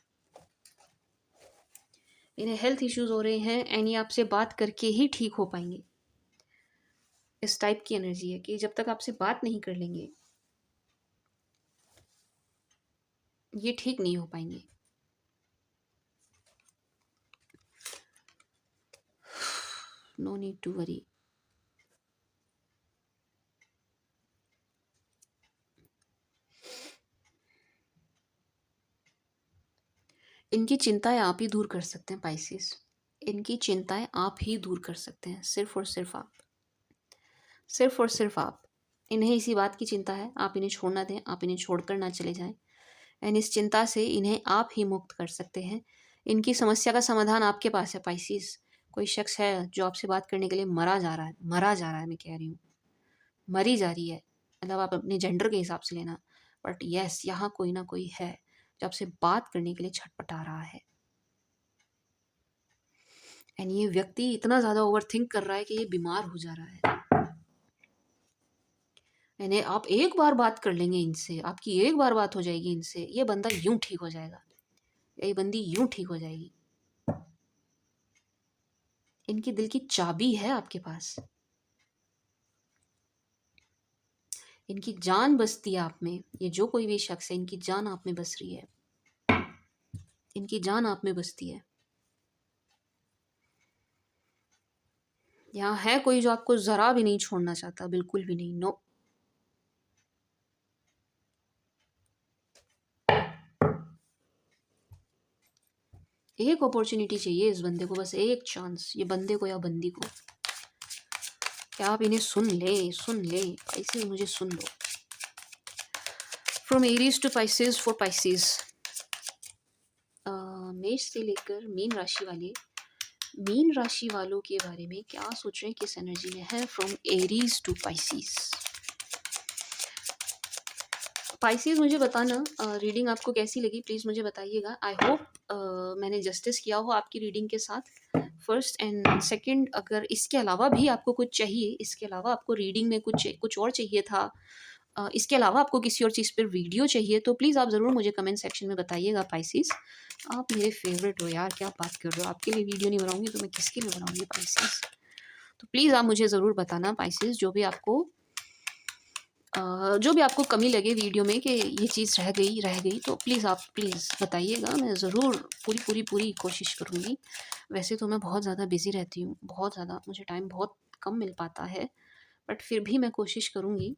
इन्हें हेल्थ इश्यूज हो रहे हैं एंड ये आपसे बात करके ही ठीक हो पाएंगे। इस टाइप की एनर्जी है कि जब तक आपसे बात नहीं कर लेंगे ये ठीक नहीं हो पाएंगे। No need to worry. इनकी चिंताएं आप ही दूर कर सकते हैं पाइसेस, इनकी चिंताएं आप ही दूर कर सकते हैं, सिर्फ और सिर्फ आप, सिर्फ और सिर्फ आप। इन्हें इसी बात की चिंता है, आप इन्हें छोड़ ना दें, आप इन्हें छोड़कर ना चले जाएं, एंड इस चिंता से इन्हें आप ही मुक्त कर सकते हैं। इनकी समस्या का समाधान आपके पास है पाइसेस। कोई शख्स है जो आपसे बात करने के लिए मरा जा रहा है, मैं कह रही हूँ, मरी जा रही है, मतलब आप अपने जेंडर के हिसाब से लेना, बट यस यहाँ कोई ना कोई है जो आपसे बात करने के लिए छटपटा रहा है। एंड ये व्यक्ति इतना ज़्यादा ओवरथिंक कर रहा है कि ये बीमार हो जा रहा है। यानी आप एक बार बात कर लेंगे इनसे, आपकी एक बार बात हो जाएगी इनसे, ये बंदा यूं ठीक हो जाएगा, ये बंदी यूं ठीक हो जाएगी। इनकी दिल की चाबी है आपके पास, इनकी जान बसती है आप में। ये जो कोई भी शख्स है, इनकी जान आप में बस रही है, इनकी जान आप में बसती है। यहाँ है कोई जो आपको जरा भी नहीं छोड़ना चाहता, बिल्कुल भी नहीं, नो। एक अपॉर्चुनिटी चाहिए इस बंदे को, बस एक चांस, ये बंदे को या बंदी को। क्या आप इन्हें सुन ले पाइसेस, मुझे सुन लो। From Aries to Pisces for Pisces, मेष से लेकर मीन राशि वाले, मीन राशि वालों के बारे में क्या सोच रहे हैं, किस एनर्जी में है। From Aries to Pisces, Pisces मुझे बताना रीडिंग आपको कैसी लगी, प्लीज़ मुझे बताइएगा। आई होप मैंने जस्टिस किया हो आपकी रीडिंग के साथ, फर्स्ट एंड सेकंड। अगर इसके अलावा भी आपको कुछ चाहिए, इसके अलावा आपको रीडिंग में कुछ और चाहिए था, इसके अलावा आपको किसी और चीज़ पर वीडियो चाहिए, तो प्लीज़ आप ज़रूर मुझे कमेंट सेक्शन में बताइएगा। पाइसेस आप मेरे फेवरेट हो यार, क्या बात कर रहे हो, आपके लिए वीडियो नहीं बनाऊंगी तो मैं किसके लिए बनाऊंगी पाइसेस। तो प्लीज़ आप मुझे ज़रूर बताना पाइसेस, जो भी आपको कमी लगे वीडियो में कि ये चीज़ रह गई, तो प्लीज़ आप बताइएगा। मैं ज़रूर पूरी कोशिश करूँगी। वैसे तो मैं बहुत ज़्यादा बिज़ी रहती हूँ, बहुत ज़्यादा, मुझे टाइम बहुत कम मिल पाता है, बट फिर भी मैं कोशिश करूँगी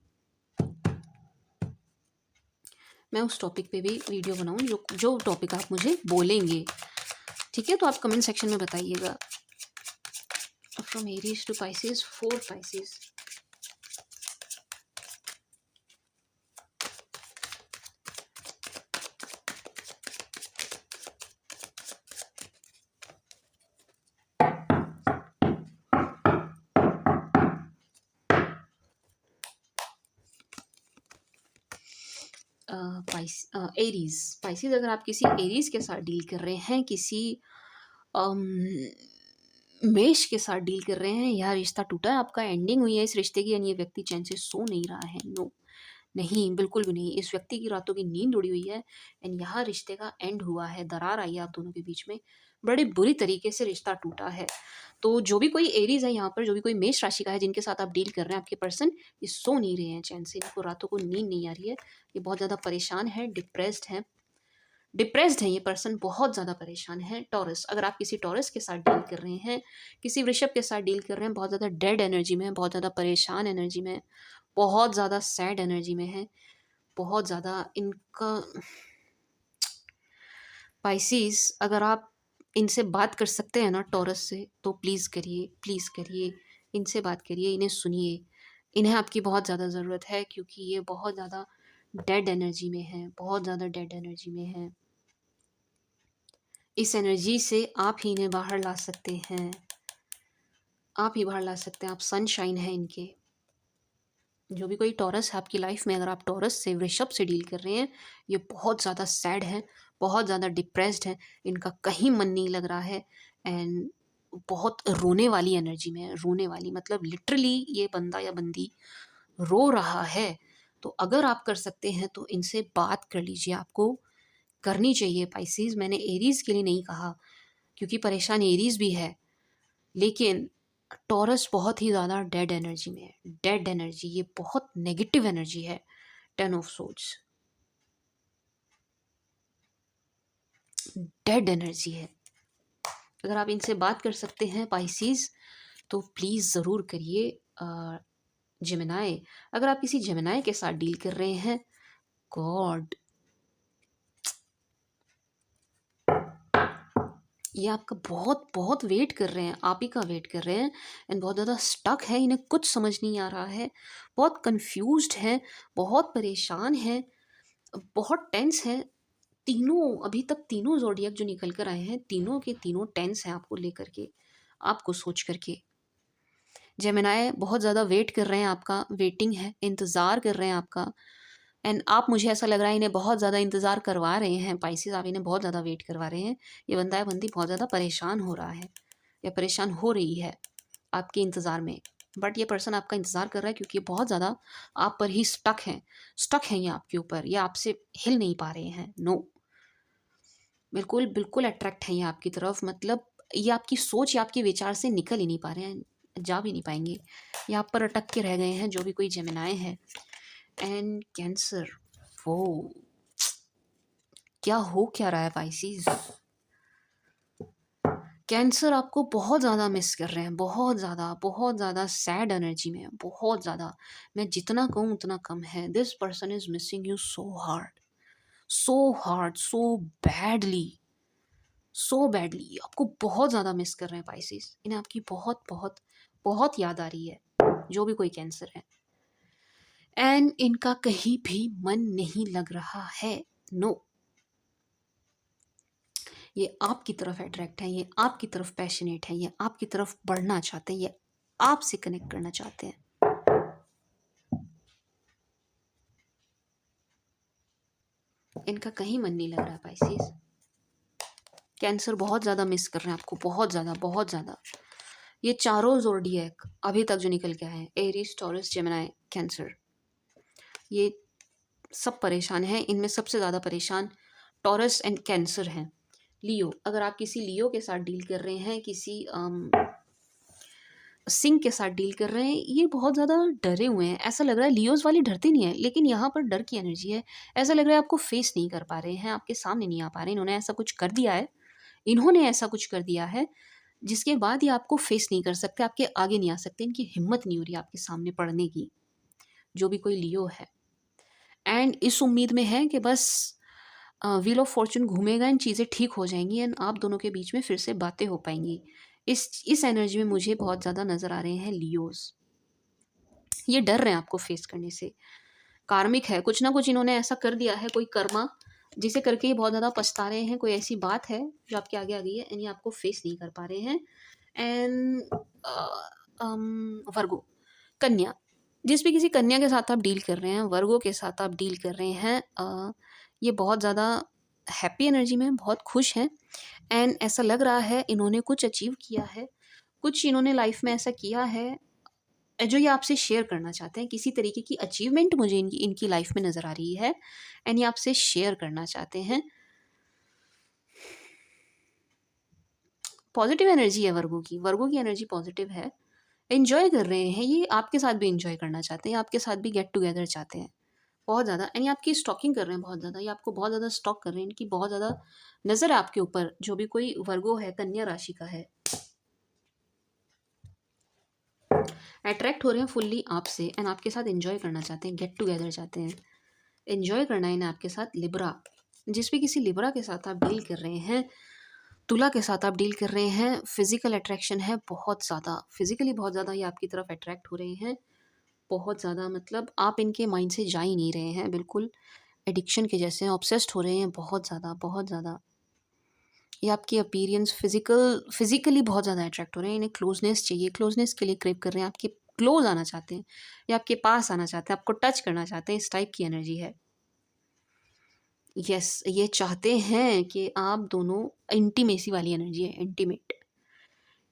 मैं उस टॉपिक पे भी वीडियो बनाऊँ जो टॉपिक आप मुझे बोलेंगे, ठीक है। तो आप कमेंट सेक्शन में बताइएगा। From Aries to Pisces for Pisces, Aries, Pisces अगर आप किसी एरीज के साथ डील कर रहे हैं, किसी मेष के साथ डील कर रहे हैं, यह रिश्ता टूटा है, आपका एंडिंग हुई है इस रिश्ते की, यानी ये व्यक्ति चैन से सो नहीं रहा है, नो, नहीं, बिल्कुल भी नहीं। इस व्यक्ति की रातों की नींद उड़ी हुई है एंड यहाँ रिश्ते का एंड हुआ है, दरार आई है आप दोनों के बीच में, बड़े बुरी तरीके से रिश्ता टूटा है। तो जो भी कोई एरीज है यहाँ पर, जो भी कोई मेष राशि का है जिनके साथ आप डील कर रहे हैं, आपके पर्सन ये सो नहीं रहे हैं चैन से, इनको रातों को नींद नहीं आ रही है, ये बहुत ज़्यादा परेशान है, डिप्रेस्ड है ये पर्सन, बहुत ज़्यादा परेशान है। टॉरस, अगर आप किसी टॉरस के साथ डील कर रहे हैं, किसी वृषभ के साथ डील कर रहे हैं, बहुत ज़्यादा डेड एनर्जी में है, बहुत ज़्यादा परेशान एनर्जी में है, बहुत ज़्यादा सैड एनर्जी में है, बहुत ज़्यादा इनका। पाइसेस अगर आप इनसे बात कर सकते हैं ना टॉरस से, तो प्लीज़ करिए, इनसे बात करिए, इन्हें सुनिए, इन्हें आपकी बहुत ज़्यादा ज़रूरत है, क्योंकि ये बहुत ज़्यादा डेड एनर्जी में है, बहुत ज़्यादा डेड एनर्जी में है। इस एनर्जी से आप ही इन्हें बाहर ला सकते हैं, आप ही बाहर ला सकते हैं, आप सनशाइन हैं इनके। जो भी कोई टॉरस है आपकी लाइफ में, अगर आप टॉरस से, वृषभ से डील कर रहे हैं, ये बहुत ज़्यादा सैड है, बहुत ज़्यादा डिप्रेस्ड है, इनका कहीं मन नहीं लग रहा है एंड बहुत रोने वाली एनर्जी में है, रोने वाली मतलब लिटरली ये बंदा या बंदी रो रहा है। तो अगर आप कर सकते हैं तो इनसे बात कर लीजिए, आपको करनी चाहिए पाइसेस। मैंने एरीज के लिए नहीं कहा, क्योंकि परेशान एरीज भी है, लेकिन टॉरस बहुत ही ज़्यादा डेड एनर्जी में है, डेड एनर्जी, ये बहुत नेगेटिव एनर्जी है। 10 ऑफ सोर्ड्स डेड एनर्जी है। अगर आप इनसे बात कर सकते हैं पाइसेस, तो प्लीज़ ज़रूर करिए। जेमिनाई, अगर आप किसी जेमिनाई के साथ डील कर रहे हैं, गॉड, ये आपका बहुत बहुत वेट कर रहे हैं, आप ही का वेट कर रहे हैं एंड बहुत ज़्यादा स्टक है, इन्हें कुछ समझ नहीं आ रहा है, बहुत कंफ्यूज्ड है, बहुत परेशान है, बहुत टेंस है, तीनों अभी तक तीनों ज़ोडिएक जो निकल कर आए हैं, तीनों के तीनों टेंस हैं आपको लेकर के, आपको सोच कर के। जेमिनी बहुत ज़्यादा वेट कर रहे हैं आपका, वेटिंग है, इंतज़ार कर रहे हैं आपका। एंड आप, मुझे ऐसा लग रहा है, इन्हें बहुत ज़्यादा इंतज़ार करवा रहे हैं पाइसेस, आप इन्हें बहुत ज़्यादा वेट करवा रहे हैं। ये बंदा या बंदी बहुत ज़्यादा परेशान हो रहा है या परेशान हो रही है आपके इंतज़ार में। बट ये पर्सन आपका इंतज़ार कर रहा है क्योंकि ये बहुत ज़्यादा आप पर ही स्टक हैं ये आपके ऊपर, ये आपसे हिल नहीं पा रहे हैं। नो, बिल्कुल, बिल्कुल अट्रैक्ट हैं ये आपकी तरफ, मतलब ये आपकी सोच या आपके विचार से निकल ही नहीं पा रहे हैं, जा भी नहीं पाएँगे। ये आप पर अटक के रह गए हैं, जो भी कोई जेमिनी है। एंड कैंसर, वो क्या हो क्या रहा है पाइसेस? कैंसर आपको बहुत ज़्यादा मिस कर रहे हैं, बहुत ज़्यादा सैड एनर्जी में है, बहुत ज़्यादा। मैं जितना कहूँ उतना कम है। This person is missing you so hard, badly so badly. आपको बहुत ज़्यादा मिस कर रहे हैं पाइसेस। इन्हें आपकी बहुत बहुत बहुत याद आ रही है, जो भी कोई कैंसर है। एंड इनका कहीं भी मन नहीं लग रहा है। नो, ये आपकी तरफ अट्रैक्ट है, ये आपकी तरफ पैशनेट है, ये आपकी तरफ बढ़ना चाहते हैं, ये आपसे कनेक्ट करना चाहते हैं। इनका कहीं मन नहीं लग रहा है पाइसेस। कैंसर बहुत ज़्यादा मिस कर रहे हैं आपको, बहुत ज़्यादा, बहुत ज़्यादा। ये चारों ज़ोडिएक अभी तक जो निकल के आए हैं, एरीज, टॉरस, जेमिनी, कैंसर, ये सब परेशान हैं। इनमें सबसे ज़्यादा परेशान टॉरस एंड कैंसर हैं। लियो, अगर आप किसी लियो के साथ डील कर रहे हैं, किसी सिंह के साथ डील कर रहे हैं, ये बहुत ज़्यादा डरे हुए हैं। ऐसा लग रहा है लियोज़ वाले डरते नहीं है, लेकिन यहाँ पर डर की एनर्जी है। ऐसा लग रहा है आपको फेस नहीं कर पा रहे हैं, आपके सामने नहीं आ पा रहे हैं। इन्होंने ऐसा कुछ कर दिया है जिसके बाद ये आपको फेस नहीं कर सकते, आपके आगे नहीं आ सकते। इनकी हिम्मत नहीं हो रही आपके सामने पड़ने की, जो भी कोई लियो है। एंड इस उम्मीद में है कि बस व्हील ऑफ फॉर्चून घूमेगा एंड चीज़ें ठीक हो जाएंगी एंड आप दोनों के बीच में फिर से बातें हो पाएंगी। इस एनर्जी में मुझे बहुत ज़्यादा नज़र आ रहे हैं लियोज़। ये डर रहे हैं आपको फेस करने से। कार्मिक है, कुछ ना कुछ इन्होंने ऐसा कर दिया है, कोई कर्मा, जिसे करके ये बहुत ज़्यादा पछता रहे हैं। कोई ऐसी बात है जो आपके आगे आ गई है एंड ये आपको फेस नहीं कर पा रहे हैं। एंड वर्गो, कन्या, जिस भी किसी कन्या के साथ आप डील कर रहे हैं, वर्गो के साथ आप डील कर रहे हैं, ये बहुत ज़्यादा हैप्पी एनर्जी में, बहुत खुश हैं। एंड ऐसा लग रहा है इन्होंने कुछ अचीव किया है, कुछ इन्होंने लाइफ में ऐसा किया है जो ये आपसे शेयर करना चाहते हैं। किसी तरीके की अचीवमेंट मुझे इनकी इनकी लाइफ में नज़र आ रही है एंड ये आपसे शेयर करना चाहते हैं। पॉजिटिव एनर्जी है वर्गो की एनर्जी पॉजिटिव है। एन्जॉय कर रहे हैं ये, आपके साथ भी एन्जॉय करना चाहते हैं, आपके साथ भी गेट टुगेदर चाहते हैं बहुत ज़्यादा। एंड ये आपकी स्टॉकिंग कर रहे हैं बहुत ज़्यादा, ये आपको बहुत ज़्यादा स्टॉक कर रहे हैं। इनकी बहुत ज़्यादा नज़र है आपके ऊपर, जो भी कोई वर्गो है, कन्या राशि का है। अट्रैक्ट हो रहे हैं फुल्ली आपसे एंड आपके साथ एंजॉय करना चाहते हैं, गेट टुगेदर चाहते हैं, एंजॉय करना है इन्हें आपके साथ। लिब्रा, जिस भी किसी लिब्रा के साथ आप डील कर रहे हैं, तुला के साथ आप डील कर रहे हैं, फिजिकल अट्रैक्शन है बहुत ज़्यादा, फिजिकली बहुत ज़्यादा ये आपकी तरफ अट्रैक्ट हो रहे हैं, बहुत ज़्यादा। मतलब आप इनके माइंड से जा ही नहीं रहे हैं, बिल्कुल एडिक्शन के जैसे ऑब्सेस्ड हो रहे हैं बहुत ज़्यादा, बहुत ज़्यादा। ये आपकी अपीयरेंस फिजिकली बहुत ज़्यादा अट्रैक्ट हो रहे हैं, इन्हें क्लोजनेस चाहिए, क्लोजनेस के लिए क्रेव कर रहे हैं, आपके क्लोज आना चाहते हैं या आपके पास आना चाहते हैं, आपको टच करना चाहते हैं, इस टाइप की एनर्जी है। यस, ये चाहते हैं कि आप दोनों, इंटीमेसी वाली एनर्जी है,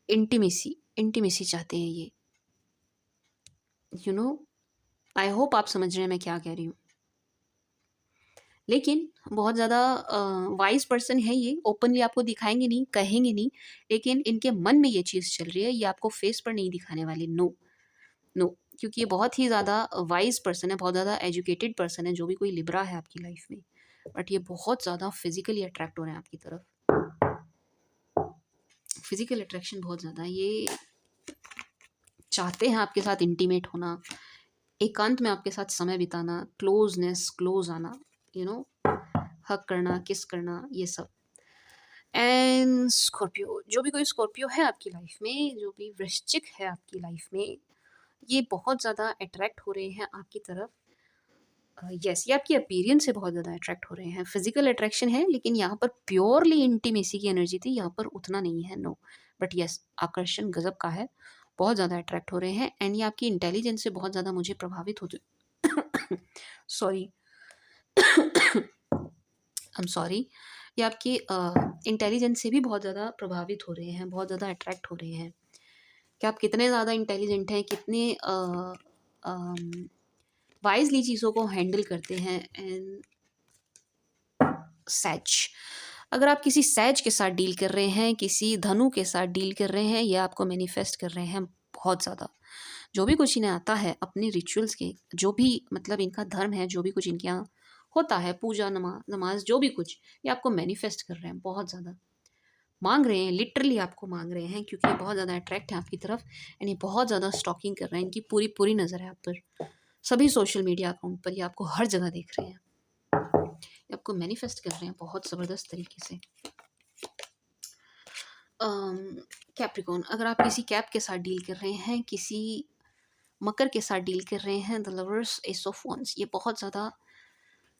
इंटीमेसी चाहते हैं ये। यू नो, आई होप आप समझ रहे हैं मैं क्या कह रही हूँ। लेकिन बहुत ज़्यादा वाइज पर्सन है ये, ओपनली आपको दिखाएंगे नहीं, कहेंगे नहीं, लेकिन इनके मन में ये चीज़ चल रही है, ये आपको फेस पर नहीं दिखाने वाले। नो नो, क्योंकि ये बहुत ही ज़्यादा वाइज पर्सन है, बहुत ज़्यादा एजुकेटेड पर्सन है, जो भी कोई लिब्रा है आपकी लाइफ में। बट ये बहुत ज़्यादा फिजिकली अट्रैक्ट हो रहे हैं आपकी तरफ, फिजिकल अट्रैक्शन बहुत ज़्यादा। ये चाहते हैं आपके साथ इंटीमेट होना, एकांत में आपके साथ समय बिताना, क्लोजनेस, क्लोज आना, यू नो, हक करना, किस करना, ये सब। एंड स्कॉर्पियो, जो भी कोई स्कॉर्पियो है आपकी लाइफ में, जो भी वृश्चिक है आपकी लाइफ में, ये बहुत ज़्यादा अट्रैक्ट हो रहे हैं आपकी तरफ। यस, ये आपकी अपीयरेंस से बहुत ज़्यादा अट्रैक्ट हो रहे हैं। फिज़िकल अट्रैक्शन है, लेकिन यहाँ पर प्योरली इंटीमेसी की एनर्जी थी, यहाँ पर उतना नहीं है, नो। बट यस, आकर्षण गज़ब का है, बहुत ज़्यादा अट्रैक्ट हो रहे हैं एंड ये आपकी इंटेलिजेंस से बहुत ज़्यादा मुझे प्रभावित होते सॉरी, आई एम सॉरी। ये आपकी इंटेलिजेंस से भी बहुत ज़्यादा प्रभावित हो रहे हैं, बहुत ज़्यादा अट्रैक्ट हो रहे हैं कि आप कितने ज़्यादा इंटेलिजेंट हैं, कितने वाइज़ली चीज़ों को हैंडल करते हैं एंड सैज। अगर आप किसी सैज के साथ डील कर रहे हैं, किसी धनु के साथ डील कर रहे हैं, ये आपको मैनिफेस्ट कर रहे हैं बहुत ज़्यादा। जो भी कुछ इन्हें आता है अपने रिचुअल्स के, जो भी मतलब इनका धर्म है, जो भी कुछ इनके यहाँ होता है, पूजा नमाज जो भी कुछ, ये आपको मैनिफेस्ट कर रहे हैं बहुत ज़्यादा। मांग रहे हैं, लिटरली आपको मांग रहे हैं, क्योंकि ये बहुत ज़्यादा अट्रैक्ट है आपकी तरफ एंड ये बहुत ज़्यादा स्टॉकिंग कर रहे हैं। इनकी पूरी पूरी नज़र है आप पर, सभी सोशल मीडिया अकाउंट पर, ये आपको हर जगह देख रहे हैं, ये आपको मैनिफेस्ट कर रहे हैं बहुत ज़बरदस्त तरीके से। कैप्रिकॉर्न, अगर आप किसी कैप के साथ डील कर रहे हैं, किसी मकर के साथ डील कर रहे हैं, the lovers, ace of wands, ये बहुत ज़्यादा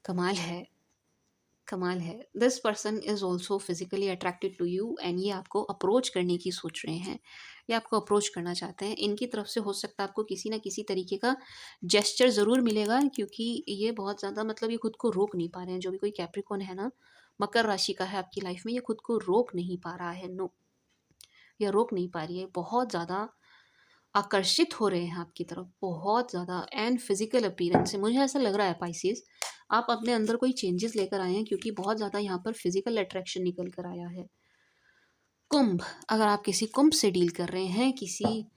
कमाल है, कमाल है। This person is also physically attracted to you and ये आपको अप्रोच करने की सोच रहे हैं, ये आपको अप्रोच करना चाहते हैं। इनकी तरफ से हो सकता है आपको किसी ना किसी तरीके का जेस्चर ज़रूर मिलेगा, क्योंकि ये बहुत ज़्यादा मतलब ये खुद को रोक नहीं पा रहे हैं। जो भी कोई कैप्रिकॉर्न है ना, मकर राशि का है आपकी लाइफ में, ये खुद को रोक नहीं पा रहा है, नो, ये रोक नहीं पा रही है, बहुत ज़्यादा आकर्षित हो रहे हैं आपकी तरफ बहुत ज़्यादा एंड फिजिकल अपीयरेंस से मुझे ऐसा लग रहा है पाइसेस, आप अपने अंदर कोई चेंजेस लेकर आए हैं, क्योंकि बहुत ज़्यादा यहाँ पर फिजिकल अट्रैक्शन निकल कर आया है। कुंभ, अगर आप किसी कुंभ से डील कर रहे हैं, किसी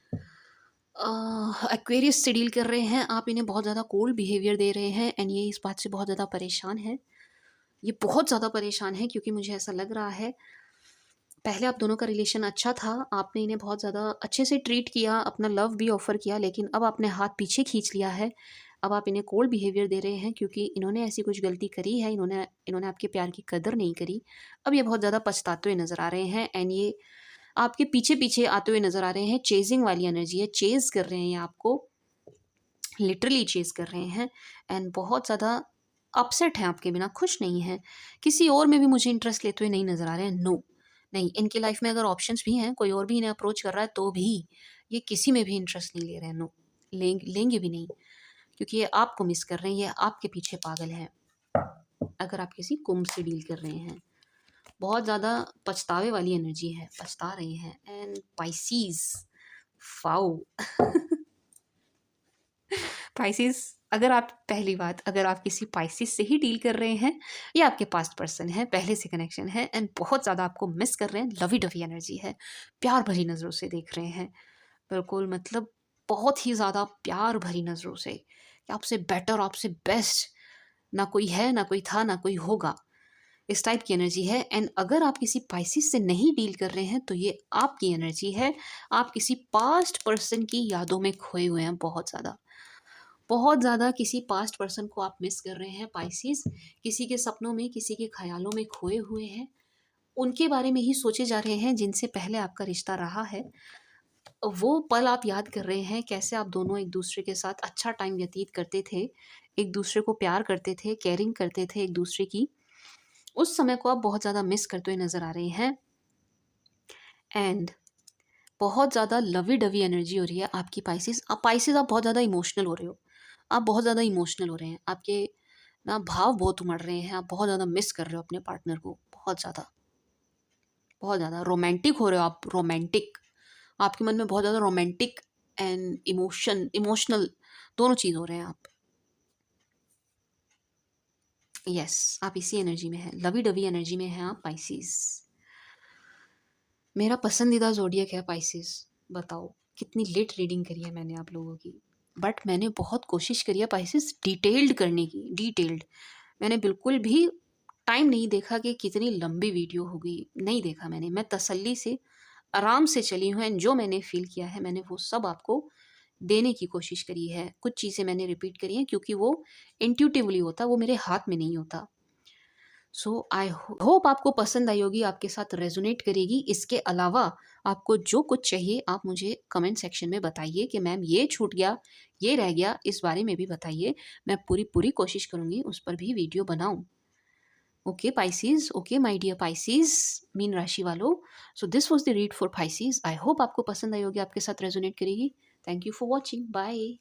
एक्वेरियस से डील कर रहे हैं, आप इन्हें बहुत ज़्यादा कोल्ड बिहेवियर दे रहे हैं एंड ये इस बात से बहुत ज़्यादा परेशान है, ये बहुत ज़्यादा परेशान है, क्योंकि मुझे ऐसा लग रहा है पहले आप दोनों का रिलेशन अच्छा था, आपने इन्हें बहुत ज़्यादा अच्छे से ट्रीट किया, अपना लव भी ऑफ़र किया, लेकिन अब आपने हाथ पीछे खींच लिया है। अब आप इन्हें कोल्ड बिहेवियर दे रहे हैं, क्योंकि इन्होंने ऐसी कुछ गलती करी है, इन्होंने इन्होंने आपके प्यार की कदर नहीं करी। अब ये बहुत ज़्यादा पछताते हुए नज़र आ रहे हैं एंड ये आपके पीछे-पीछे आते हुए नज़र आ रहे हैं, चेज़िंग वाली एनर्जी है, चेज़ कर रहे हैं ये आपको, लिटरली चेज़ कर रहे हैं एंड बहुत ज़्यादा अपसेट हैं आपके बिना, खुश नहीं हैं। किसी और में भी मुझे इंटरेस्ट लेते हुए नहीं नज़र आ रहे हैं, नो। नहीं, इनकी लाइफ़ में अगर ऑप्शंस भी हैं, कोई और भी इन्हें अप्रोच कर रहा है, तो भी ये किसी में भी इंटरेस्ट नहीं ले रहे हैं, नो। लेंगे भी नहीं, क्योंकि ये आपको मिस कर रहे हैं, ये आपके पीछे पागल हैं। अगर आप किसी कुंभ से डील कर रहे हैं, बहुत ज़्यादा पछतावे वाली एनर्जी है, पछता रहे हैं एंड पाइसेस, वाओ! पाइसेस, अगर आप पहली बात, अगर आप किसी पाइसेस से ही डील कर रहे हैं, ये आपके पास्ट पर्सन है, पहले से कनेक्शन है एंड बहुत ज़्यादा आपको मिस कर रहे हैं, लवी डवी एनर्जी है, प्यार भरी नज़रों से देख रहे हैं, बिल्कुल मतलब बहुत ही ज़्यादा प्यार भरी नज़रों से कि आपसे बेटर, आपसे बेस्ट ना कोई है, ना कोई था, ना कोई होगा, इस टाइप की एनर्जी है। एंड अगर आप किसी पाइसेस से नहीं डील कर रहे हैं, तो ये आपकी एनर्जी है, आप किसी पास्ट पर्सन की यादों में खोए हुए हैं बहुत ज़्यादा, बहुत ज़्यादा किसी पास्ट पर्सन को आप मिस कर रहे हैं पाइसेस, किसी के सपनों में, किसी के ख़यालों में खोए हुए हैं, उनके बारे में ही सोचे जा रहे हैं जिनसे पहले आपका रिश्ता रहा है। वो पल आप याद कर रहे हैं, कैसे आप दोनों एक दूसरे के साथ अच्छा टाइम व्यतीत करते थे, एक दूसरे को प्यार करते थे, केयरिंग करते थे एक दूसरे की, उस समय को आप बहुत ज़्यादा मिस करते हुए नज़र आ रहे हैं एंड बहुत ज़्यादा लवी डवी एनर्जी हो रही है आपकी पाइसेस। आप बहुत ज़्यादा इमोशनल हो रहे हो, आप बहुत ज़्यादा इमोशनल हो रहे हैं, आपके ना भाव बहुत उमड़ रहे हैं, आप बहुत ज़्यादा मिस कर रहे हो अपने पार्टनर को, बहुत ज़्यादा रोमांटिक हो रहे हो आप, रोमांटिक, आपके मन में बहुत ज़्यादा रोमांटिक एंड इमोशनल दोनों चीज़ हो रहे हैं आप। यस, आप इसी एनर्जी में हैं, लवी डवी एनर्जी में हैं आप पाइसेस। मेरा पसंदीदा ज़ोडिएक है पाइसेस, बताओ कितनी लेट रीडिंग करी है मैंने आप लोगों की, बट मैंने बहुत कोशिश करी है पाइसेस डिटेल्ड करने की, डिटेल्ड। मैंने बिल्कुल भी टाइम नहीं देखा कि कितनी लंबी वीडियो होगी, नहीं देखा मैंने, मैं तसल्ली से आराम से चली हूँ एंड जो मैंने फ़ील किया है मैंने वो सब आपको देने की कोशिश करी है। कुछ चीज़ें मैंने रिपीट करी हैं, क्योंकि वो इंट्यूटिवली होता, वो मेरे हाथ में नहीं होता। सो आई होप आपको पसंद आई होगी, आपके साथ रेजोनेट करेगी। इसके अलावा आपको जो कुछ चाहिए आप मुझे कमेंट सेक्शन में बताइए कि मैम ये छूट गया, ये रह गया, इस बारे में भी बताइए। मैं पूरी पूरी कोशिश करूँगी उस पर भी वीडियो बनाऊँ। Okay Pisces, okay my dear Pisces, mean राशि वालों। So this was the read for Pisces. I hope आपको पसंद आई होगी, आपके साथ रेजोनेट करेगी। Thank you for watching, bye.